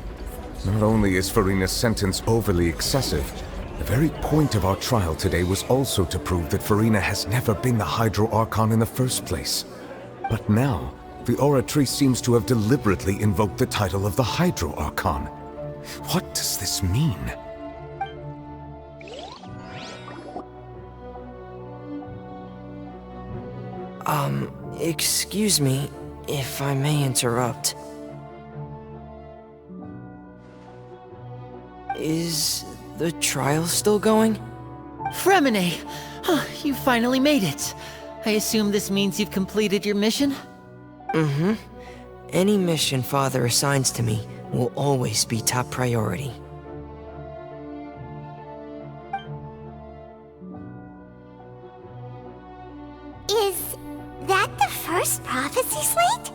Not only is Furina's sentence overly excessive, the very point of our trial today was also to prove that Furina has never been the Hydro Archon in the first place. But now, the Oratrice seems to have deliberately invoked the title of the Hydro Archon. What does this mean? Excuse me, if I may interrupt. Is the trial still going? Fremine! You finally made it. I assume this means you've completed your mission? Mm-hmm. Any mission Father assigns to me will always be top priority. Is that the first prophecy slate?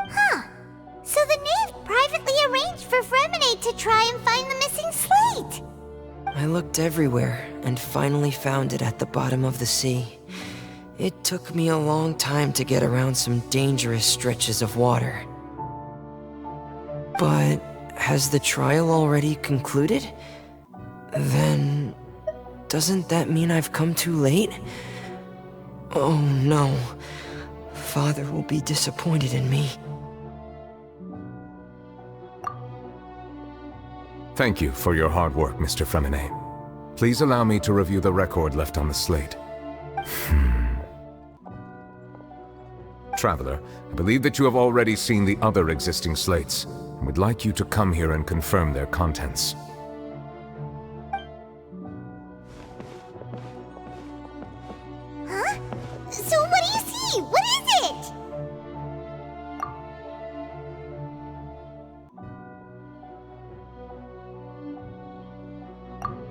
Huh. So the knave privately arranged for Fremine to try and find the missing slate. I looked everywhere and finally found it at the bottom of the sea. It took me a long time to get around some dangerous stretches of water. But has the trial already concluded? Then doesn't that mean I've come too late? Oh no. Father will be disappointed in me. Thank you for your hard work, Mr. Fremine. Please allow me to review the record left on the slate. Traveler, I believe that you have already seen the other existing slates, and would like you to come here and confirm their contents. Huh? So what do you see? What is it?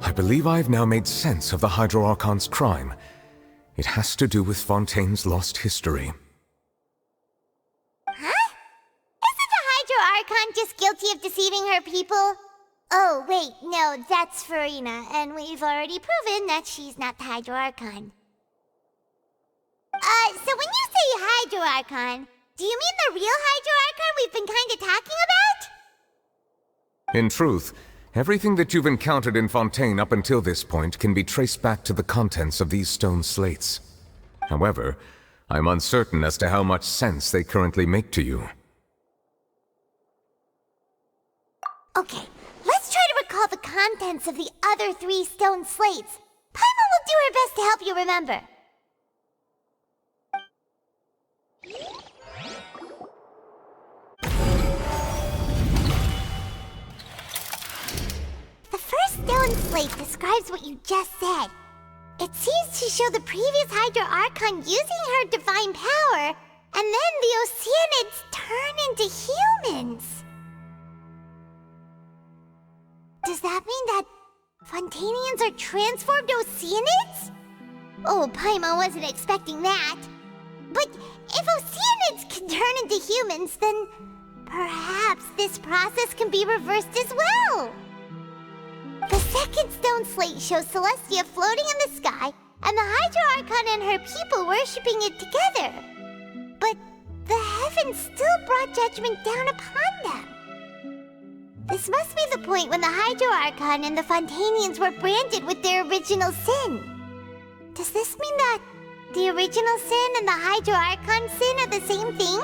I believe I've now made sense of the Hydro Archon's crime. It has to do with Fontaine's lost history. Huh? Isn't the Hydro Archon just guilty of deceiving her people? Oh, wait, no, that's Farina, and we've already proven that she's not the Hydro Archon. So when you say Hydro Archon, do you mean the real Hydro Archon we've been kinda talking about? In truth, everything that you've encountered in Fontaine up until this point can be traced back to the contents of these stone slates. However, I'm uncertain as to how much sense they currently make to you. Okay, let's try to recall the contents of the other 3 stone slates. Paimon will do her best to help you remember. The first stone slate describes what you just said. It seems to show the previous Hydro Archon using her divine power, and then the Oceanids turn into humans. Does that mean that Fontainians are transformed Oceanids? Oh, Paimon wasn't expecting that. But if Oceanids can turn into humans, then perhaps this process can be reversed as well. The second stone slate shows Celestia floating in the sky, and the Hydro Archon and her people worshipping it together. But the heavens still brought judgment down upon them. This must be the point when the Hydro Archon and the Fontainians were branded with their original sin. Does this mean that the original sin and the Hydro Archon sin are the same thing?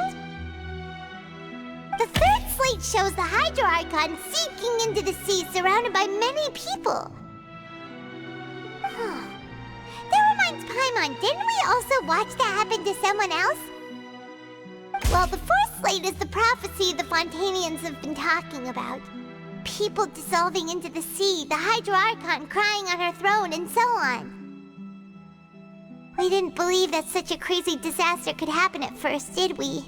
The third slate shows the Hydro Archon sinking into the sea surrounded by many people. That reminds Paimon, didn't we also watch that happen to someone else? Well, the fourth slate is the prophecy the Fontainians have been talking about. People dissolving into the sea, the Hydro Archon crying on her throne, and so on. We didn't believe that such a crazy disaster could happen at first, did we?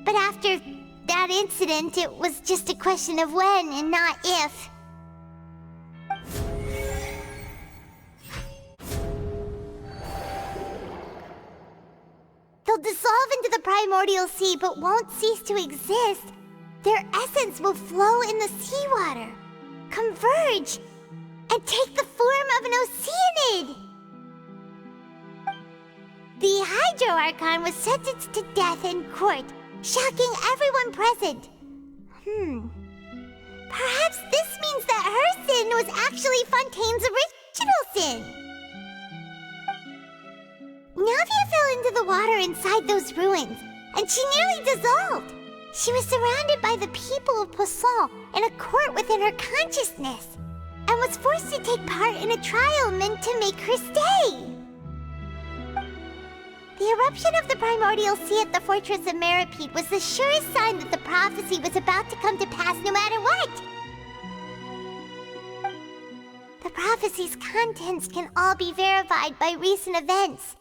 But after that incident, it was just a question of when and not if. They'll dissolve into the Primordial Sea but won't cease to exist. Their essence will flow in the seawater, converge, and take the form of an Oceanid. The Hydro Archon was sentenced to death in court, shocking everyone present. Perhaps this means that her sin was actually Fontaine's original sin. Navia fell into the water inside those ruins, and she nearly dissolved. She was surrounded by the people of Poisson in a court within her consciousness, and was forced to take part in a trial meant to make her stay. The eruption of the Primordial Sea at the Fortress of Meripede was the surest sign that the prophecy was about to come to pass no matter what. The prophecy's contents can all be verified by recent events.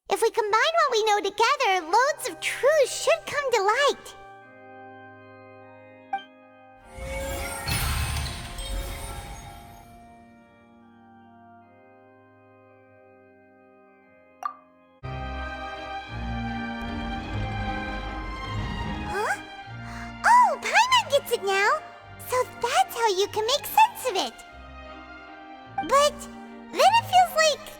If we combine what we know together, loads of truths should come to light. Huh? Oh, Paimon gets it now! So that's how you can make sense of it. But then it feels like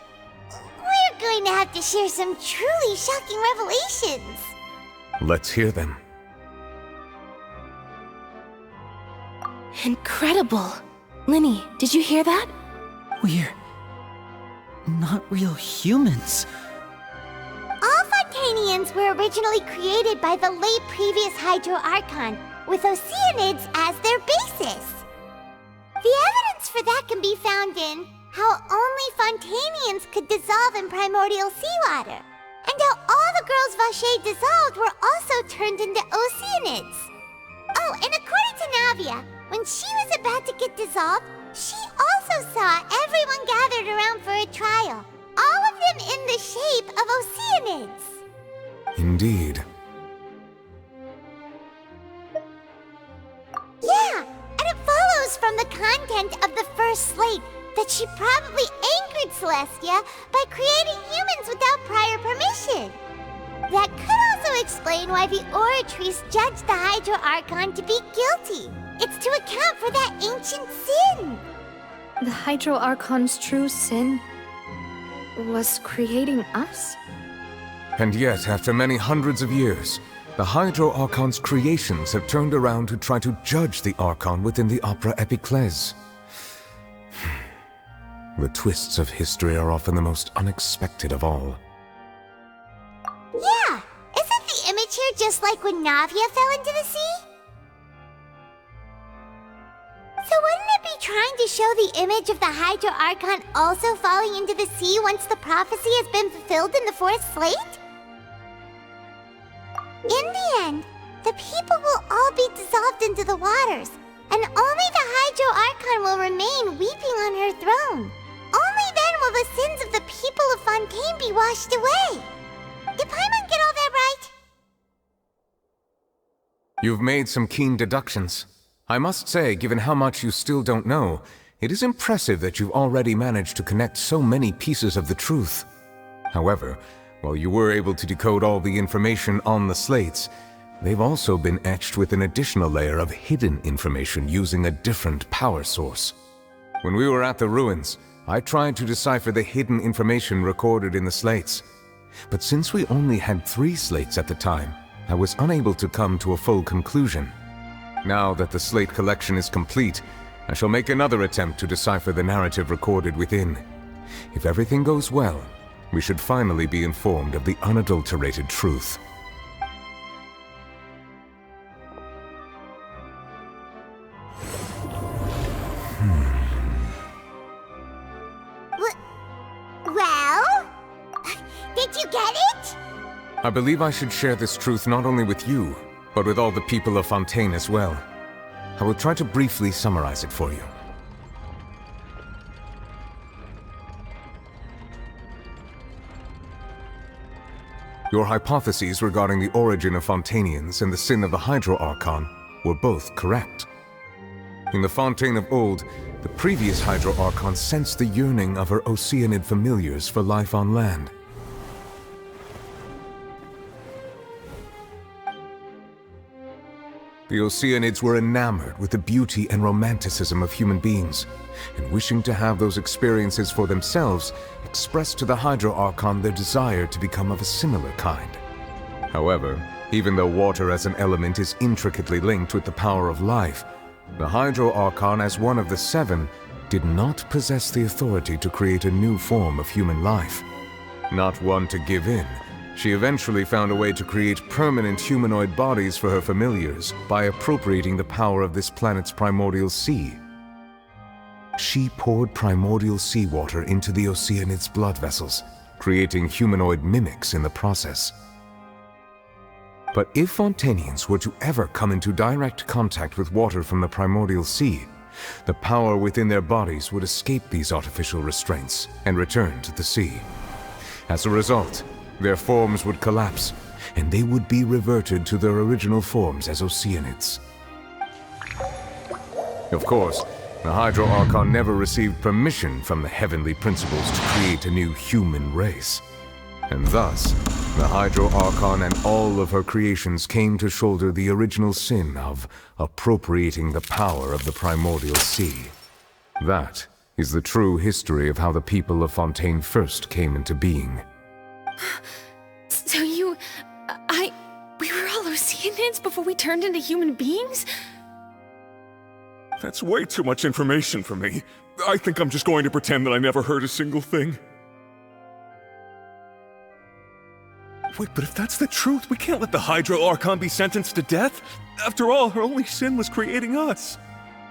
we're going to have to share some truly shocking revelations. Let's hear them. Incredible. Linny, did you hear that? We're not real humans. All Fontainians were originally created by the late previous Hydro Archon, with Oceanids as their basis. The evidence for that can be found in how only Fontainians could dissolve in primordial seawater, and and how all the girls Vacher dissolved were also turned into Oceanids. Oh, and according to Navia, when she was about to get dissolved, she also saw everyone gathered around for a trial. All of them in the shape of Oceanids. Indeed. Yeah, and it follows from the content of the first slate that she probably angered Celestia by creating humans without prior permission. That could also explain why the Oratrice judged the Hydro Archon to be guilty. It's to account for that ancient sin. The Hydro Archon's true sin was creating us? And yet, after many hundreds of years, the Hydro Archon's creations have turned around to try to judge the Archon within the Opera Epiclese. The twists of history are often the most unexpected of all. Yeah, isn't the image here just like when Navia fell into the sea? So wouldn't it be trying to show the image of the Hydro Archon also falling into the sea once the prophecy has been fulfilled in the fourth slate? In the end, the people will all be dissolved into the waters, and only the Hydro Archon will remain weeping on her throne. Only then will the sins of the people of Fontaine be washed away. Did Paimon get all that right? You've made some keen deductions. I must say, given how much you still don't know, it is impressive that you've already managed to connect so many pieces of the truth. However, while you were able to decode all the information on the slates, they've also been etched with an additional layer of hidden information using a different power source. When we were at the ruins, I tried to decipher the hidden information recorded in the slates. But since we only had 3 slates at the time, I was unable to come to a full conclusion. Now that the slate collection is complete, I shall make another attempt to decipher the narrative recorded within. If everything goes well, we should finally be informed of the unadulterated truth. Well? Did you get it? I believe I should share this truth not only with you, but with all the people of Fontaine as well. I will try to briefly summarize it for you. Your hypotheses regarding the origin of Fontainians and the sin of the Hydro Archon were both correct. In the Fontaine of old, the previous Hydro Archon sensed the yearning of her Oceanid familiars for life on land. The Oceanids were enamored with the beauty and romanticism of human beings, and wishing to have those experiences for themselves, expressed to the Hydro Archon their desire to become of a similar kind. However, even though water as an element is intricately linked with the power of life, the Hydro Archon, as one of the 7, did not possess the authority to create a new form of human life. Not one to give in, she eventually found a way to create permanent humanoid bodies for her familiars by appropriating the power of this planet's Primordial Sea. She poured Primordial seawater into the Oceanids' blood vessels, creating humanoid mimics in the process. But if Fontainians were to ever come into direct contact with water from the Primordial Sea, the power within their bodies would escape these artificial restraints and return to the sea. As a result, their forms would collapse, and they would be reverted to their original forms as Oceanids. Of course, the Hydro Archon never received permission from the heavenly principles to create a new human race. And thus, the Hydro Archon and all of her creations came to shoulder the original sin of appropriating the power of the Primordial Sea. That is the true history of how the people of Fontaine first came into being. So we were all Oceanids before we turned into human beings? That's way too much information for me. I think I'm just going to pretend that I never heard a single thing. Wait, but if that's the truth, we can't let the Hydro Archon be sentenced to death. After all, her only sin was creating us.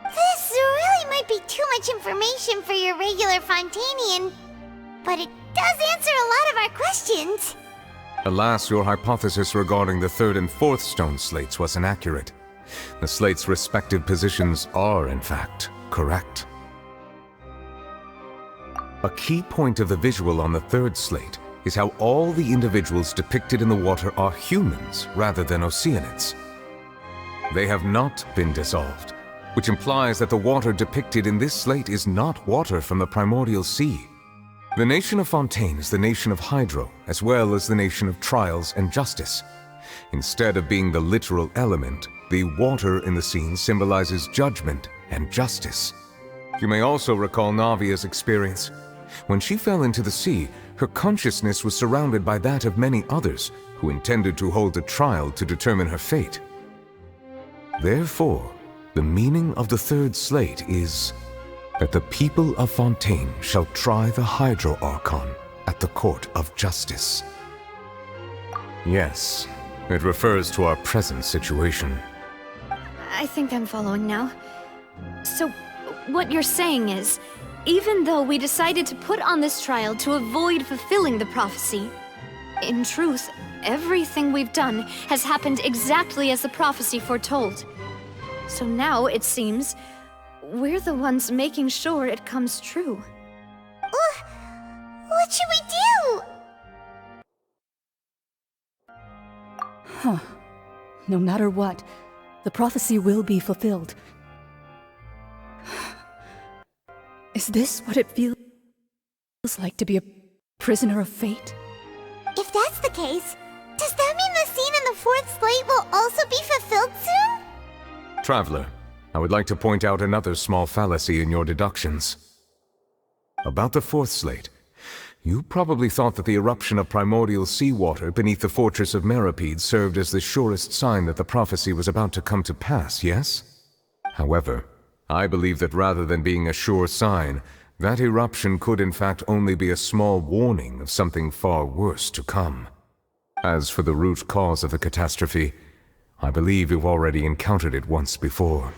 This really might be too much information for your regular Fontainian, but it does answer a lot of our questions. Alas, your hypothesis regarding the third and fourth stone slates was inaccurate. The slates' respective positions are, in fact, correct. A key point of the visual on the third slate is how all the individuals depicted in the water are humans rather than oceanids. They have not been dissolved, which implies that the water depicted in this slate is not water from the Primordial Sea. The nation of Fontaine is the nation of Hydro, as well as the nation of trials and justice. Instead of being the literal element, the water in the scene symbolizes judgment and justice. You may also recall Navia's experience. When she fell into the sea, her consciousness was surrounded by that of many others who intended to hold a trial to determine her fate. Therefore, the meaning of the third slate is that the people of Fontaine shall try the Hydro Archon at the court of justice. Yes, it refers to our present situation. I think I'm following now. So, what you're saying is, even though we decided to put on this trial to avoid fulfilling the prophecy, in truth, everything we've done has happened exactly as the prophecy foretold. So now, it seems, we're the ones making sure it comes true. What should we do? Huh. No matter what, the prophecy will be fulfilled. Is this what it feels like to be a prisoner of fate? If that's the case, does that mean the scene in the fourth slate will also be fulfilled soon? Traveler, I would like to point out another small fallacy in your deductions. About the fourth slate, you probably thought that the eruption of primordial seawater beneath the fortress of Meripede served as the surest sign that the prophecy was about to come to pass, yes? However, I believe that rather than being a sure sign, that eruption could in fact only be a small warning of something far worse to come. As for the root cause of the catastrophe, I believe you've already encountered it once before.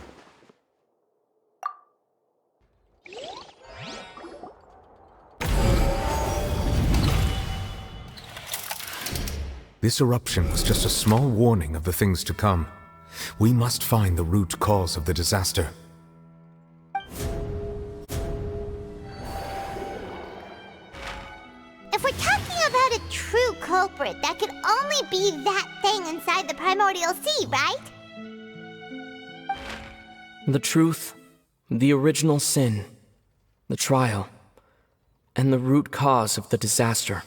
This eruption was just a small warning of the things to come. We must find the root cause of the disaster. If we're talking about a true culprit, that could only be that thing inside the Primordial Sea, right? The truth, the original sin, the trial, and the root cause of the disaster.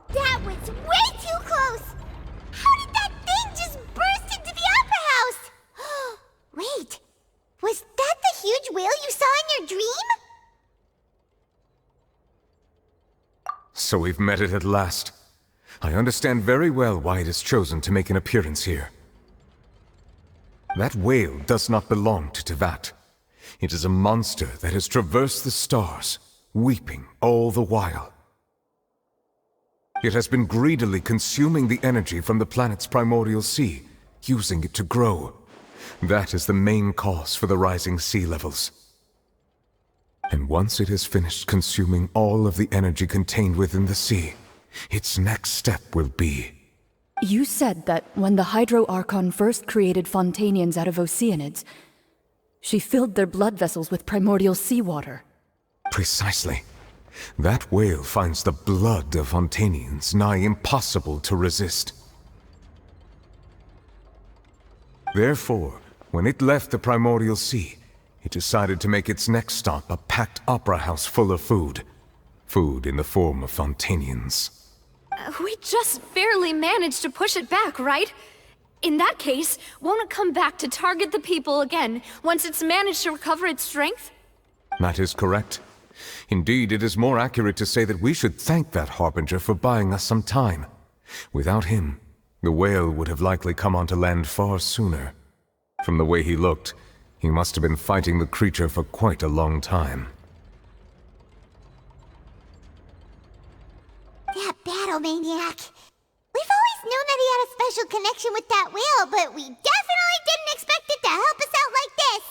That was way too close! How did that thing just burst into the Opera House? Wait, was that the huge whale you saw in your dream? So we've met it at last. I understand very well why it has chosen to make an appearance here. That whale does not belong to Teyvat. It is a monster that has traversed the stars, weeping all the while. It has been greedily consuming the energy from the planet's Primordial Sea, using it to grow. That is the main cause for the rising sea levels. And once it has finished consuming all of the energy contained within the sea, its next step will be... You said that when the Hydro Archon first created Fontainians out of Oceanids, she filled their blood vessels with primordial seawater. Precisely. That whale finds the blood of Fontainians nigh impossible to resist. Therefore, when it left the Primordial Sea, it decided to make its next stop a packed opera house full of food. Food in the form of Fontainians. We just barely managed to push it back, right? In that case, won't it come back to target the people again once it's managed to recover its strength? That is correct. Indeed, it is more accurate to say that we should thank that Harbinger for buying us some time. Without him, the whale would have likely come onto land far sooner. From the way he looked, he must have been fighting the creature for quite a long time. That battle maniac. We've always known that he had a special connection with that whale, but we definitely didn't expect it to help us out like this.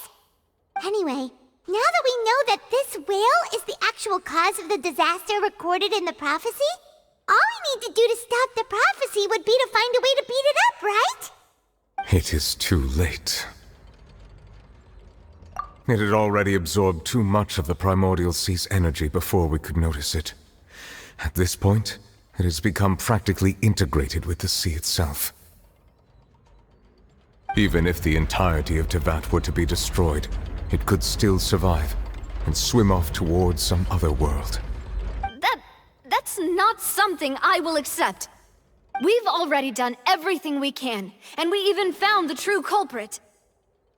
Anyway, now that we know that this whale is the actual cause of the disaster recorded in the prophecy, all we need to do to stop the prophecy would be to find a way to beat it up, right? It is too late. It had already absorbed too much of the Primordial Sea's energy before we could notice it. At this point, it has become practically integrated with the sea itself. Even if the entirety of Teyvat were to be destroyed, it could still survive and swim off towards some other world. That's not something I will accept. We've already done everything we can, and we even found the true culprit.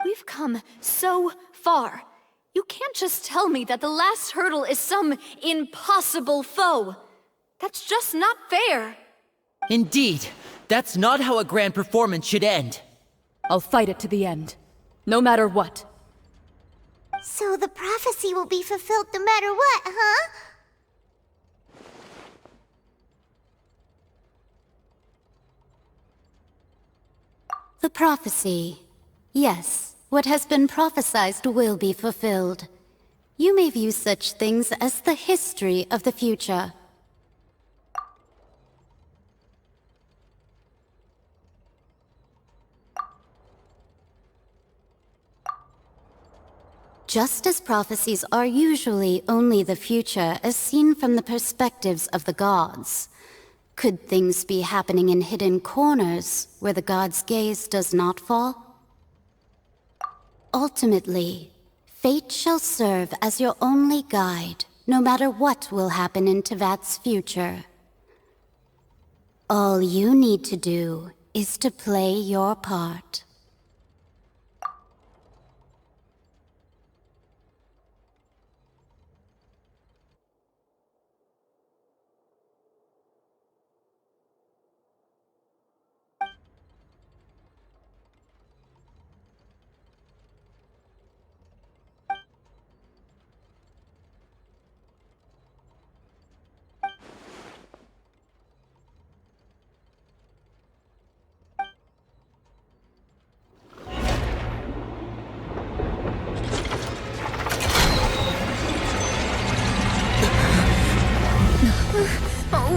We've come so far. You can't just tell me that the last hurdle is some impossible foe. That's just not fair. Indeed, that's not how a grand performance should end. I'll fight it to the end, no matter what. So the prophecy will be fulfilled no matter what, huh? The prophecy. Yes, what has been prophesied will be fulfilled. You may view such things as the history of the future. Just as prophecies are usually only the future as seen from the perspectives of the gods, could things be happening in hidden corners where the gods' gaze does not fall? Ultimately, fate shall serve as your only guide, no matter what will happen in Teyvat's future. All you need to do is to play your part.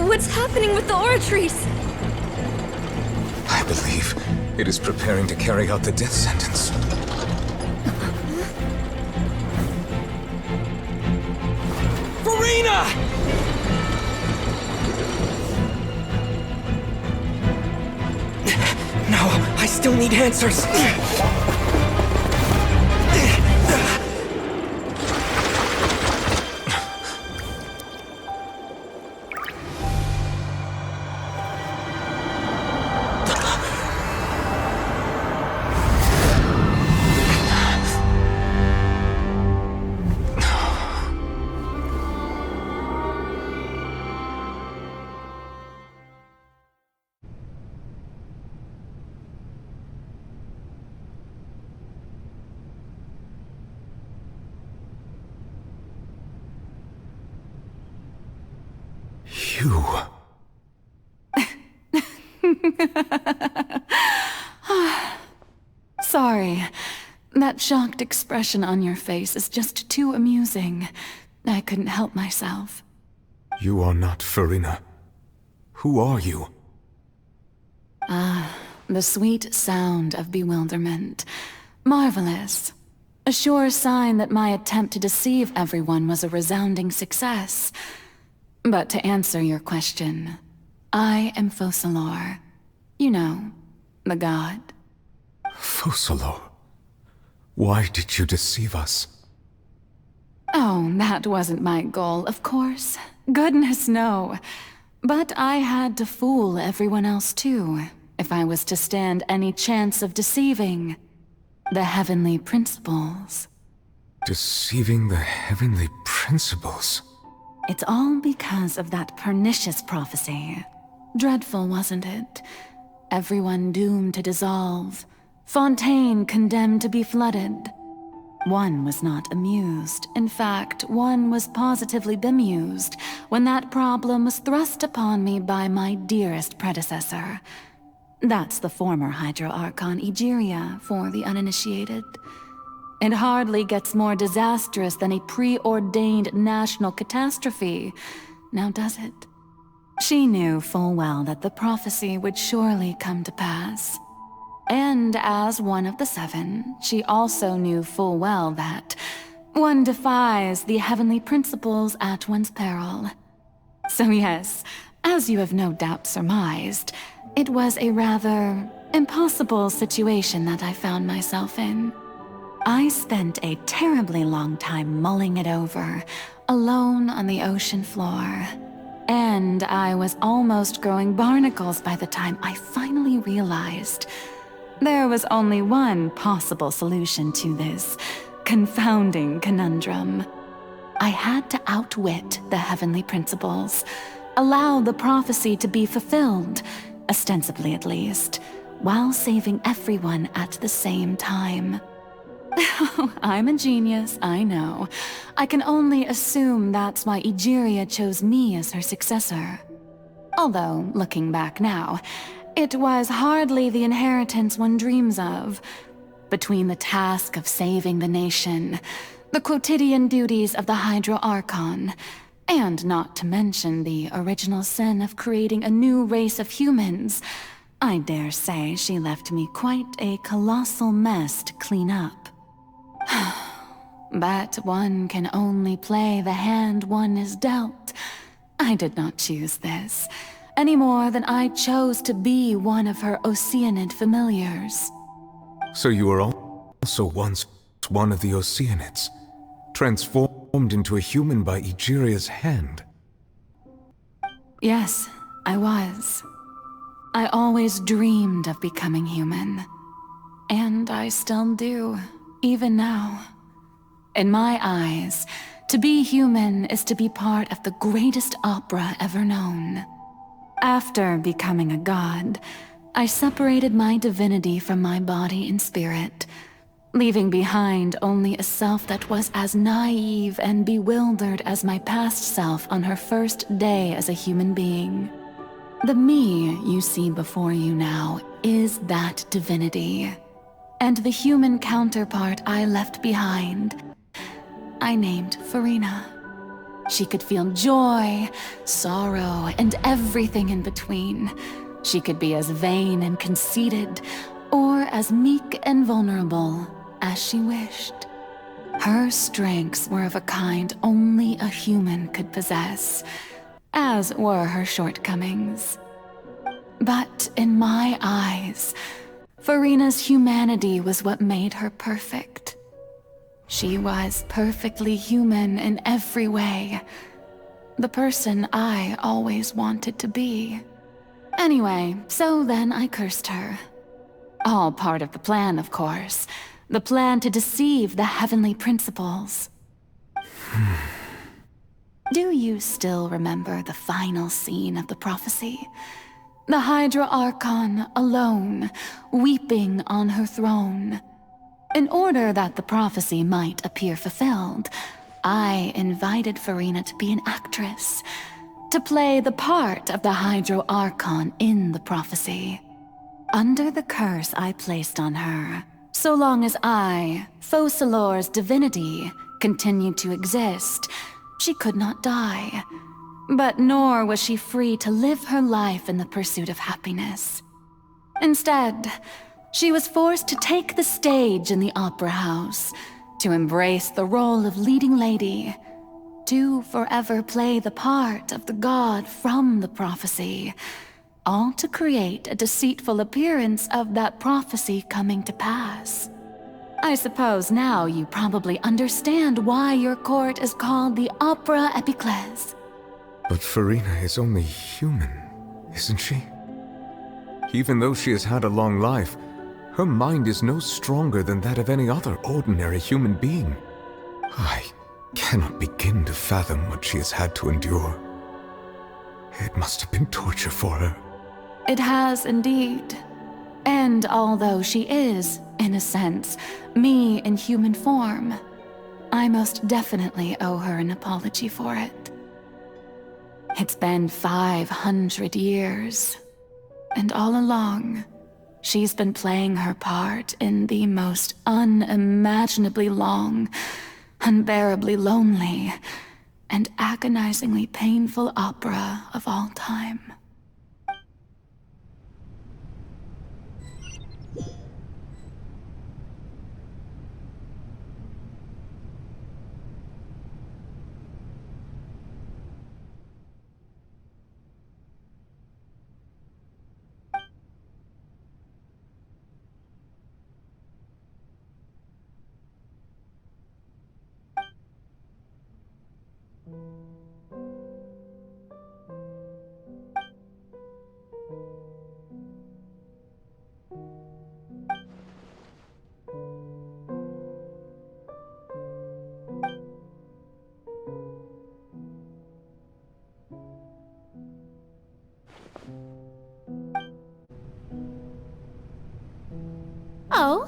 What's happening with the oratories? I believe it is preparing to carry out the death sentence. Farina! No, I still need answers. You... Sorry. That shocked expression on your face is just too amusing. I couldn't help myself. You are not Farina. Who are you? The sweet sound of bewilderment. Marvelous. A sure sign that my attempt to deceive everyone was a resounding success. But to answer your question, I am Focalor. You know, the god. Focalor? Why did you deceive us? Oh, that wasn't my goal, of course. Goodness, no. But I had to fool everyone else too, if I was to stand any chance of deceiving the heavenly principles. Deceiving the heavenly principles? It's all because of that pernicious prophecy. Dreadful, wasn't it? Everyone doomed to dissolve. Fontaine condemned to be flooded. One was not amused. In fact, one was positively bemused when that problem was thrust upon me by my dearest predecessor. That's the former Hydro Archon Egeria for the uninitiated. It hardly gets more disastrous than a preordained national catastrophe, now does it? She knew full well that the prophecy would surely come to pass. And as one of the seven, she also knew full well that one defies the heavenly principles at one's peril. So yes, as you have no doubt surmised, it was a rather impossible situation that I found myself in. I spent a terribly long time mulling it over, alone on the ocean floor. And I was almost growing barnacles by the time I finally realized there was only one possible solution to this confounding conundrum. I had to outwit the heavenly principles, allow the prophecy to be fulfilled, ostensibly at least, while saving everyone at the same time. I'm a genius, I know. I can only assume that's why Egeria chose me as her successor. Although, looking back now, it was hardly the inheritance one dreams of. Between the task of saving the nation, the quotidian duties of the Hydro Archon, and not to mention the original sin of creating a new race of humans, I dare say she left me quite a colossal mess to clean up. But one can only play the hand one is dealt. I did not choose this, any more than I chose to be one of her Oceanid familiars. So you were also once one of the Oceanids, transformed into a human by Egeria's hand? Yes, I was. I always dreamed of becoming human. And I still do, even now. In my eyes, to be human is to be part of the greatest opera ever known. After becoming a god, I separated my divinity from my body and spirit, leaving behind only a self that was as naive and bewildered as my past self on her first day as a human being. The me you see before you now is that divinity, and the human counterpart I left behind, I named Farina. She could feel joy, sorrow, and everything in between. She could be as vain and conceited, or as meek and vulnerable as she wished. Her strengths were of a kind only a human could possess, as were her shortcomings. But in my eyes, Farina's humanity was what made her perfect. She was perfectly human in every way. The person I always wanted to be. Anyway, so then I cursed her. All part of the plan, of course. The plan to deceive the heavenly principles. Do you still remember the final scene of the prophecy? The Hydra Archon alone, weeping on her throne. In order that the prophecy might appear fulfilled, I invited Farina to be an actress. to play the part of the Hydro Archon in the prophecy. Under the curse I placed on her, so long as I, Focalor's divinity, continued to exist, she could not die. But nor was she free to live her life in the pursuit of happiness. Instead, she was forced to take the stage in the opera house, to embrace the role of leading lady, to forever play the part of the god from the prophecy, all to create a deceitful appearance of that prophecy coming to pass. I suppose now you probably understand why your court is called the Opera Epiclese. But Farina is only human, isn't she? Even though she has had a long life, her mind is no stronger than that of any other ordinary human being. I cannot begin to fathom what she has had to endure. It must have been torture for her. It has indeed. And although she is, in a sense, me in human form, I most definitely owe her an apology for it. It's been 500 years, and all along, she's been playing her part in the most unimaginably long, unbearably lonely, and agonizingly painful opera of all time. Oh?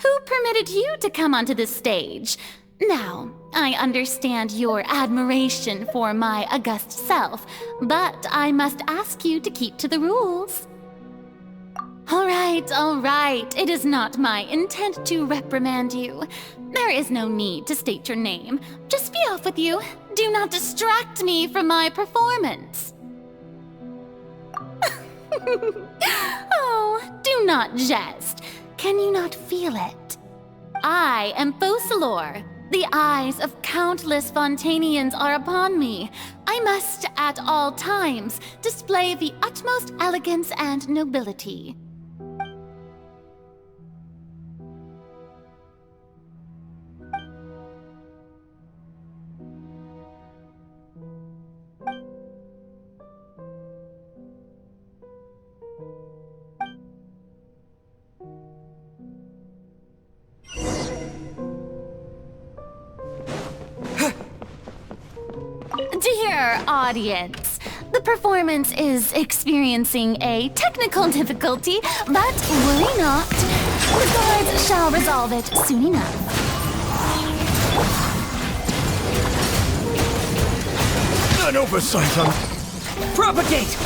Who permitted you to come onto the stage? Now, I understand your admiration for my august self, but I must ask you to keep to the rules. All right. It is not my intent to reprimand you. There is no need to state your name. Just be off with you. Do not distract me from my performance. Oh, do not jest. Can you not feel it? I am Focalor. The eyes of countless Fontainians are upon me. I must, at all times, display the utmost elegance and nobility. Dear audience, the performance is experiencing a technical difficulty, but worry not. The guards shall resolve it soon enough. An oversight on... Propagate!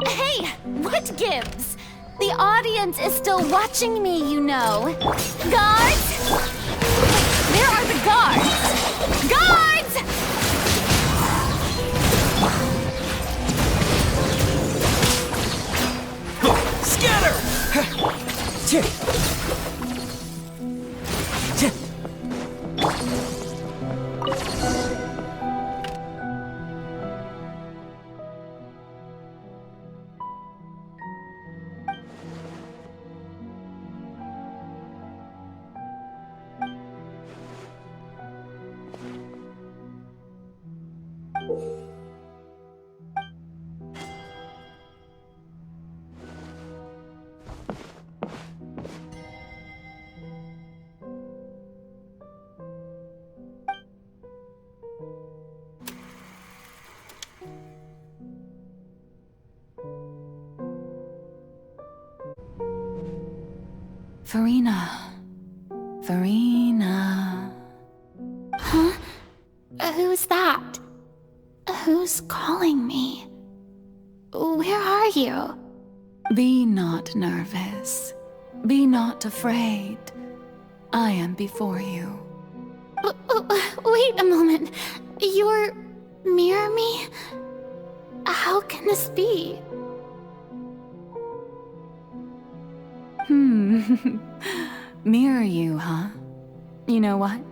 Hey, what gives? The audience is still watching me, you know. Guards! Where are the guards? Guards! Scatter! Farina, Farina. Huh? Who's that? Who's calling me? Where are you? Be not nervous. Be not afraid. I am before you. Wait a moment. You're near me? How can this be? Mirror you, huh? You know what?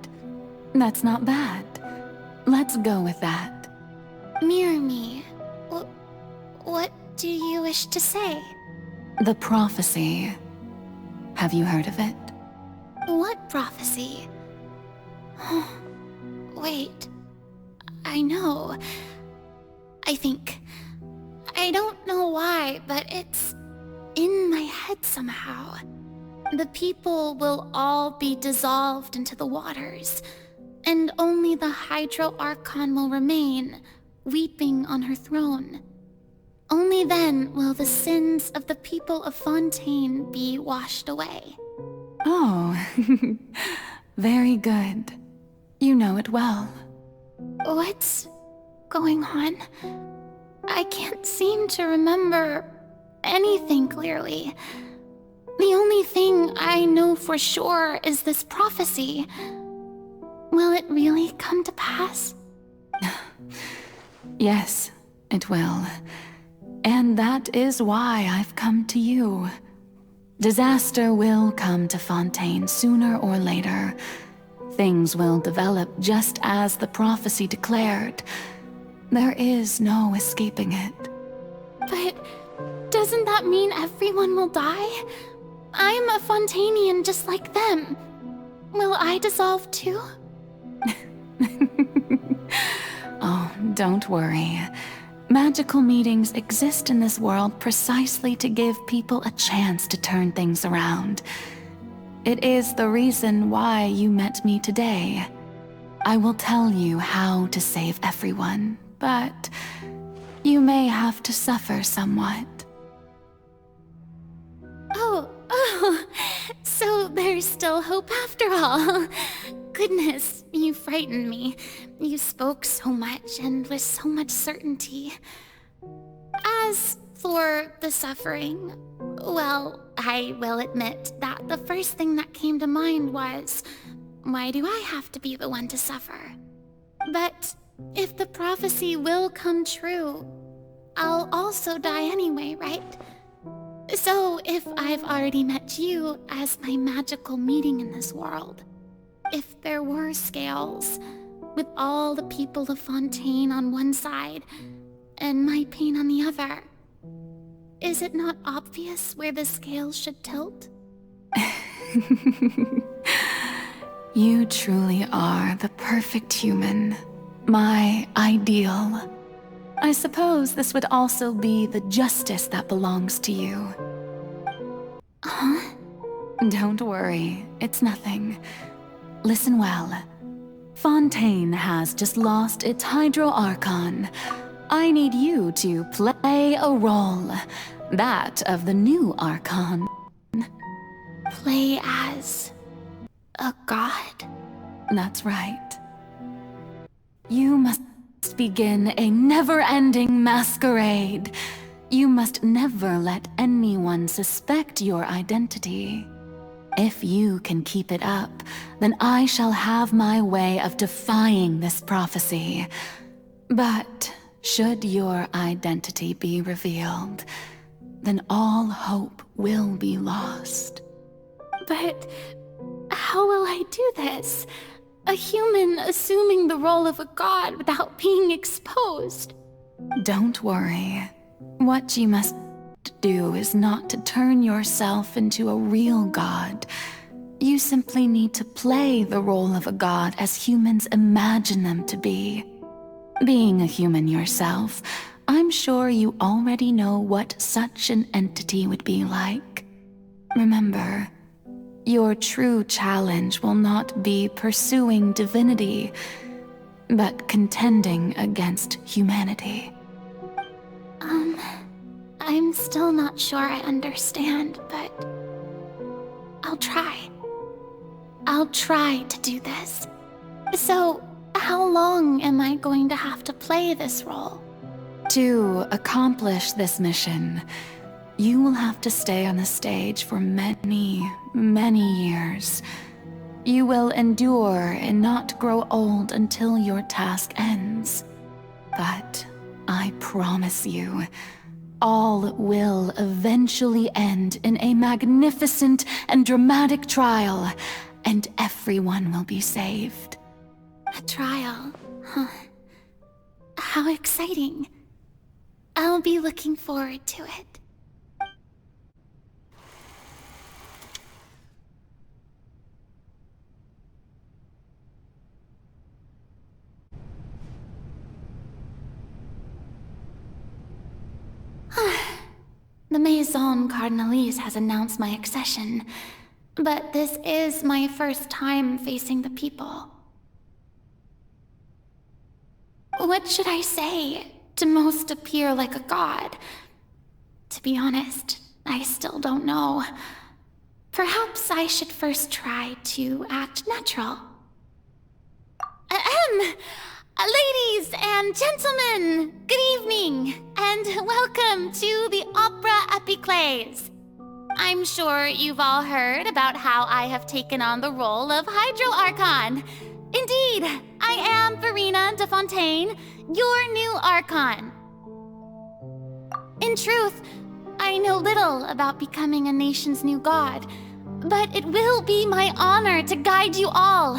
That's not bad. Let's go with that. Mirror me? What do you wish to say? The prophecy. Have you heard of it? What prophecy? Wait. I know. I think. I don't know why, but it's in my head somehow. The people will all be dissolved into the waters, and only the Hydro Archon will remain, weeping on her throne. Only then will the sins of the people of Fontaine be washed away. Oh, very good. You know it well. What's going on? I can't seem to remember anything clearly. The only thing I know for sure is this prophecy. Will it really come to pass? Yes, it will. And that is why I've come to you. Disaster will come to Fontaine sooner or later. Things will develop just as the prophecy declared. There is no escaping it. But doesn't that mean everyone will die? I'm a Fontainian just like them. Will I dissolve too? Oh, don't worry. Magical meetings exist in this world precisely to give people a chance to turn things around. It is the reason why you met me today. I will tell you how to save everyone, but you may have to suffer somewhat. Oh, so there's still hope after all. Goodness, you frightened me. You spoke so much and with so much certainty. As for the suffering, well, I will admit that the first thing that came to mind was, why do I have to be the one to suffer? But if the prophecy will come true, I'll also die anyway, right? So if I've already met you as my magical meeting in this world, if there were scales, with all the people of Fontaine on one side, and my pain on the other, is it not obvious where the scales should tilt? You truly are the perfect human, my ideal. I suppose this would also be the justice that belongs to you. Huh? Don't worry, it's nothing. Listen well. Fontaine has just lost its Hydro Archon. I need you to play a role. That of the new Archon. Play as a god? That's right. You must begin a never-ending masquerade. You must never let anyone suspect your identity. If you can keep it up, then I shall have my way of defying this prophecy. But should your identity be revealed, then all hope will be lost. But how will I do this? A human assuming the role of a god without being exposed. Don't worry. What you must do is not to turn yourself into a real god. You simply need to play the role of a god as humans imagine them to be. Being a human yourself, I'm sure you already know what such an entity would be like. Remember, your true challenge will not be pursuing divinity, but contending against humanity. I'm still not sure I understand, but I'll try. I'll try to do this. So, how long am I going to have to play this role? To accomplish this mission, you will have to stay on the stage for many, many years. You will endure and not grow old until your task ends. But I promise you, all will eventually end in a magnificent and dramatic trial, and everyone will be saved. A trial? Huh. How exciting. I'll be looking forward to it. The Maison Cardinalise has announced my accession, but this is my first time facing the people. What should I say to most appear like a god? To be honest, I still don't know. Perhaps I should first try to act natural. Ladies and gentlemen, good evening, and welcome to the Opera Epiclese. I'm sure you've all heard about how I have taken on the role of Hydro Archon. Indeed, I am Verena de Fontaine, your new Archon. In truth, I know little about becoming a nation's new god, but it will be my honor to guide you all.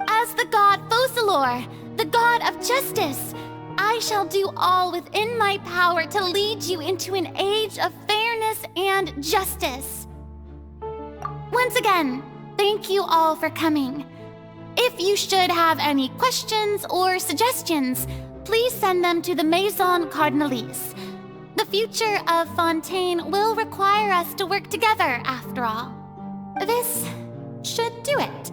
As the god Focalor, the god of justice, I shall do all within my power to lead you into an age of fairness and justice. Once again, thank you all for coming. If you should have any questions or suggestions, please send them to the Maison Cardinalise. The future of Fontaine will require us to work together, after all. This should do it.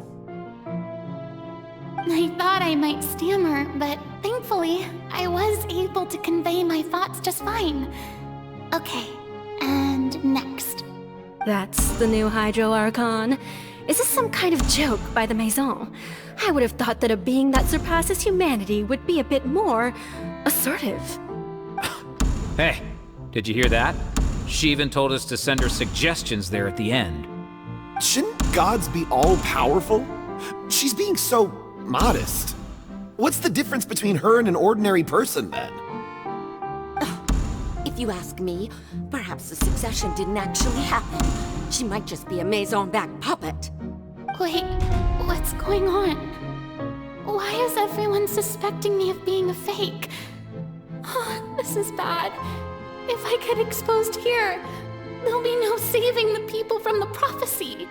I thought I might stammer, but thankfully, I was able to convey my thoughts just fine. Okay, and next. That's the new Hydro Archon. Is this some kind of joke by the Maison? I would have thought that a being that surpasses humanity would be a bit more assertive. Hey, did you hear that? She even told us to send her suggestions there at the end. Shouldn't gods be all-powerful? She's being so modest. What's the difference between her and an ordinary person, then? If you ask me, perhaps the succession didn't actually happen. She might just be a Maison-back puppet. Wait, what's going on? Why is everyone suspecting me of being a fake? Oh, this is bad. If I get exposed here, there'll be no saving the people from the prophecy.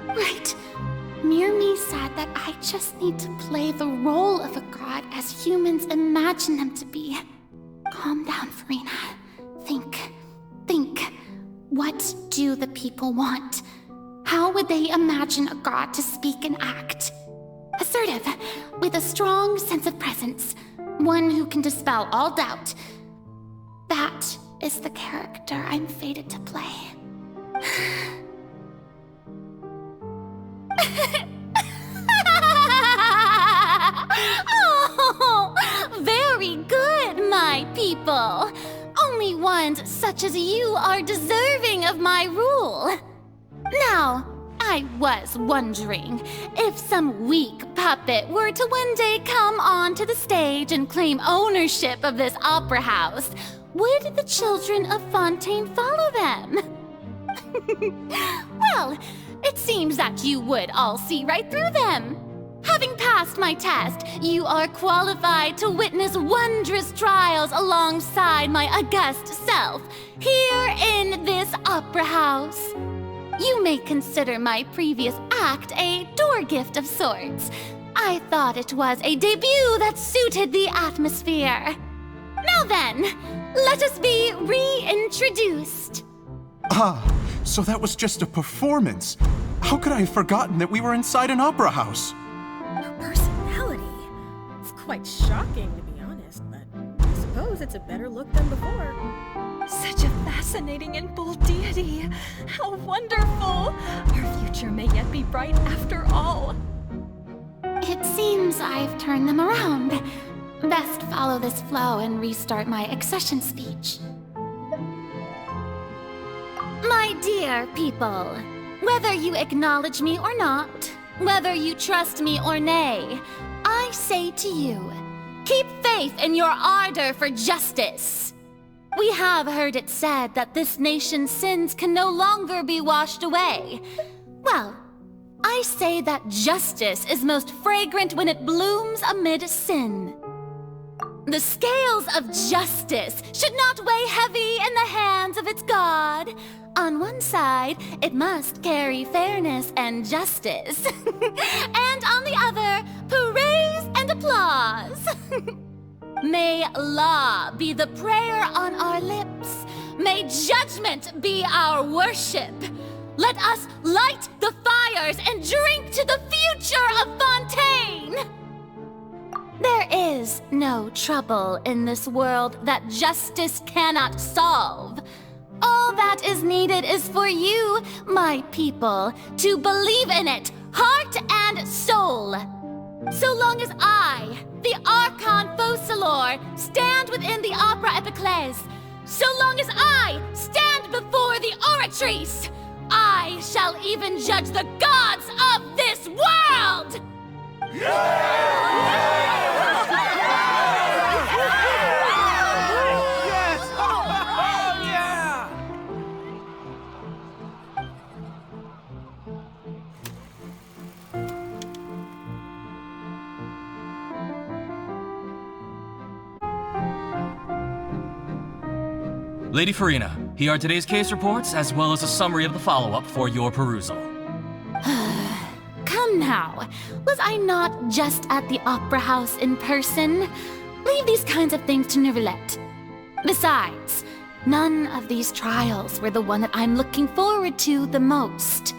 Right. Mirmi said that I just need to play the role of a god as humans imagine them to be. Calm down, Verena. Think. What do the people want? How would they imagine a god to speak and act? Assertive, with a strong sense of presence. One who can dispel all doubt. That is the character I'm fated to play. Oh, very good, my people. Only ones such as you are deserving of my rule. Now, I was wondering if some weak puppet were to one day come onto the stage and claim ownership of this opera house, would the children of Fontaine follow them? Well, it seems that you would all see right through them. Having passed my test, you are qualified to witness wondrous trials alongside my august self, here in this opera house. You may consider my previous act a door gift of sorts. I thought it was a debut that suited the atmosphere. Now then, let us be reintroduced. Ah, so that was just a performance. How could I have forgotten that we were inside an opera house? Her personality. It's quite shocking, to be honest, but I suppose it's a better look than before. Such a fascinating and bold deity. How wonderful! Our future may yet be bright after all. It seems I've turned them around. Best follow this flow and restart my accession speech. My dear people, whether you acknowledge me or not, whether you trust me or nay, I say to you, keep faith in your ardor for justice. We have heard it said that this nation's sins can no longer be washed away. Well, I say that justice is most fragrant when it blooms amid sin. The scales of justice should not weigh heavy in the hands of its God. On one side, it must carry fairness and justice. And on the other, praise and applause. May law be the prayer on our lips. May judgment be our worship. Let us light the fires and drink to the future of Fontaine. There is no trouble in this world that justice cannot solve. All that is needed is for you, my people, to believe in it, heart and soul. So long as I, the Archon Focalor, stand within the Opera Epiclese, so long as I stand before the Oratrice, I shall even judge the gods of this world! Lady Farina, here are today's case reports, as well as a summary of the follow-up for your perusal. Come now, was I not just at the Opera House in person? Leave these kinds of things to Neuvillette. Besides, none of these trials were the one that I'm looking forward to the most.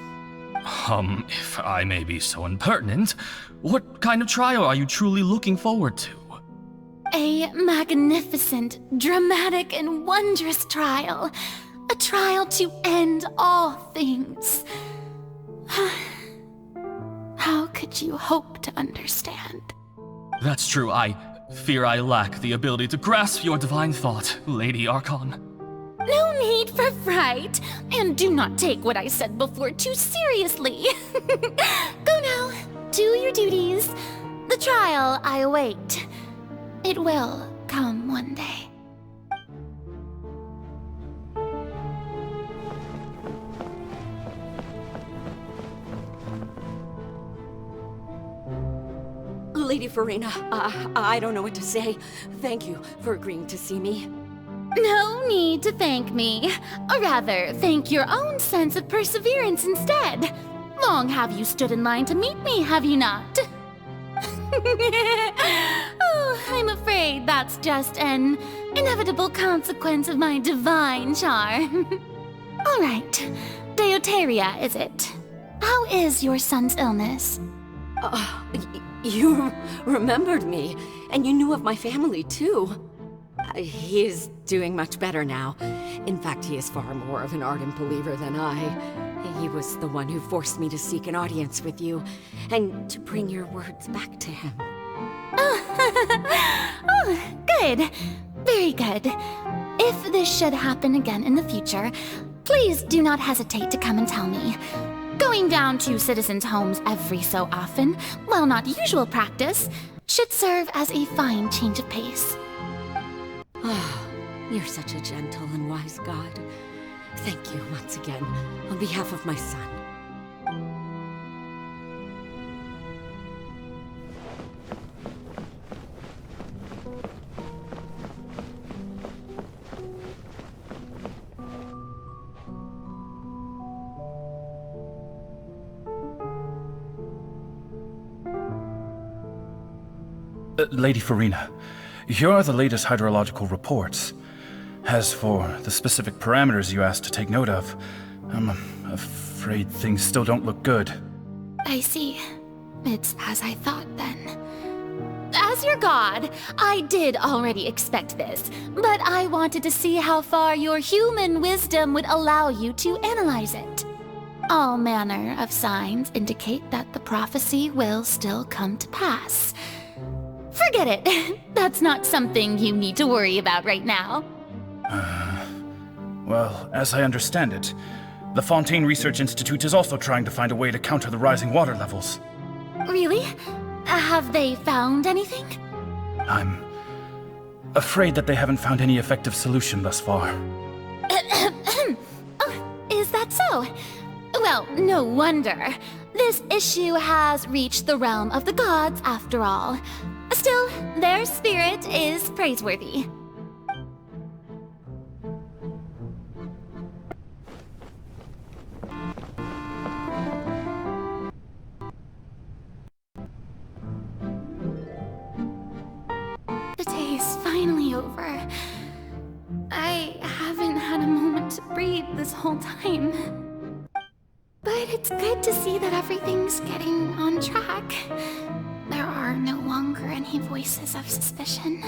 If I may be so impertinent, what kind of trial are you truly looking forward to? A magnificent, dramatic, and wondrous trial. A trial to end all things. How could you hope to understand? That's true. I fear I lack the ability to grasp your divine thought, Lady Archon. No need for fright, and do not take what I said before too seriously. Go now, do your duties. The trial I await. It will come one day. Lady Farina, I don't know what to say. Thank you for agreeing to see me. No need to thank me. Or rather, thank your own sense of perseverance instead. Long have you stood in line to meet me, have you not? Oh, I'm afraid that's just an inevitable consequence of my divine charm. All right, Deoteria, is it? How is your son's illness? You remembered me, and you knew of my family, too. He is doing much better now. In fact, he is far more of an ardent believer than I. He was the one who forced me to seek an audience with you, and to bring your words back to him. Oh, good. Very good. If this should happen again in the future, please do not hesitate to come and tell me. Going down to citizens' homes every so often, while not usual practice, should serve as a fine change of pace. Ah, you're such a gentle and wise god. Thank you once again, on behalf of my son. Lady Farina, here are the latest hydrological reports. As for the specific parameters you asked to take note of, I'm afraid things still don't look good. I see. It's as I thought then. As as your god, I did already expect this, but I wanted to see how far your human wisdom would allow you to analyze it. All manner of signs indicate that the prophecy will still come to pass. Forget it. That's not something you need to worry about right now. Well, as I understand it, the Fontaine Research Institute is also trying to find a way to counter the rising water levels. Really? Have they found anything? I'm afraid that they haven't found any effective solution thus far. Oh, is that so? Well, no wonder. This issue has reached the realm of the gods, after all. Still, their spirit is praiseworthy. The day is finally over. I haven't had a moment to breathe this whole time. But it's good to see that everything's getting on track. There are no longer any voices of suspicion.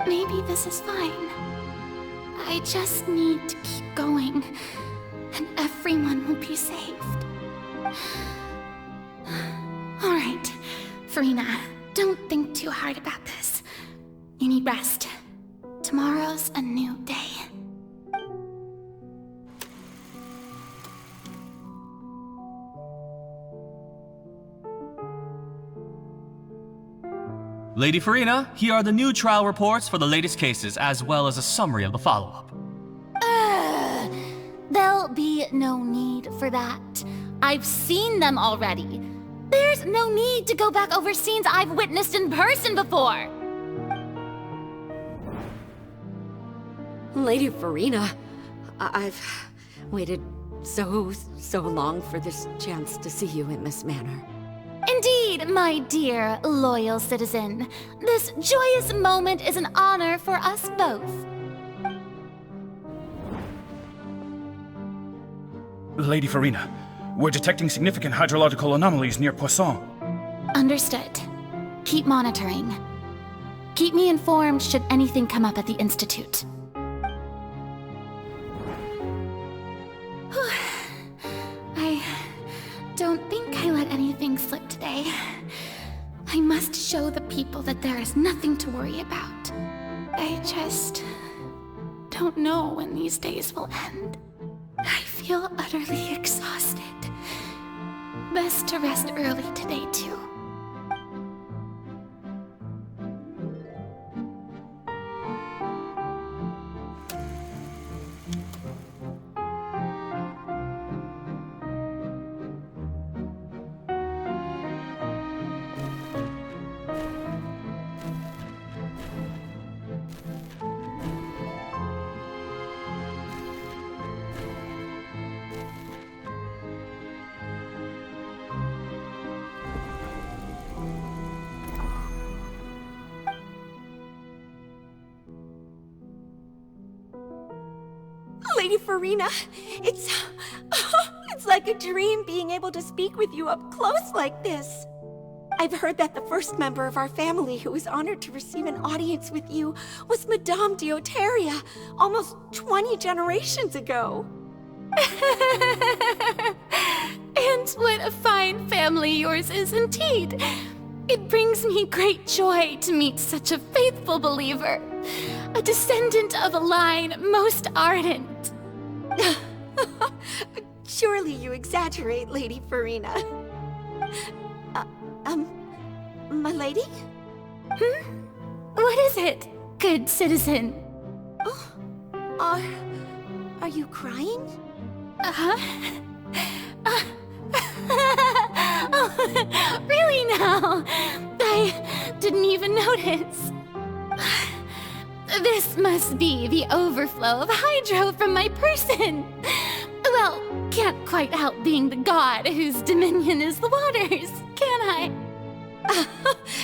Maybe this is fine. I just need to keep going, and everyone will be saved. Alright, Farina, don't think too hard about this. You need rest. Tomorrow's a new day. Lady Farina, here are the new trial reports for the latest cases, as well as a summary of the follow-up. There'll be no need for that. I've seen them already. There's no need to go back over scenes I've witnessed in person before. Lady Farina, I've waited so long for this chance to see you in this manner. Indeed, my dear, loyal citizen. This joyous moment is an honor for us both. Lady Farina, we're detecting significant hydrological anomalies near Poisson. Understood. Keep monitoring. Keep me informed should anything come up at the Institute. I don't think I let anything slip today. I must show the people that there is nothing to worry about. I just don't know when these days will end. I feel utterly exhausted. Best to rest early today, too. Lady Farina, it's like a dream being able to speak with you up close like this. I've heard that the first member of our family who was honored to receive an audience with you was Madame Dioteria, almost 20 generations ago. And what a fine family yours is indeed. It brings me great joy to meet such a faithful believer, a descendant of a line most ardent. Surely you exaggerate, Lady Farina. My lady? What is it, good citizen? Oh, are you crying? Oh, really now? I didn't even notice. This must be the overflow of hydro from my person. Well, can't quite help being the god whose dominion is the waters, can I?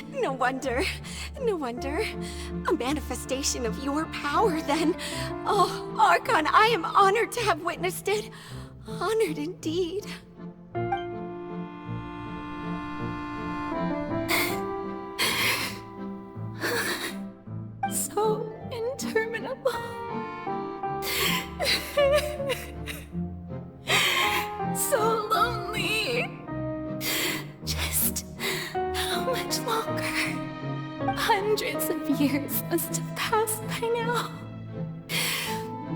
No wonder. No wonder. A manifestation of your power, then. Oh, Archon, I am honored to have witnessed it. Honored indeed. Hundreds of years must have passed by now.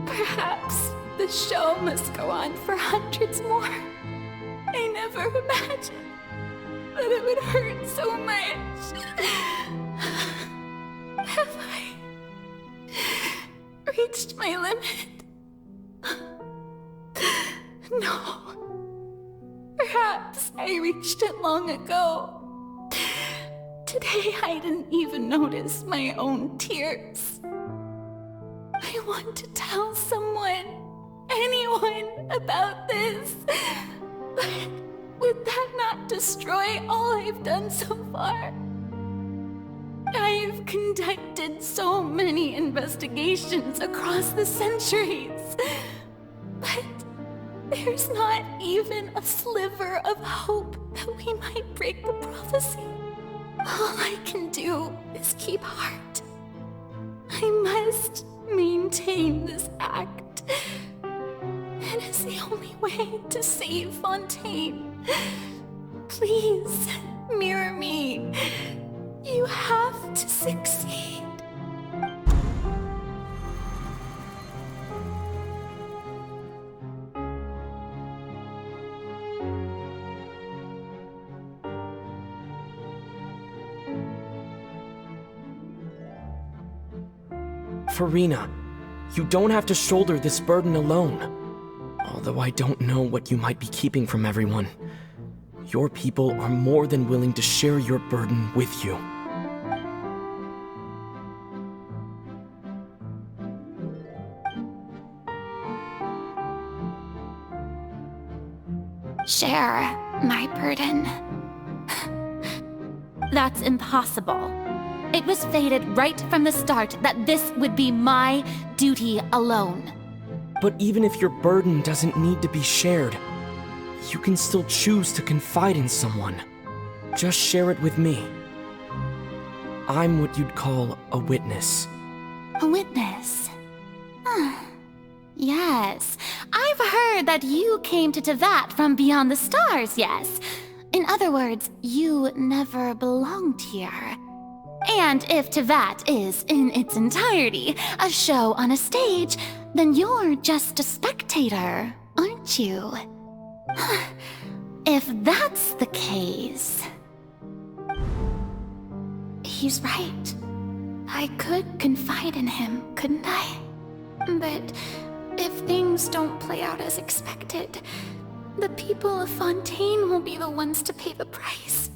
Perhaps the show must go on for hundreds more. I never imagined that it would hurt so much. Have I reached my limit? No. Perhaps I reached it long ago. Today I didn't even notice my own tears. I want to tell someone, anyone, about this. But would that not destroy all I've done so far? I've conducted so many investigations across the centuries, but there's not even a sliver of hope that we might break the prophecy. All I can do is keep heart. I must maintain this act. It is the only way to save Fontaine. Please, mirror me. You have to succeed. Farina, you don't have to shoulder this burden alone. Although I don't know what you might be keeping from everyone, your people are more than willing to share your burden with you. Share my burden. That's impossible. It was fated right from the start that this would be my duty alone. But even if your burden doesn't need to be shared, you can still choose to confide in someone. Just share it with me. I'm what you'd call a witness. A witness? Yes. I've heard that you came to Tevat from beyond the stars, yes. In other words, you never belonged here. And if Tevat is, in its entirety, a show on a stage, then you're just a spectator, aren't you? If that's the case... He's right. I could confide in him, couldn't I? But if things don't play out as expected, the people of Fontaine will be the ones to pay the price.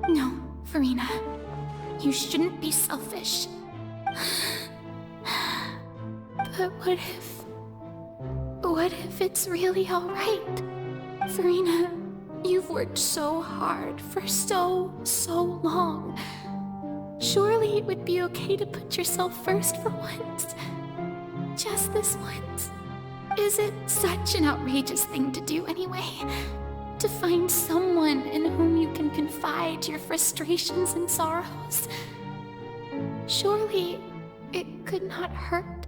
No, Farina. You shouldn't be selfish. But what if it's really alright? Farina, you've worked so hard for so long. Surely it would be okay to put yourself first for once. Just this once. Is it such an outrageous thing to do anyway? To find someone in whom you can confide your frustrations and sorrows? Surely it could not hurt.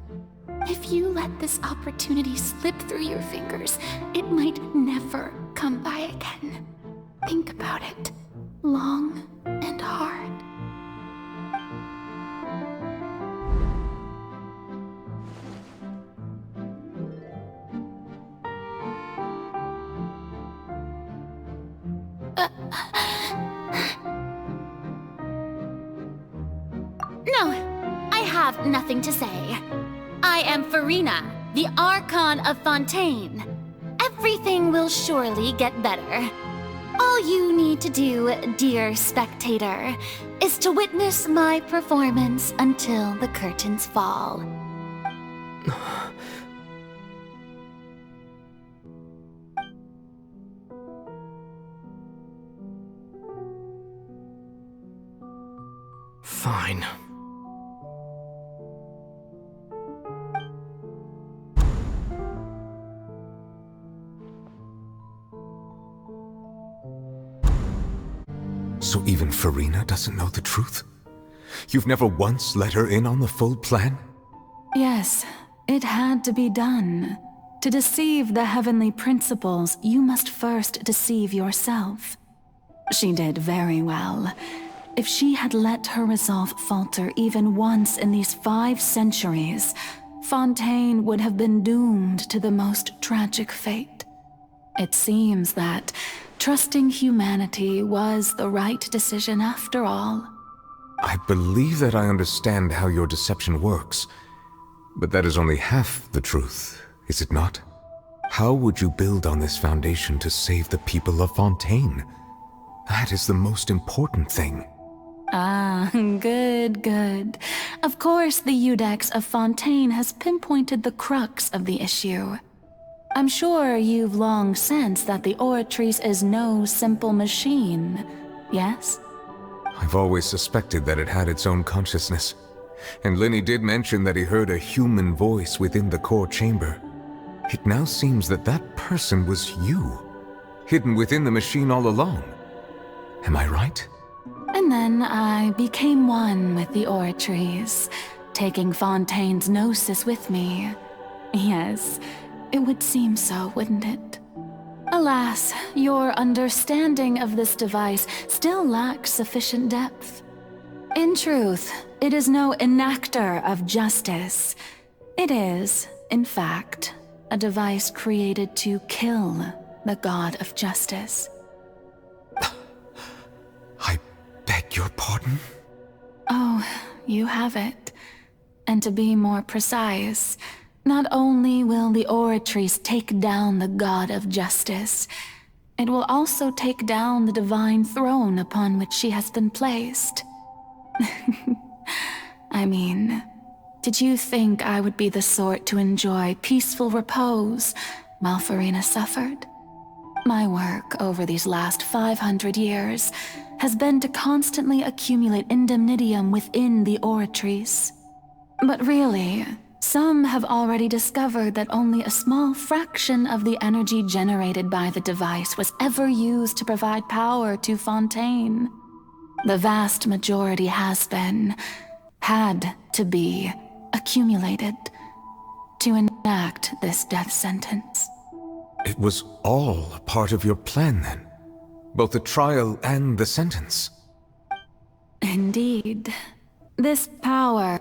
If you let this opportunity slip through your fingers, it might never come by again. Think about it long and hard. No, I have nothing to say. I am Farina, the Archon of Fontaine. Everything will surely get better. All you need to do, dear spectator, is to witness my performance until the curtains fall. Fine. So even Farina doesn't know the truth? You've never once let her in on the full plan? Yes, it had to be done. To deceive the heavenly principles, you must first deceive yourself. She did very well. if she had let her resolve falter even once in these 5 centuries, Fontaine would have been doomed to the most tragic fate. It seems that trusting humanity was the right decision after all. I believe that I understand how your deception works, but that is only half the truth, is it not? How would you build on this foundation to save the people of Fontaine? That is the most important thing. Ah, good. Of course, the Iudex of Fontaine has pinpointed the crux of the issue. I'm sure you've long sensed that the Oratrice is no simple machine, yes? I've always suspected that it had its own consciousness, and Lenny did mention that he heard a human voice within the core chamber. It now seems that that person was you, hidden within the machine all along. Am I right? And then I became one with the Oratrice, taking Fontaine's gnosis with me. Yes, it would seem so, wouldn't it? Alas, your understanding of this device still lacks sufficient depth. In truth, it is no enactor of justice. It is, in fact, a device created to kill the god of justice. I beg your pardon? Oh, you have it. And to be more precise, not only will the Oratrice take down the god of justice, it will also take down the divine throne upon which she has been placed. I mean, did you think I would be the sort to enjoy peaceful repose while Farina suffered? My work over these last 500 years has been to constantly accumulate indemnitium within the Oratrice. But really, some have already discovered that only a small fraction of the energy generated by the device was ever used to provide power to Fontaine. The vast majority had to be, accumulated to enact this death sentence. It was all a part of your plan, then? Both the trial and the sentence? Indeed. This power,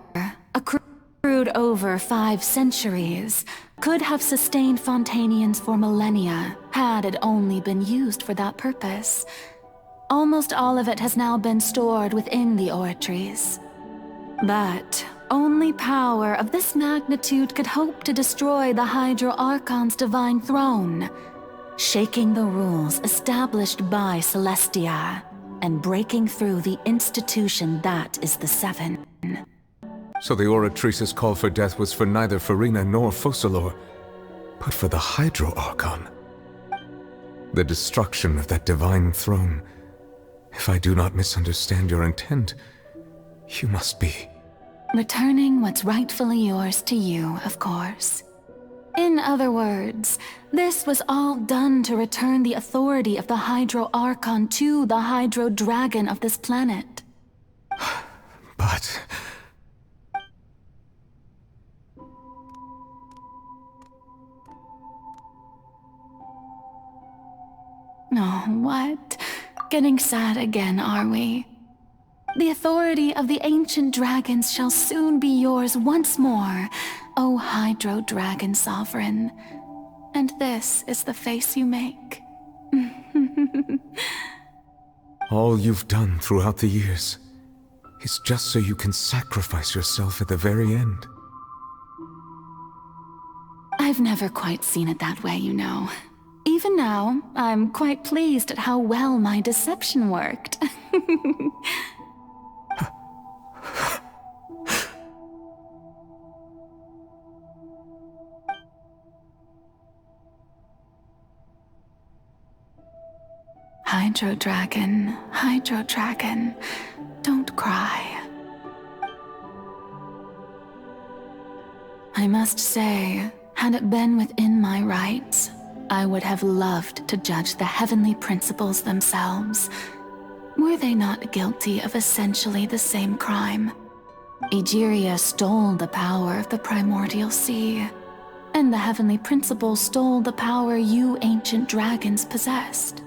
accrued over 5 centuries, could have sustained Fontainians for millennia had it only been used for that purpose. Almost all of it has now been stored within the Oratrice. But only power of this magnitude could hope to destroy the Hydro Archon's divine throne, shaking the rules established by Celestia, and breaking through the institution that is the Seven. So the Oratrice's call for death was for neither Farina nor Focalor, but for the Hydro Archon. The destruction of that divine throne. If I do not misunderstand your intent, you must be... returning what's rightfully yours to you, of course. In other words, this was all done to return the authority of the Hydro Archon to the Hydro Dragon of this planet. But... Oh, what? Getting sad again, are we? The authority of the ancient dragons shall soon be yours once more, O Hydro Dragon Sovereign. And this is the face you make. all you've done throughout the years is just so you can sacrifice yourself at the very end. I've never quite seen it that way, you know. Even now, I'm quite pleased at how well my deception worked. Hydro Dragon, don't cry. I must say, had it been within my rights, I would have loved to judge the heavenly principles themselves. Were they not guilty of essentially the same crime? Egeria stole the power of the Primordial Sea, and the heavenly principles stole the power you ancient dragons possessed.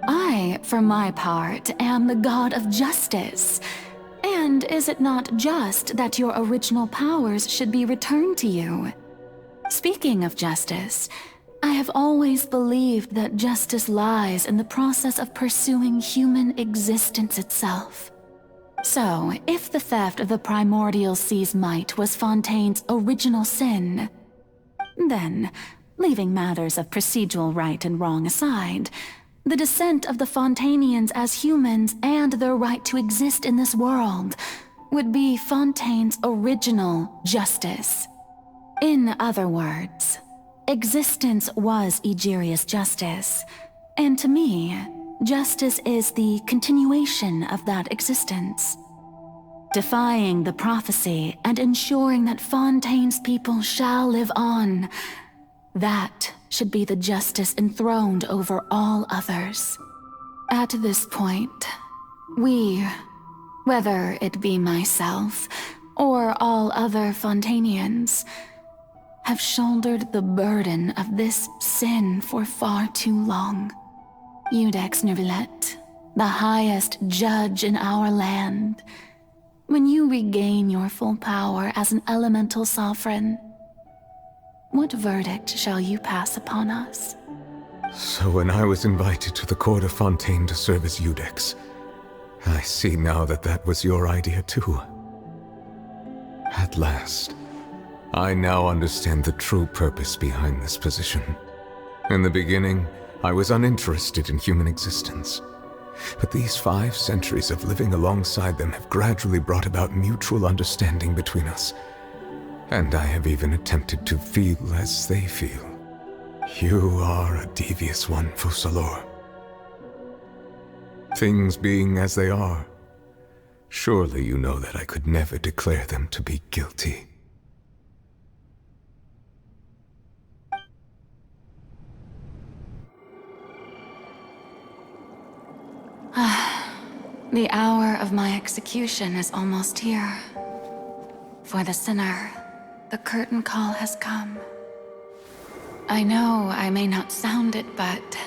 I, for my part, am the god of justice. And is it not just that your original powers should be returned to you? Speaking of justice, I have always believed that justice lies in the process of pursuing human existence itself. So, if the theft of the Primordial Sea's might was Fontaine's original sin, then, leaving matters of procedural right and wrong aside, the descent of the Fontainians as humans and their right to exist in this world would be Fontaine's original justice. In other words, existence was Egeria's justice, and to me, justice is the continuation of that existence. Defying the prophecy and ensuring that Fontaine's people shall live on, that should be the justice enthroned over all others. At this point, we, whether it be myself or all other Fontainians, have shouldered the burden of this sin for far too long. Iudex Neuvillette, the highest judge in our land, when you regain your full power as an elemental sovereign, what verdict shall you pass upon us? So when I was invited to the court of Fontaine to serve as Iudex, I see now that that was your idea too. At last, I now understand the true purpose behind this position. In the beginning, I was uninterested in human existence. But these 5 centuries of living alongside them have gradually brought about mutual understanding between us. And I have even attempted to feel as they feel. You are a devious one, Fussalor. Things being as they are, surely you know that I could never declare them to be guilty. The hour of my execution is almost here. For the sinner, the curtain call has come. I know I may not sound it, but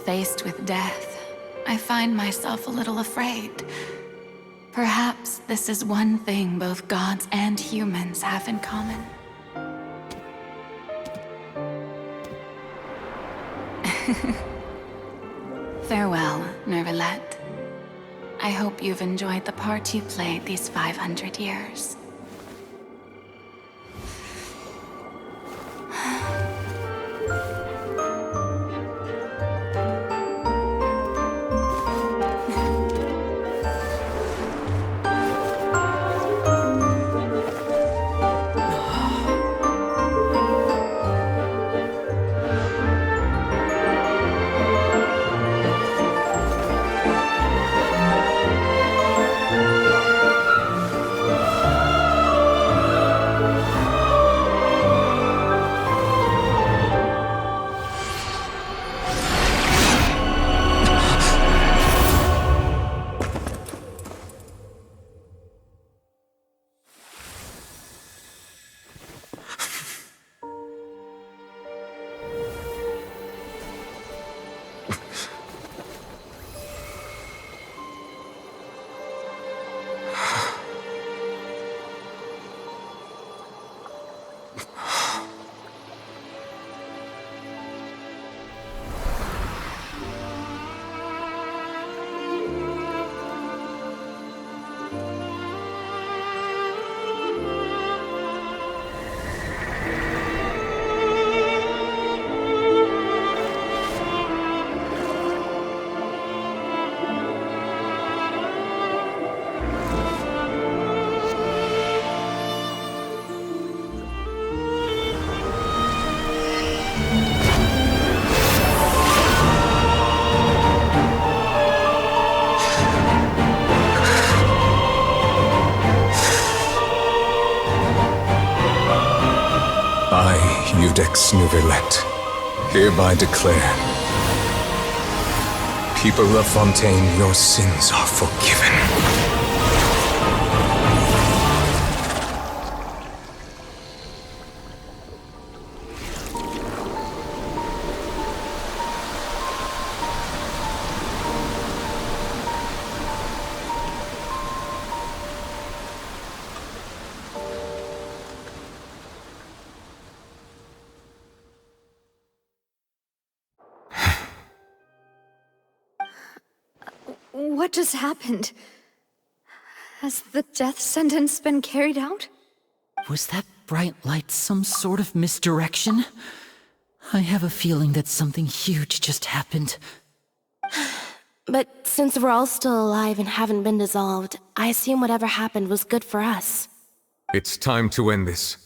faced with death, I find myself a little afraid. Perhaps this is one thing both gods and humans have in common. Farewell, Neuvillette. I hope you've enjoyed the part you played these 500 years. Iudex Neuvillette, hereby declare, people of Fontaine, your sins are forgiven. What just happened? Has the death sentence been carried out? Was that bright light some sort of misdirection? I have a feeling that something huge just happened. But since we're all still alive and haven't been dissolved, I assume whatever happened was good for us. It's time to end this.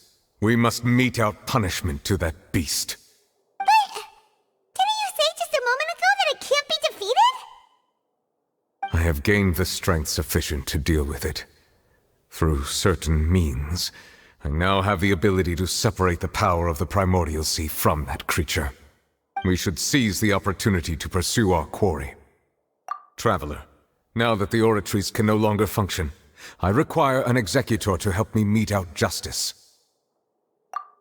We must mete out punishment to that beast. Didn't you say just a moment ago that it can't be defeated? I have gained the strength sufficient to deal with it. Through certain means, I now have the ability to separate the power of the Primordial Sea from that creature. We should seize the opportunity to pursue our quarry. Traveler, now that the oratories can no longer function, I require an executor to help me mete out justice.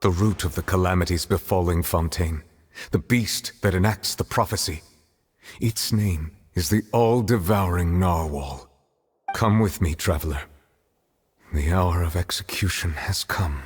The root of the calamities befalling Fontaine, the beast that enacts the prophecy. Its name is the all-devouring narwhal. Come with me, traveler. The hour of execution has come.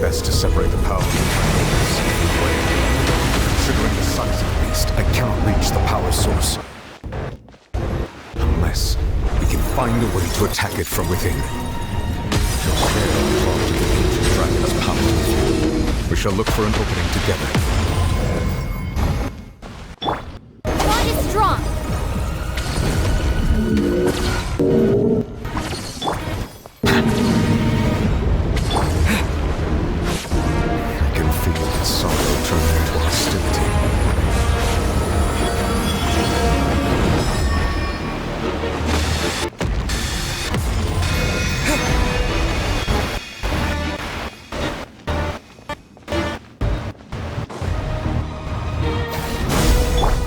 Best to separate the power from the secret way. Considering the size of the beast, I cannot reach the power source. Unless we can find a way to attack it from within. Shall share the plot of the ancient dragon's power. We shall look for an opening together. Bond is strong! Sorrow turning into hostility.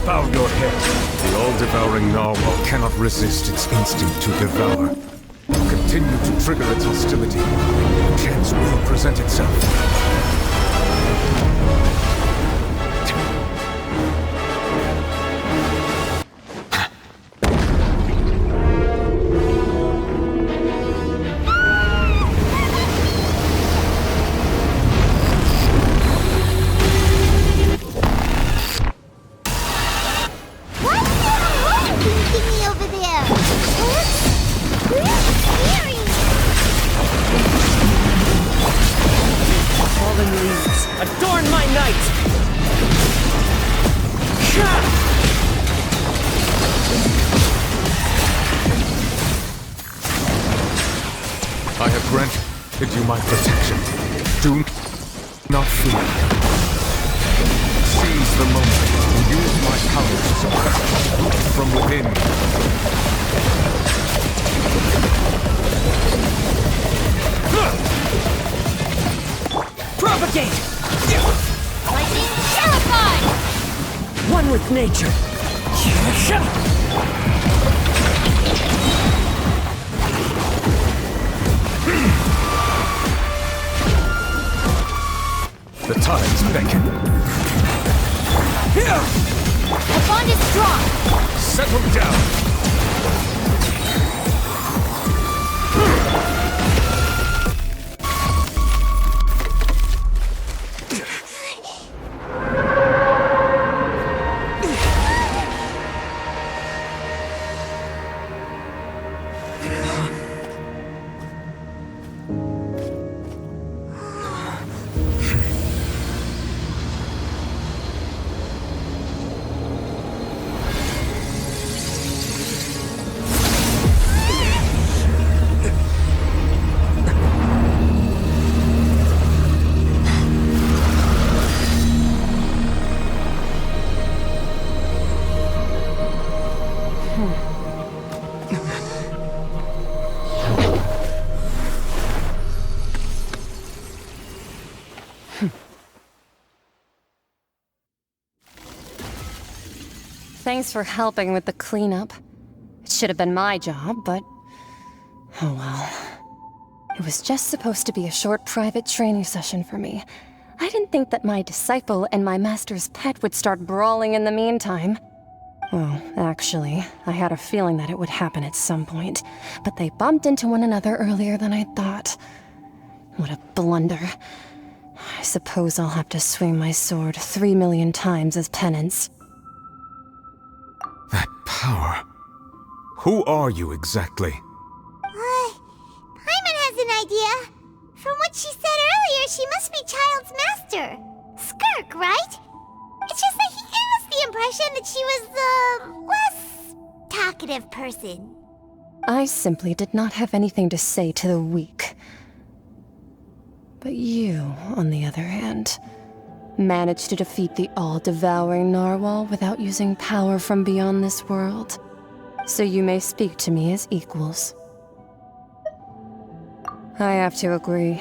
Bow your head. The all-devouring narwhal cannot resist its instinct to devour. Continue to trigger its hostility. A chance will present itself. I have granted you my protection. Do not fear. Seize the moment and use my power to suppress it from within. Propagate! Lightning terrified! One with nature. The tides beckon. Here! The bond is strong! Settle down! Thanks for helping with the cleanup. It should have been my job, but... oh well. It was just supposed to be a short private training session for me. I didn't think that my disciple and my master's pet would start brawling in the meantime. Well, actually, I had a feeling that it would happen at some point, but they bumped into one another earlier than I thought. What a blunder. I suppose I'll have to swing my sword 3 million times as penance. That power. Who are you exactly? Paimon has an idea. From what she said earlier, she must be Childe's master. Skirk, right? It's just that he gave us the impression that she was the less talkative person. I simply did not have anything to say to the weak. But you, on the other hand, managed to defeat the all-devouring narwhal without using power from beyond this world. So you may speak to me as equals. I have to agree.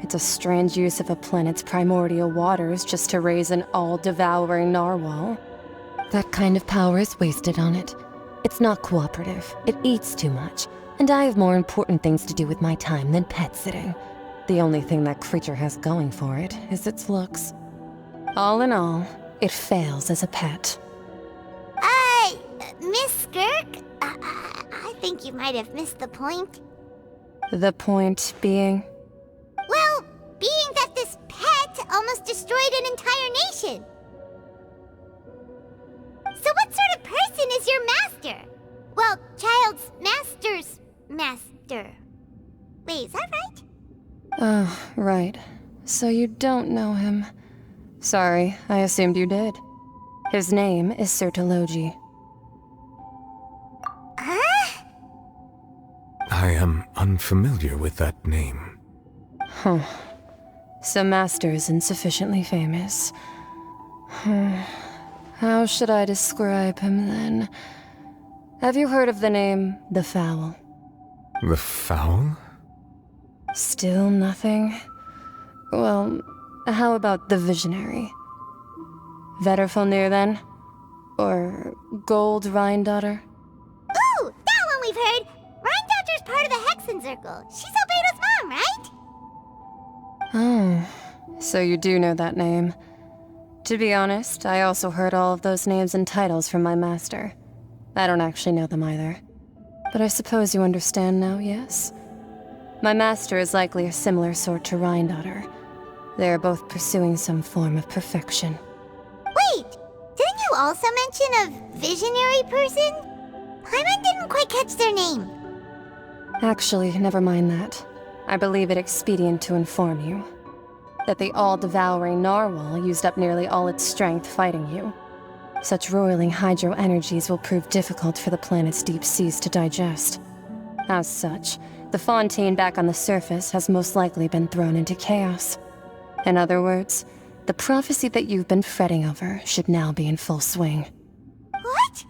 It's a strange use of a planet's primordial waters just to raise an all-devouring narwhal. That kind of power is wasted on it. It's not cooperative. It eats too much. And I have more important things to do with my time than pet sitting. The only thing that creature has going for it is its looks. All in all, it fails as a pet. Miss Skirk? I think you might have missed the point. The point being? Well, being that this pet almost destroyed an entire nation. So what sort of person is your master? Well, Childe's master's master. Wait, is that right? Oh, right. So you don't know him. Sorry, I assumed you did. His name is Sertologi. Huh? I am unfamiliar with that name. Huh. So Master isn't sufficiently famous. How should I describe him then? Have you heard of the name The Fowl? The Fowl? Still nothing? Well, how about the Visionary? Vetterfulnir then? Or Gold Rhine-Daughter? Ooh, that one we've heard! Rhine-Daughter's part of the Hexen Circle. She's Albedo's mom, right? Oh, so you do know that name. To be honest, I also heard all of those names and titles from my master. I don't actually know them either. But I suppose you understand now, yes? My master is likely a similar sort to Rhine-Daughter. They are both pursuing some form of perfection. Wait! Didn't you also mention a visionary person? Paimon didn't quite catch their name. Actually, never mind that. I believe it expedient to inform you that the all-devouring narwhal used up nearly all its strength fighting you. Such roiling hydro energies will prove difficult for the planet's deep seas to digest. As such, the Fontaine back on the surface has most likely been thrown into chaos. In other words, the prophecy that you've been fretting over should now be in full swing. What?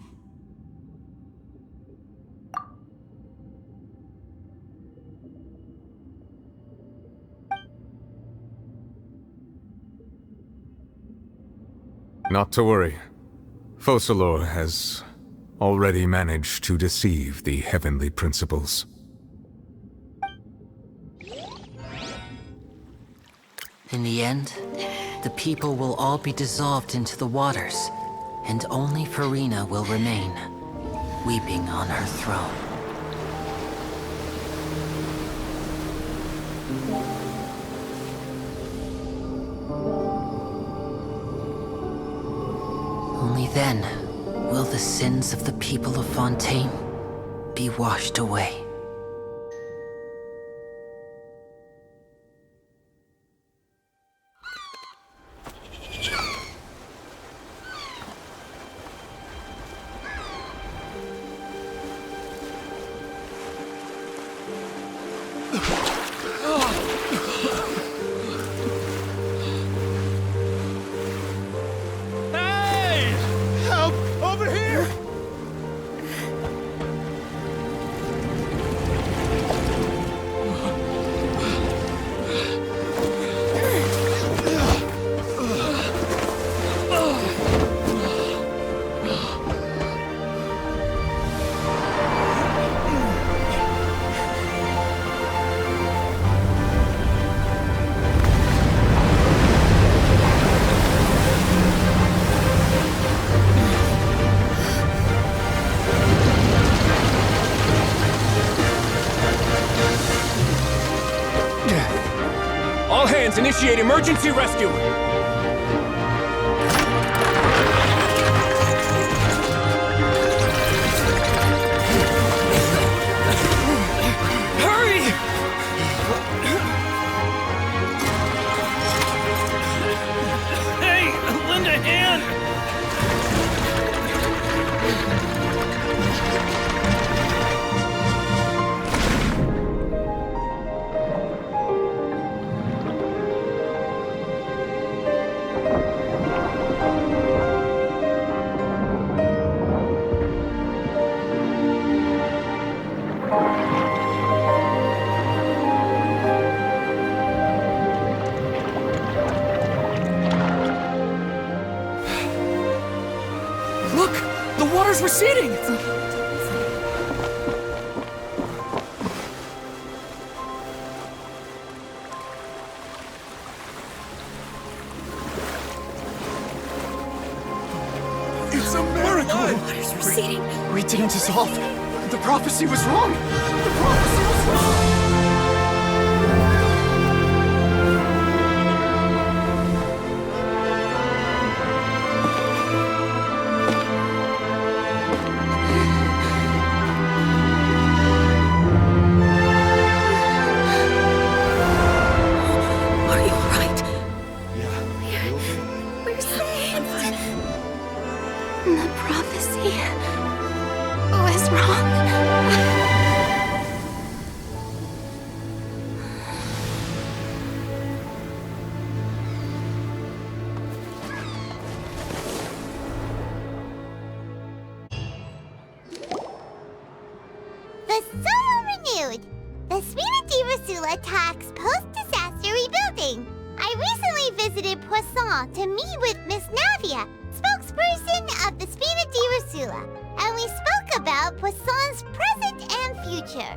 Not to worry. Focalor has already managed to deceive the heavenly principles. In the end, the people will all be dissolved into the waters, and only Farina will remain, weeping on her throne. Only then will the sins of the people of Fontaine be washed away. Initiate emergency rescue! Hurry! Hey, lend a hand! Look! The water's receding! It's a miracle! Water's receding. We didn't dissolve. The prophecy was wrong. The prophecy was wrong. Are you alright? We're saved. The prophecy was wrong. The soul renewed! The Spina di Rosula talks post-disaster rebuilding. I recently visited Poisson to meet with Miss Navia, spokesperson of the Spina di Rosula, and we spoke about Poisson's present and future.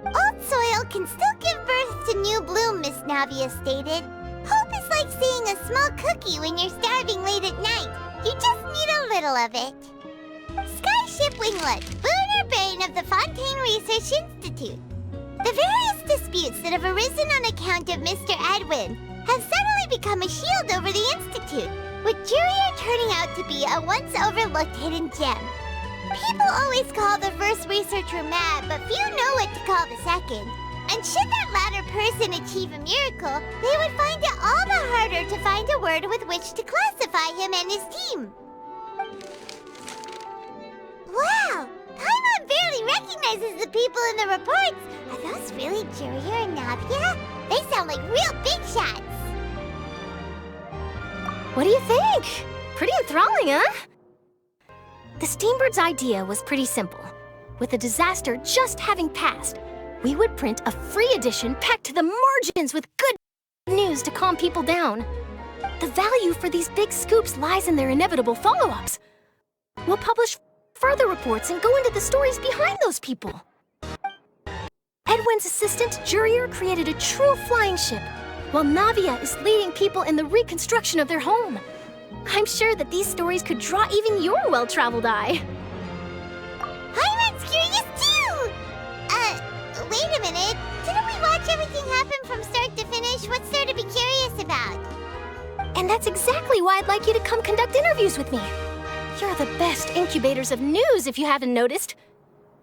Old soil can still give birth to new bloom, Miss Navia stated. Hope is like seeing a small cookie when you're starving late at night. You just need a little of it. Skyship Winglet, boon or bane of the Fontaine Research Institute. The various disputes that have arisen on account of Mr. Edwin have suddenly become a shield over the Institute, with Jurier turning out to be a once overlooked hidden gem. People always call the first researcher mad, but few know what to call the second. And should that latter person achieve a miracle, they would find it all the harder to find a word with which to classify him and his team. Wow! Paimon barely recognizes the people in the reports. Are those really Jurier and Navia? They sound like real big shots. What do you think? Pretty enthralling, huh? The Steambird's idea was pretty simple. With the disaster just having passed, we would print a free edition packed to the margins with good news to calm people down. The value for these big scoops lies in their inevitable follow-ups. We'll publish further reports and go into the stories behind those people. Edwin's assistant, Jurier, created a true flying ship, while Navia is leading people in the reconstruction of their home. I'm sure that these stories could draw even your well-traveled eye. Paimon's curious too! Wait a minute. Didn't we watch everything happen from start to finish? What's there to be curious about? And that's exactly why I'd like you to come conduct interviews with me. You're the best incubators of news, if you haven't noticed.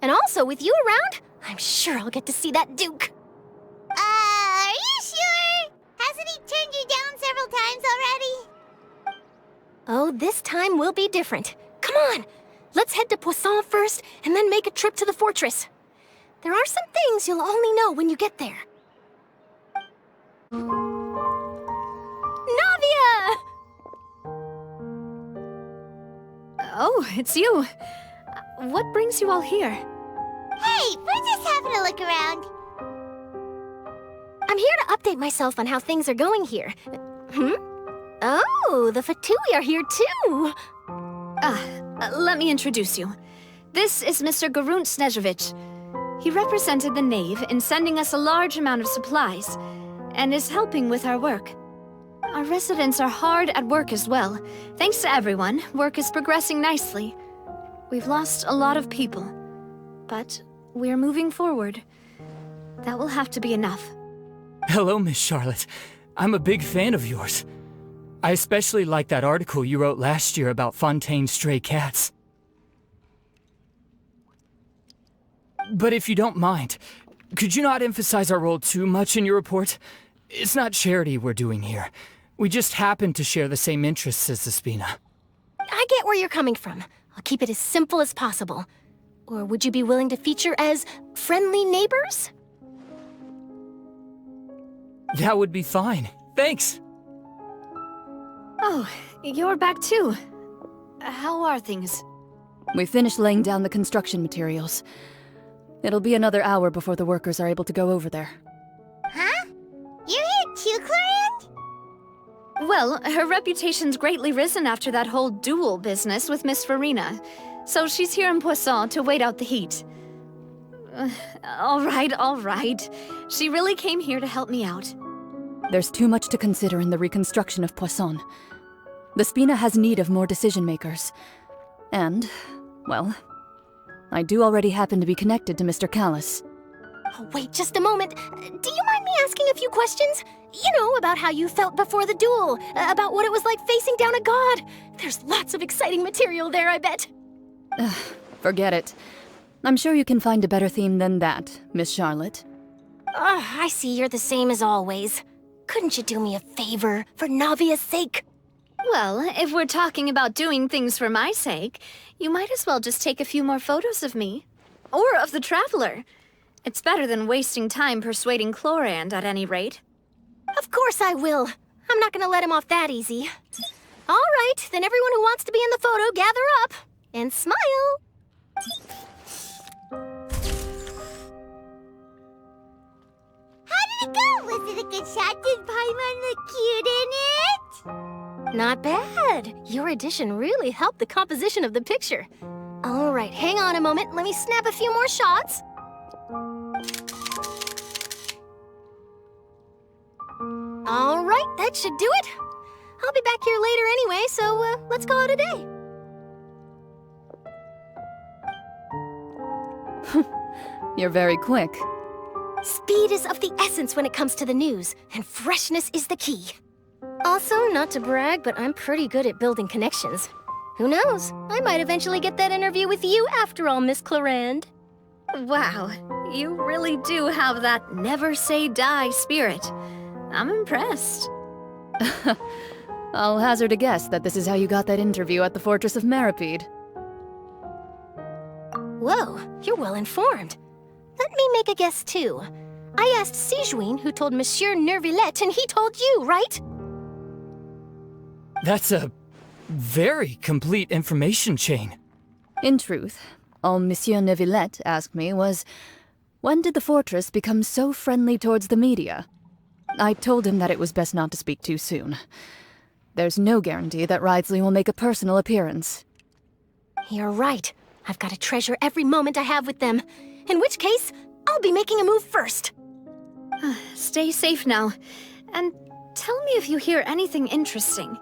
And also, with you around, I'm sure I'll get to see that Duke. Are you sure? Hasn't he turned you down several times already? Oh, this time will be different. Come on! Let's head to Poisson first, and then make a trip to the fortress. There are some things you'll only know when you get there. Navia! Oh, it's you. What brings you all here? Hey, we're just having a look around. I'm here to update myself on how things are going here. Oh, the Fatui are here too! Let me introduce you. This is Mr. Garunt Snezhevich. He represented the Knave in sending us a large amount of supplies, and is helping with our work. Our residents are hard at work as well. Thanks to everyone, work is progressing nicely. We've lost a lot of people, but we're moving forward. That will have to be enough. Hello, Miss Charlotte. I'm a big fan of yours. I especially like that article you wrote last year about Fontaine's stray cats. But if you don't mind, could you not emphasize our role too much in your report? It's not charity we're doing here. We just happen to share the same interests as the Spina. I get where you're coming from. I'll keep it as simple as possible. Or would you be willing to feature as friendly neighbors? That would be fine. Thanks. Oh, you're back too. How are things? We finished laying down the construction materials. It'll be another hour before the workers are able to go over there. Huh? You're here too, Clorinde? Well, her reputation's greatly risen after that whole duel business with Miss Farina. So she's here in Poisson to wait out the heat. All right. She really came here to help me out. There's too much to consider in the reconstruction of Poisson. The Spina has need of more decision-makers. And, well, I do already happen to be connected to Mr. Callis. Oh, wait just a moment. Do you mind me asking a few questions? You know, about how you felt before the duel, about what it was like facing down a god. There's lots of exciting material there, I bet. Forget it. I'm sure you can find a better theme than that, Miss Charlotte. I see you're the same as always. Couldn't you do me a favor, for Navia's sake? Well, if we're talking about doing things for my sake, you might as well just take a few more photos of me. Or of the Traveler. It's better than wasting time persuading Clorinde, at any rate. Of course I will. I'm not gonna let him off that easy. All right, then everyone who wants to be in the photo, gather up. And smile. How did it go? Was it a good shot? Did Paimon look cute in it? Not bad. Your addition really helped the composition of the picture. All right, hang on a moment. Let me snap a few more shots. All right, that should do it. I'll be back here later anyway, so let's call it a day. You're very quick. Speed is of the essence when it comes to the news, and freshness is the key. Also, not to brag, but I'm pretty good at building connections. Who knows? I might eventually get that interview with you after all, Miss Clorinde. Wow, you really do have that never say die spirit. I'm impressed. I'll hazard a guess that this is how you got that interview at the Fortress of Meripede. Whoa, you're well informed. Let me make a guess too. I asked Sijuin, who told Monsieur Neuvillette, and he told you, right? That's a very complete information chain. In truth, all Monsieur Neuvillette asked me was, when did the fortress become so friendly towards the media? I told him that it was best not to speak too soon. There's no guarantee that Wriothesley will make a personal appearance. You're right. I've got to treasure every moment I have with them. In which case, I'll be making a move first. Stay safe now. And tell me if you hear anything interesting.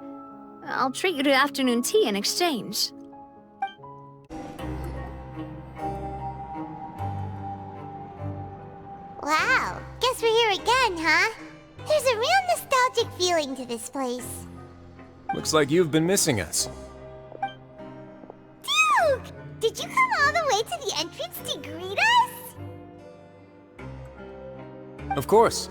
I'll treat you to afternoon tea in exchange. Wow, guess we're here again, huh? There's a real nostalgic feeling to this place. Looks like you've been missing us. Duke! Did you come all the way to the entrance to greet us? Of course.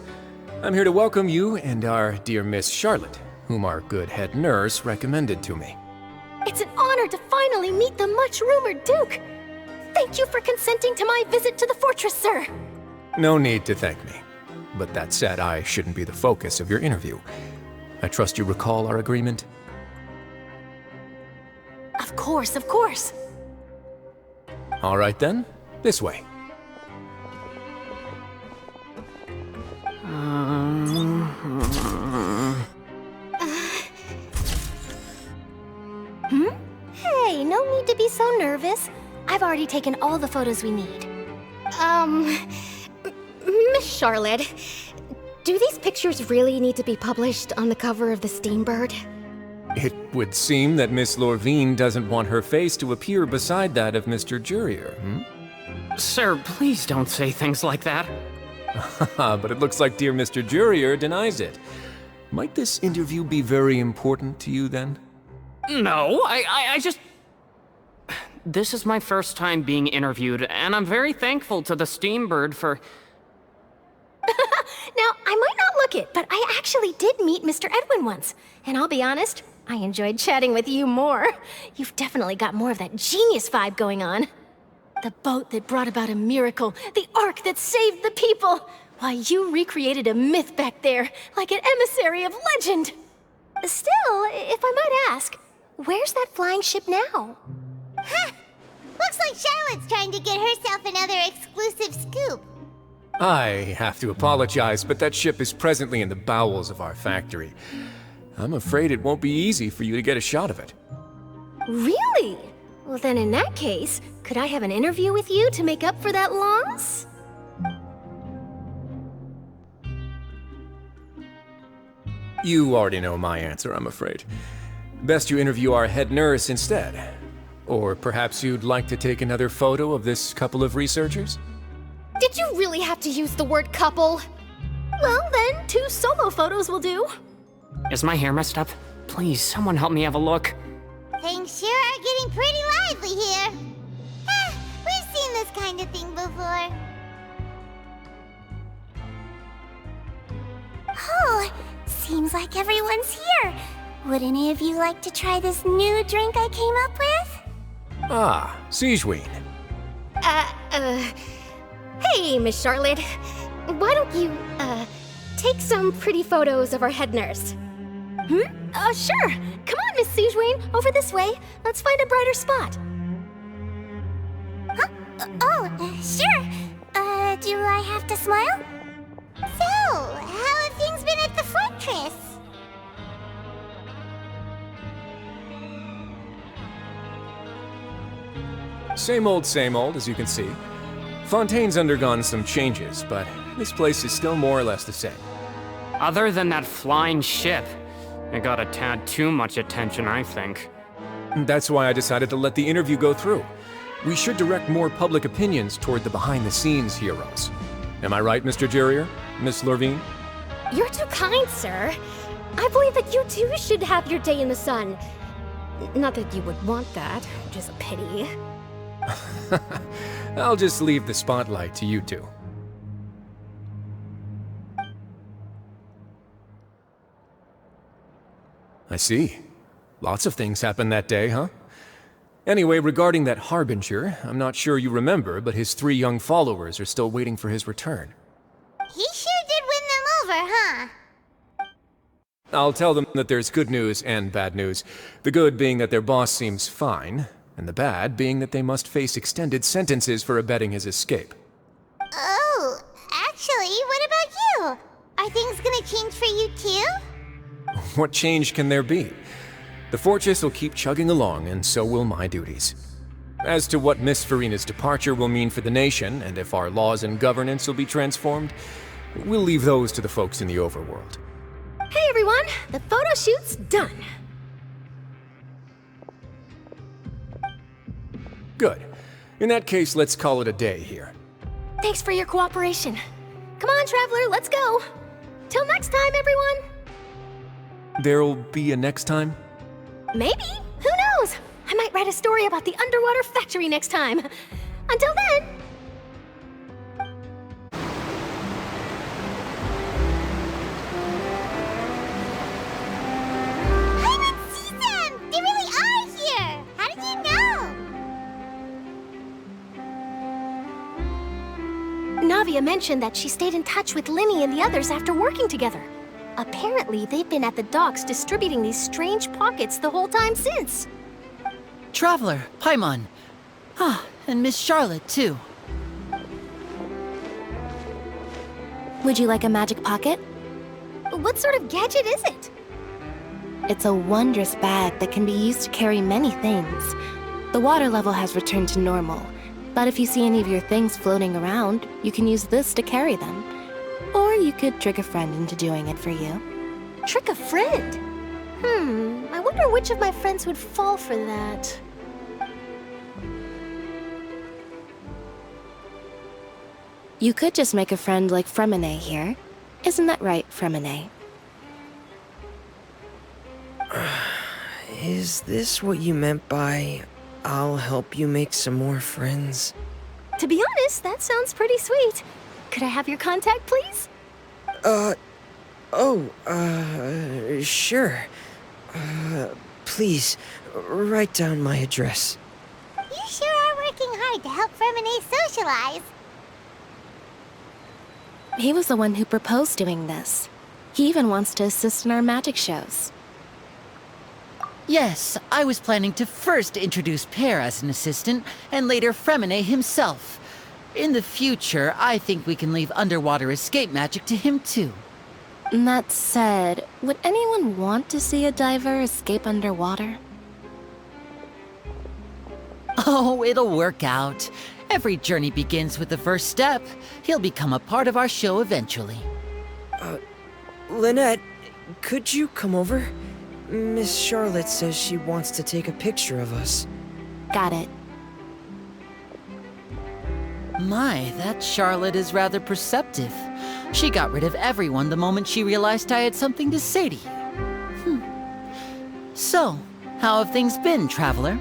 I'm here to welcome you and our dear Miss Charlotte, whom our good head nurse recommended to me. It's an honor to finally meet the much-rumored Duke. Thank you for consenting to my visit to the fortress, sir. No need to thank me. But that said, I shouldn't be the focus of your interview. I trust you recall our agreement? Of course, of course. All right then, this way. Hey, no need to be so nervous. I've already taken all the photos we need. Miss Charlotte, do these pictures really need to be published on the cover of the Steambird? It would seem that Miss Lorvine doesn't want her face to appear beside that of Mr. Jurier, Sir, please don't say things like that. But it looks like dear Mr. Jurier denies it. Might this interview be very important to you then? No, I just... This is my first time being interviewed, and I'm very thankful to the Steambird for... Now, I might not look it, but I actually did meet Mr. Edwin once. And I'll be honest, I enjoyed chatting with you more. You've definitely got more of that genius vibe going on. The boat that brought about a miracle, the ark that saved the people. Why, you recreated a myth back there, like an emissary of legend. Still, if I might ask, where's that flying ship now? Huh! Looks like Charlotte's trying to get herself another exclusive scoop. I have to apologize, but that ship is presently in the bowels of our factory. I'm afraid it won't be easy for you to get a shot of it. Really? Well then in that case, could I have an interview with you to make up for that loss? You already know my answer, I'm afraid. Best you interview our head nurse instead. Or perhaps you'd like to take another photo of this couple of researchers? Did you really have to use the word couple? Well then, 2 solo photos will do. Is my hair messed up? Please, someone help me have a look. Things sure are getting pretty lively here. We've seen this kind of thing before. Oh, seems like everyone's here. Would any of you like to try this new drink I came up with? Ah, Sigewinne. Hey, Miss Charlotte. Why don't you, take some pretty photos of our head nurse? Sure. Come on, Miss Sigewinne, over this way. Let's find a brighter spot. Huh? Sure. Do I have to smile? So, how have things been at the fortress? Same old, as you can see. Fontaine's undergone some changes, but this place is still more or less the same. Other than that flying ship, it got a tad too much attention, I think. That's why I decided to let the interview go through. We should direct more public opinions toward the behind-the-scenes heroes. Am I right, Mr. Jerrier? Miss Lurvine? You're too kind, sir. I believe that you too should have your day in the sun. Not that you would want that, which is a pity. I'll just leave the spotlight to you two. I see. Lots of things happened that day, huh? Anyway, regarding that Harbinger, I'm not sure you remember, but his 3 young followers are still waiting for his return. He sure did win them over, huh? I'll tell them that there's good news and bad news. The good being that their boss seems fine, and the bad being that they must face extended sentences for abetting his escape. Oh, actually, what about you? Are things gonna change for you too? What change can there be? The fortress will keep chugging along, and so will my duties. As to what Miss Furina's departure will mean for the nation, and if our laws and governance will be transformed, we'll leave those to the folks in the overworld. Hey everyone, the photo shoot's done. Good. In that case, let's call it a day here. Thanks for your cooperation. Come on, Traveler, let's go. Till next time, everyone. There'll be a next time? Maybe. Who knows? I might write a story about the underwater factory next time. Until then. I didn't see them! They really are here! How did you know? Navia mentioned that she stayed in touch with Linny and the others after working together. Apparently, they've been at the docks distributing these strange pockets the whole time since. Traveler, Paimon. Ah, and Miss Charlotte, too. Would you like a magic pocket? What sort of gadget is it? It's a wondrous bag that can be used to carry many things. The water level has returned to normal, but if you see any of your things floating around, you can use this to carry them. Or you could trick a friend into doing it for you. Trick a friend? I wonder which of my friends would fall for that. You could just make a friend like Fremine here. Isn't that right, Fremine? Is this what you meant by, I'll help you make some more friends? To be honest, that sounds pretty sweet. Could I have your contact, please? Sure. Please, write down my address. You sure are working hard to help Fremine socialize. He was the one who proposed doing this. He even wants to assist in our magic shows. Yes, I was planning to first introduce Pear as an assistant, and later Fremine himself. In the future, I think we can leave underwater escape magic to him too. That said, would anyone want to see a diver escape underwater? Oh, it'll work out. Every journey begins with the first step. He'll become a part of our show eventually. Lynette, could you come over? Miss Charlotte says she wants to take a picture of us. Got it. My, that Charlotte is rather perceptive. She got rid of everyone the moment she realized I had something to say to you. So, how have things been, Traveler?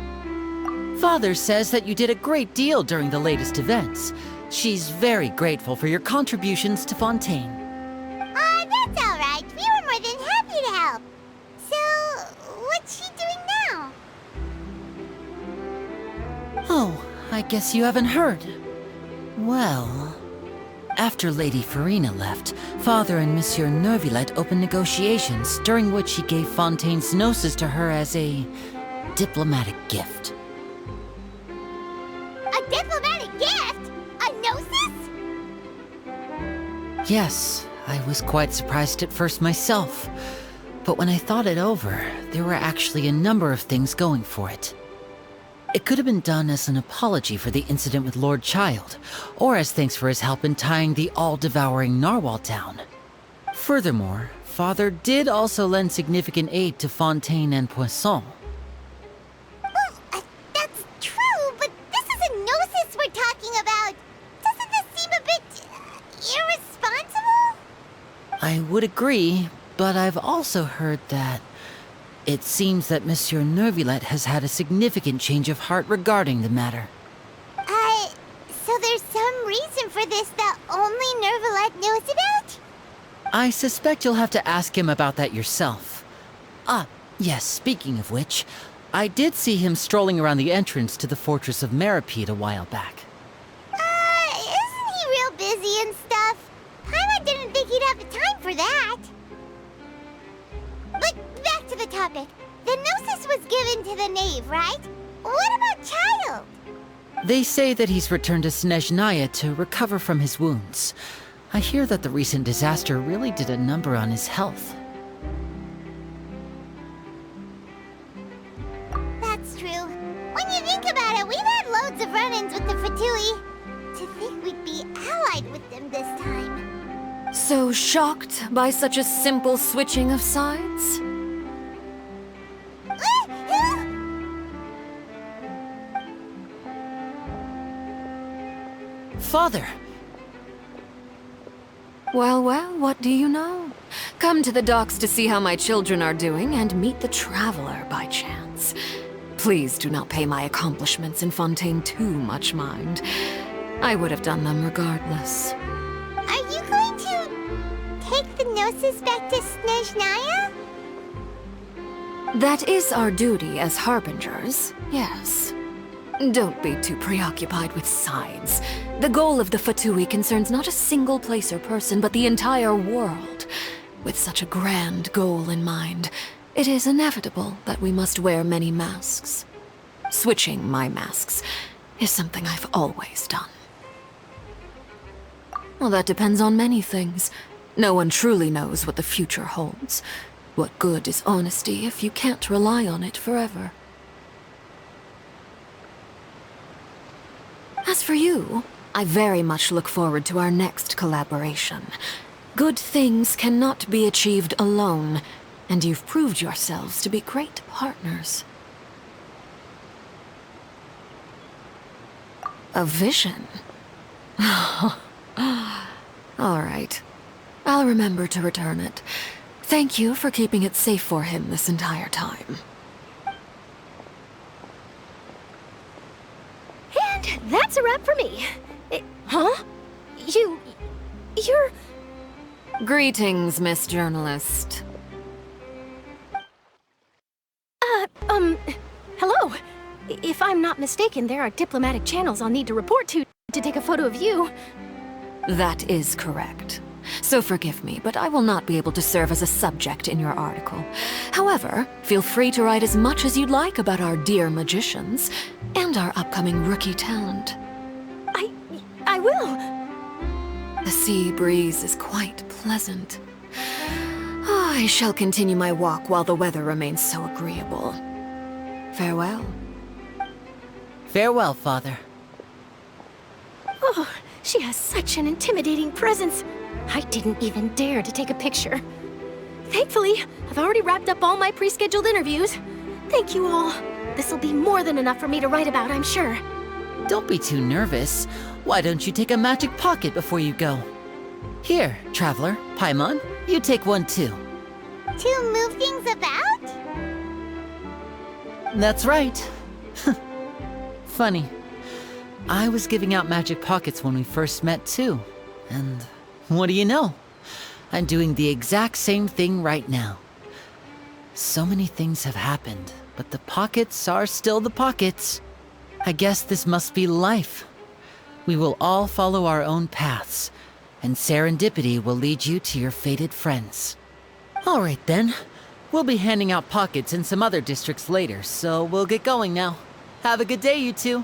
Father says that you did a great deal during the latest events. She's very grateful for your contributions to Fontaine. That's all right. We were more than happy to help. So, what's she doing now? Oh, I guess you haven't heard. Well, after Lady Farina left, Father and Monsieur Neuvillette opened negotiations, during which he gave Fontaine's gnosis to her as a diplomatic gift. A diplomatic gift? A gnosis? Yes, I was quite surprised at first myself. But when I thought it over, there were actually a number of things going for it. It could have been done as an apology for the incident with Lord Childe, or as thanks for his help in tying the all-devouring narwhal down. Furthermore, Father did also lend significant aid to Fontaine and Poisson. Well, that's true, but this is a gnosis we're talking about. Doesn't this seem a bit irresponsible? I would agree, but I've also heard that it seems that Monsieur Neuvillette has had a significant change of heart regarding the matter. So there's some reason for this that only Neuvillette knows about? I suspect you'll have to ask him about that yourself. Yes, speaking of which, I did see him strolling around the entrance to the Fortress of Meripede a while back. Isn't he real busy and stuff? Paimon didn't think he'd have the time for that. But back to the topic. The gnosis was given to the knave, right? What about Childe? They say that he's returned to Snezhnaya to recover from his wounds. I hear that the recent disaster really did a number on his health. That's true. When you think about it, we've had loads of run-ins with the Fatui. To think we'd be allied with them this time. So shocked by such a simple switching of sides? Father! Well, what do you know? Come to the docks to see how my children are doing and meet the Traveler by chance. Please do not pay my accomplishments in Fontaine too much mind. I would have done them regardless. Are you going to take the gnosis back to Snezhnaya? That is our duty as harbingers, yes. Don't be too preoccupied with sides. The goal of the Fatui concerns not a single place or person, but the entire world. With such a grand goal in mind, it is inevitable that we must wear many masks. Switching my masks is something I've always done. Well, that depends on many things. No one truly knows what the future holds. What good is honesty if you can't rely on it forever? As for you, I very much look forward to our next collaboration. Good things cannot be achieved alone, and you've proved yourselves to be great partners. A vision? All right. I'll remember to return it. Thank you for keeping it safe for him this entire time. And that's a wrap for me. Huh? You're... Greetings, Miss Journalist. Hello. If I'm not mistaken, there are diplomatic channels I'll need to report to take a photo of you. That is correct. So forgive me, but I will not be able to serve as a subject in your article. However, feel free to write as much as you'd like about our dear magicians and our upcoming rookie talent. I will. The sea breeze is quite pleasant. I shall continue my walk while the weather remains so agreeable. Farewell. Farewell, Father. Oh, she has such an intimidating presence. I didn't even dare to take a picture. Thankfully, I've already wrapped up all my pre-scheduled interviews. Thank you all. This'll be more than enough for me to write about, I'm sure. Don't be too nervous. Why don't you take a magic pocket before you go? Here, Traveler, Paimon, you take one too. To move things about? That's right. Funny. I was giving out magic pockets when we first met too. And what do you know? I'm doing the exact same thing right now. So many things have happened, but the pockets are still the pockets. I guess this must be life. We will all follow our own paths, and serendipity will lead you to your fated friends. All right then. We'll be handing out pockets in some other districts later, so we'll get going now. Have a good day, you two.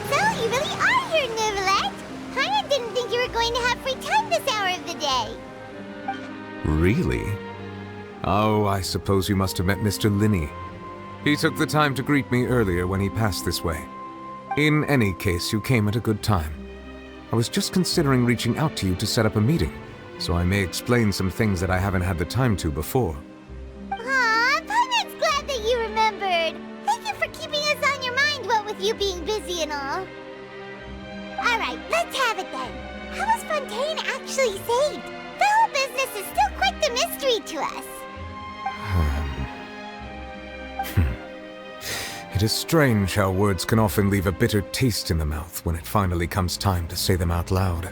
So, you really are here, Neuvillette. I didn't think you were going to have free time this hour of the day. Really? Oh, I suppose you must have met Mr. Linney. He took the time to greet me earlier when he passed this way. In any case, you came at a good time. I was just considering reaching out to you to set up a meeting, so I may explain some things that I haven't had the time to before. Aw, Paimon's glad that you remembered. Thank you for keeping us on your mind, what with you being busy and all. Alright, let's have it then. How was Fontaine actually saved? The whole business is still quite the mystery to us. It is strange how words can often leave a bitter taste in the mouth when it finally comes time to say them out loud.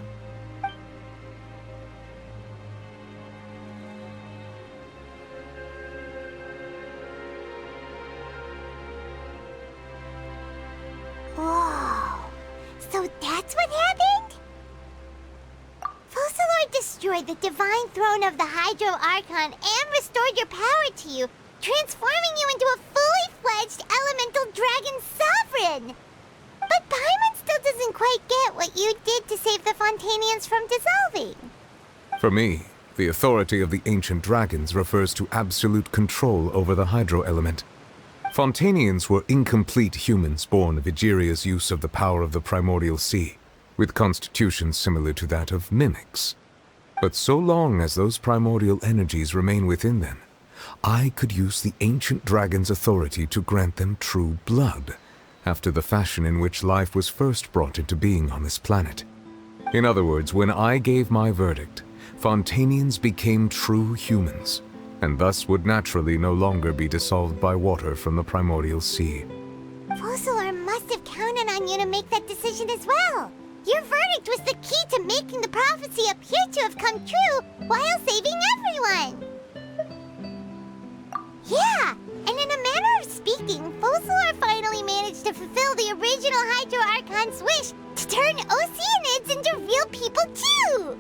Whoa. So that's what happened? Focalor destroyed the divine throne of the Hydro Archon and restored your power to you, transforming you into a fully-fledged elemental dragon sovereign! But Paimon still doesn't quite get what you did to save the Fontainians from dissolving. For me, the authority of the ancient dragons refers to absolute control over the hydro element. Fontainians were incomplete humans born of Egeria's use of the power of the Primordial Sea, with constitutions similar to that of mimics. But so long as those primordial energies remain within them, I could use the ancient dragon's authority to grant them true blood, after the fashion in which life was first brought into being on this planet. In other words, when I gave my verdict, Fontainians became true humans, and thus would naturally no longer be dissolved by water from the Primordial Sea. Focalor must have counted on you to make that decision as well. Your verdict was the key to making the prophecy appear to have come true while saving everyone. Yeah, and in a manner of speaking, Focalor finally managed to fulfill the original Hydro Archon's wish to turn Oceanids into real people too!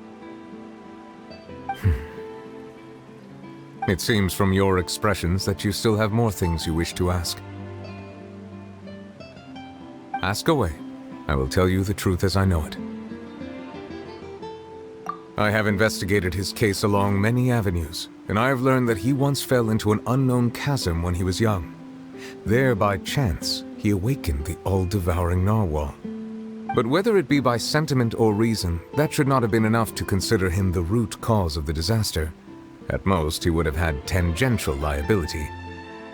It seems from your expressions that you still have more things you wish to ask. Ask away. I will tell you the truth as I know it. I have investigated his case along many avenues, and I have learned that he once fell into an unknown chasm when he was young. There, by chance, he awakened the all-devouring narwhal. But whether it be by sentiment or reason, that should not have been enough to consider him the root cause of the disaster. At most, he would have had tangential liability.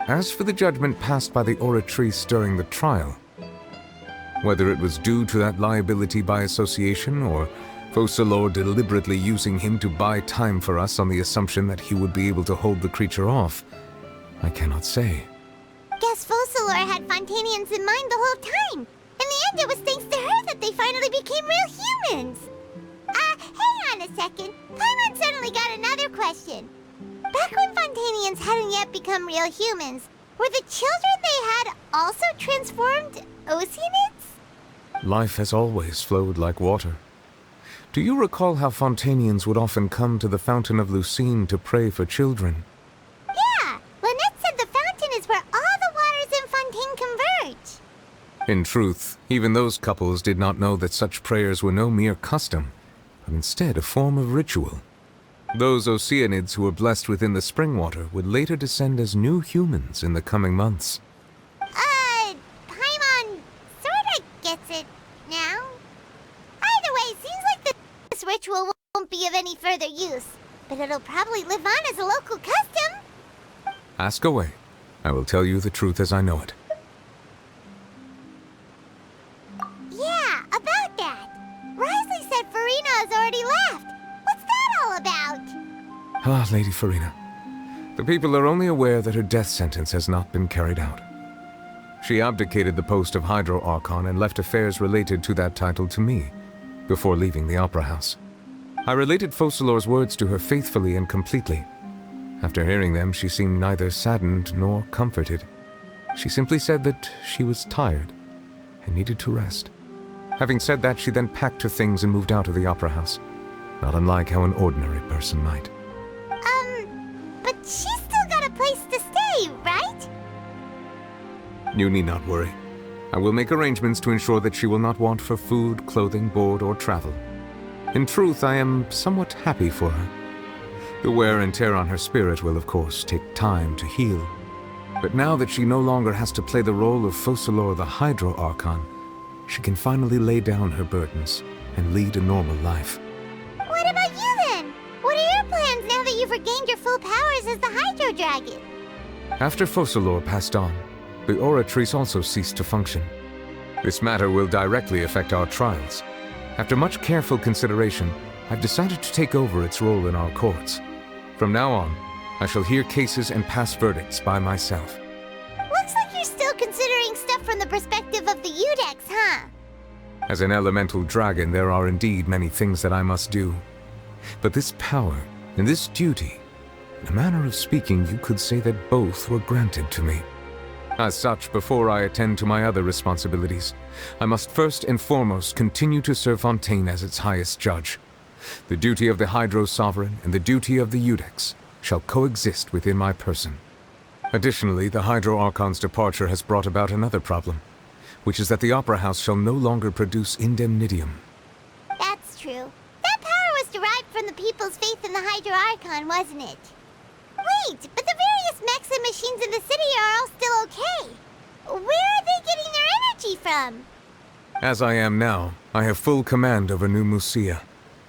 As for the judgment passed by the oratrice during the trial, whether it was due to that liability by association or Focalor deliberately using him to buy time for us on the assumption that he would be able to hold the creature off? I cannot say. Guess Focalor had Fontainians in mind the whole time. In the end, it was thanks to her that they finally became real humans. Hang on a second. Paimon suddenly got another question. Back when Fontainians hadn't yet become real humans, were the children they had also transformed Oceanids? Life has always flowed like water. Do you recall how Fontainians would often come to the Fountain of Lucine to pray for children? Yeah, Lynette said the fountain is where all the waters in Fontaine converge. In truth, even those couples did not know that such prayers were no mere custom, but instead a form of ritual. Those Oceanids who were blessed within the spring water would later descend as new humans in the coming months. Paimon sorta gets it now. Either way, seems like this ritual won't be of any further use, but it'll probably live on as a local custom. Ask away. I will tell you the truth as I know it. Yeah, about that. Risley said Farina has already left. What's that all about? Ah, Lady Farina. The people are only aware that her death sentence has not been carried out. She abdicated the post of Hydro Archon and left affairs related to that title to me, before leaving the Opera House. I related Focalor's words to her faithfully and completely. After hearing them, she seemed neither saddened nor comforted. She simply said that she was tired and needed to rest. Having said that, she then packed her things and moved out of the Opera House, not unlike how an ordinary person might. But she's still got a place to stay, right? You need not worry. I will make arrangements to ensure that she will not want for food, clothing, board, or travel. In truth, I am somewhat happy for her. The wear and tear on her spirit will, of course, take time to heal. But now that she no longer has to play the role of Focalor the Hydro Archon, she can finally lay down her burdens and lead a normal life. What about you then? What are your plans now that you've regained your full powers as the Hydro Dragon? After Focalor passed on, the Oratrice also ceased to function. This matter will directly affect our trials. After much careful consideration, I've decided to take over its role in our courts. From now on, I shall hear cases and pass verdicts by myself. Looks like you're still considering stuff from the perspective of the Udex, huh? As an elemental dragon, there are indeed many things that I must do. But this power and this duty, in a manner of speaking, you could say that both were granted to me. As such, before I attend to my other responsibilities, I must first and foremost continue to serve Fontaine as its highest judge. The duty of the Hydro Sovereign and the duty of the Udex shall coexist within my person. Additionally, the Hydro Archon's departure has brought about another problem, which is that the Opera House shall no longer produce indemnitium. That's true. That power was derived from the people's faith in the Hydro Archon, wasn't it? Wait, but the various mechs and machines in the city are all still okay. Where are they getting their energy from? As I am now, I have full command over New Musia,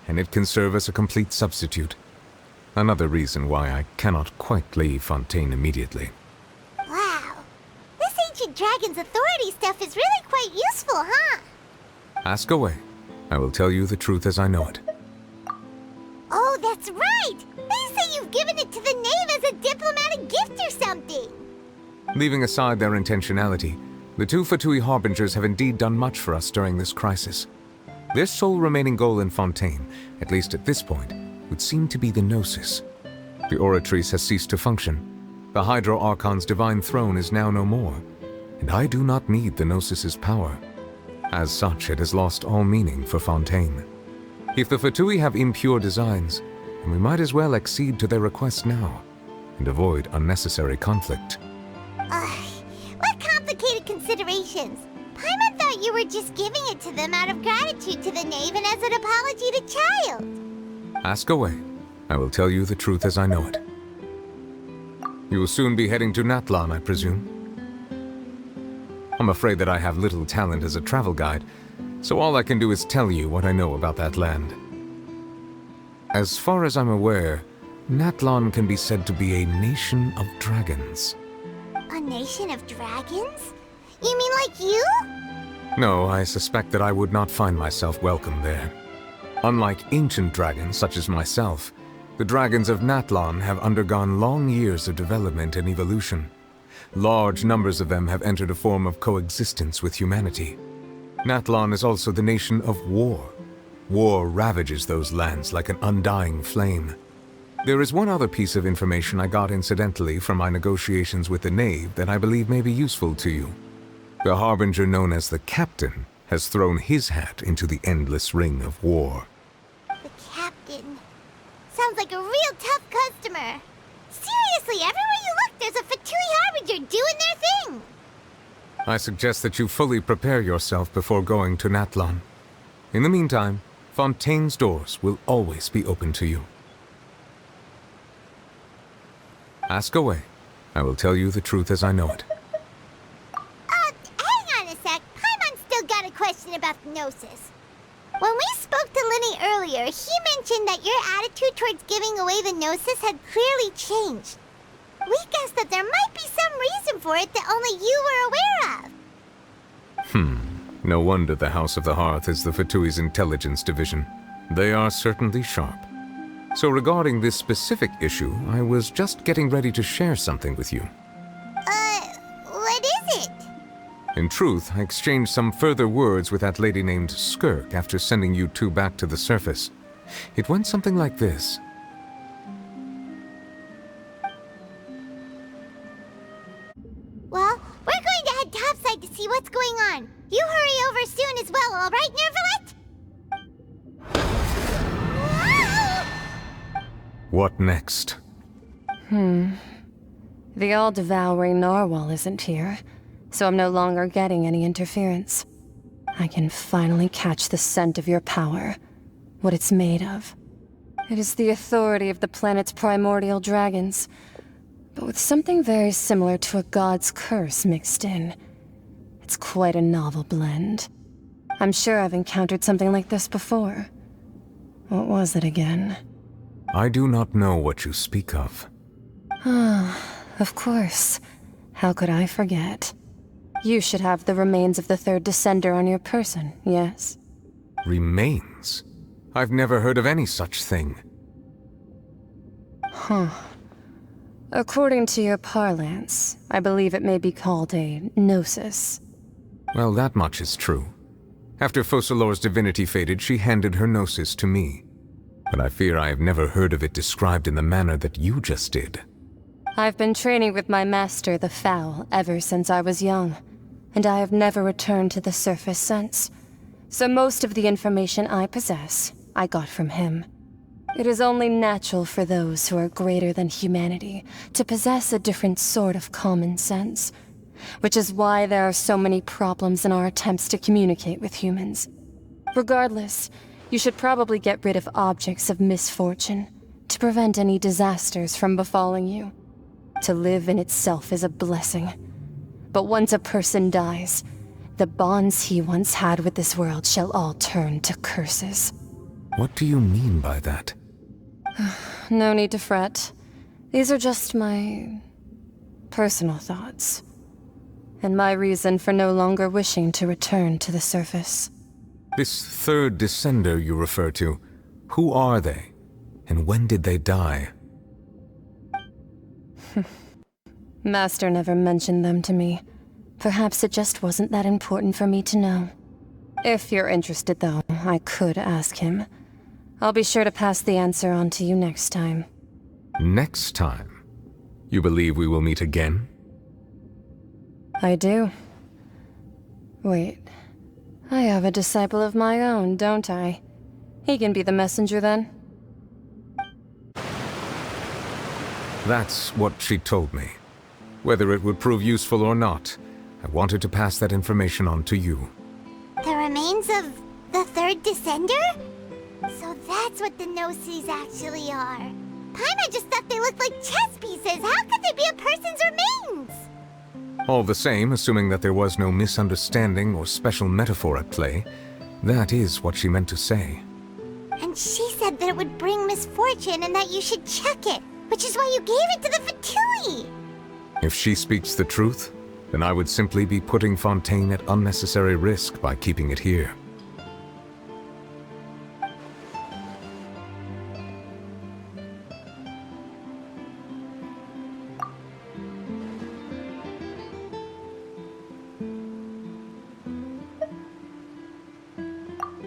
and it can serve as a complete substitute. Another reason why I cannot quite leave Fontaine immediately. Wow. This ancient dragon's authority stuff is really quite useful, huh? Ask away. I will tell you the truth as I know it. Oh, that's right! They say you've given it to the knave as a diplomatic gift or something! Leaving aside their intentionality, the two Fatui Harbingers have indeed done much for us during this crisis. Their sole remaining goal in Fontaine, at least at this point, would seem to be the Gnosis. The Oratrice has ceased to function. The Hydro Archon's divine throne is now no more, and I do not need the Gnosis's power. As such, it has lost all meaning for Fontaine. If the Fatui have impure designs, then we might as well accede to their request now, and avoid unnecessary conflict. What complicated considerations! Paimon thought you were just giving it to them out of gratitude to the knave and as an apology to Childe. Ask away. I will tell you the truth as I know it. You will soon be heading to Natlan, I presume? I'm afraid that I have little talent as a travel guide, so all I can do is tell you what I know about that land. As far as I'm aware, Natlan can be said to be a nation of dragons. A nation of dragons? You mean like you? No, I suspect that I would not find myself welcome there. Unlike ancient dragons such as myself, the dragons of Natlan have undergone long years of development and evolution. Large numbers of them have entered a form of coexistence with humanity. Natlan is also the nation of war. War ravages those lands like an undying flame. There is one other piece of information I got incidentally from my negotiations with the Knave that I believe may be useful to you. The harbinger known as the Captain has thrown his hat into the endless ring of war. The Captain. Sounds like a real tough customer. Seriously, everywhere you look, there's a Fatui harbinger doing their thing. I suggest that you fully prepare yourself before going to Natlan. In the meantime, Fontaine's doors will always be open to you. Ask away. I will tell you the truth as I know it. Hang on a sec. Paimon's still got a question about the Gnosis. When we spoke to Linny earlier, he mentioned that your attitude towards giving away the Gnosis had clearly changed. We guessed that there might be some reason for it that only you were aware of. No wonder the House of the Hearth is the Fatui's intelligence division. They are certainly sharp. So regarding this specific issue, I was just getting ready to share something with you. What is it? In truth, I exchanged some further words with that lady named Skirk after sending you two back to the surface. It went something like this. Well, we're going to head topside to see what's going on. You hurry over soon as well, all right, Neuvillette? What next? The all-devouring narwhal isn't here, so I'm no longer getting any interference. I can finally catch the scent of your power, what it's made of. It is the authority of the planet's primordial dragons, but with something very similar to a god's curse mixed in. It's quite a novel blend. I'm sure I've encountered something like this before. What was it again? I do not know what you speak of. Of course. How could I forget? You should have the remains of the third descender on your person, yes? Remains? I've never heard of any such thing. According to your parlance, I believe it may be called a gnosis. Well, that much is true. After Focalor's divinity faded, she handed her gnosis to me. But I fear I have never heard of it described in the manner that you just did. I've been training with my master, the Foul, ever since I was young, and I have never returned to the surface since. So most of the information I possess, I got from him. It is only natural for those who are greater than humanity to possess a different sort of common sense, which is why there are so many problems in our attempts to communicate with humans. Regardless, you should probably get rid of objects of misfortune to prevent any disasters from befalling you. To live in itself is a blessing. But once a person dies, the bonds he once had with this world shall all turn to curses. What do you mean by that? No need to fret. These are just my personal thoughts, and my reason for no longer wishing to return to the surface. This third descender you refer to, who are they? And when did they die? Master never mentioned them to me. Perhaps it just wasn't that important for me to know. If you're interested, though, I could ask him. I'll be sure to pass the answer on to you next time. Next time? You believe we will meet again? I do. Wait. I have a disciple of my own, don't I? He can be the messenger then? That's what she told me. Whether it would prove useful or not, I wanted to pass that information on to you. The remains of the third descender? So that's what the Gnosis actually are. Paimon just thought they looked like chess pieces. How could they be a person's remains? All the same, assuming that there was no misunderstanding or special metaphor at play, that is what she meant to say. And she said that it would bring misfortune and that you should check it, which is why you gave it to the Fatui. If she speaks the truth, then I would simply be putting Fontaine at unnecessary risk by keeping it here.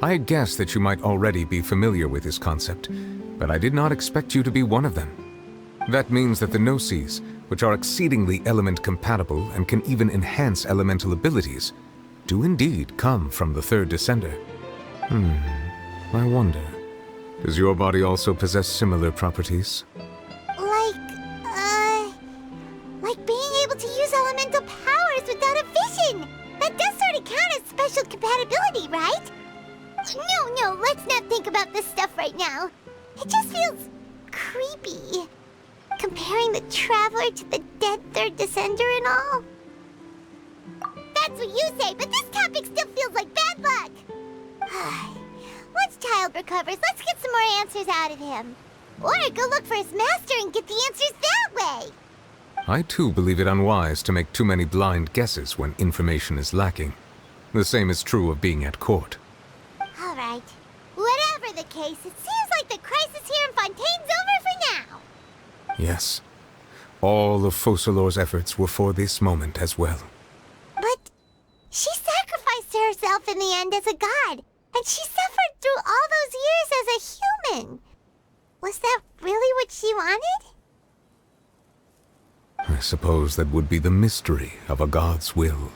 I had guessed that you might already be familiar with this concept, but I did not expect you to be one of them. That means that the Gnosis, which are exceedingly element-compatible and can even enhance elemental abilities, do indeed come from the third descender. I wonder, does your body also possess similar properties? Like being able to use elemental powers without a vision! That does sort of count as special compatibility, right? No, let's not think about this stuff right now. It just feels creepy. Comparing the Traveler to the dead third descender and all. That's what you say, but this topic still feels like bad luck. Once Childe recovers, let's get some more answers out of him. Or go look for his master and get the answers that way. I too believe it unwise to make too many blind guesses when information is lacking. The same is true of being at court. All right. Whatever the case, it seems like the crisis here in Fontaine's over for now. Yes. All of Focalor's efforts were for this moment as well. But she sacrificed herself in the end as a god, and she suffered through all those years as a human. Was that really what she wanted? I suppose that would be the mystery of a god's will.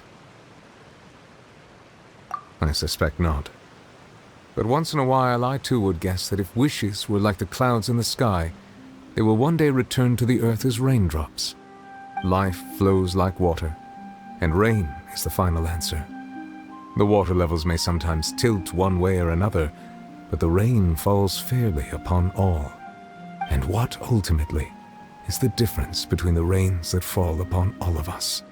I suspect not. But once in a while I too would guess that if wishes were like the clouds in the sky, they will one day return to the earth as raindrops. Life flows like water, and rain is the final answer. The water levels may sometimes tilt one way or another, but the rain falls fairly upon all. And what ultimately is the difference between the rains that fall upon all of us?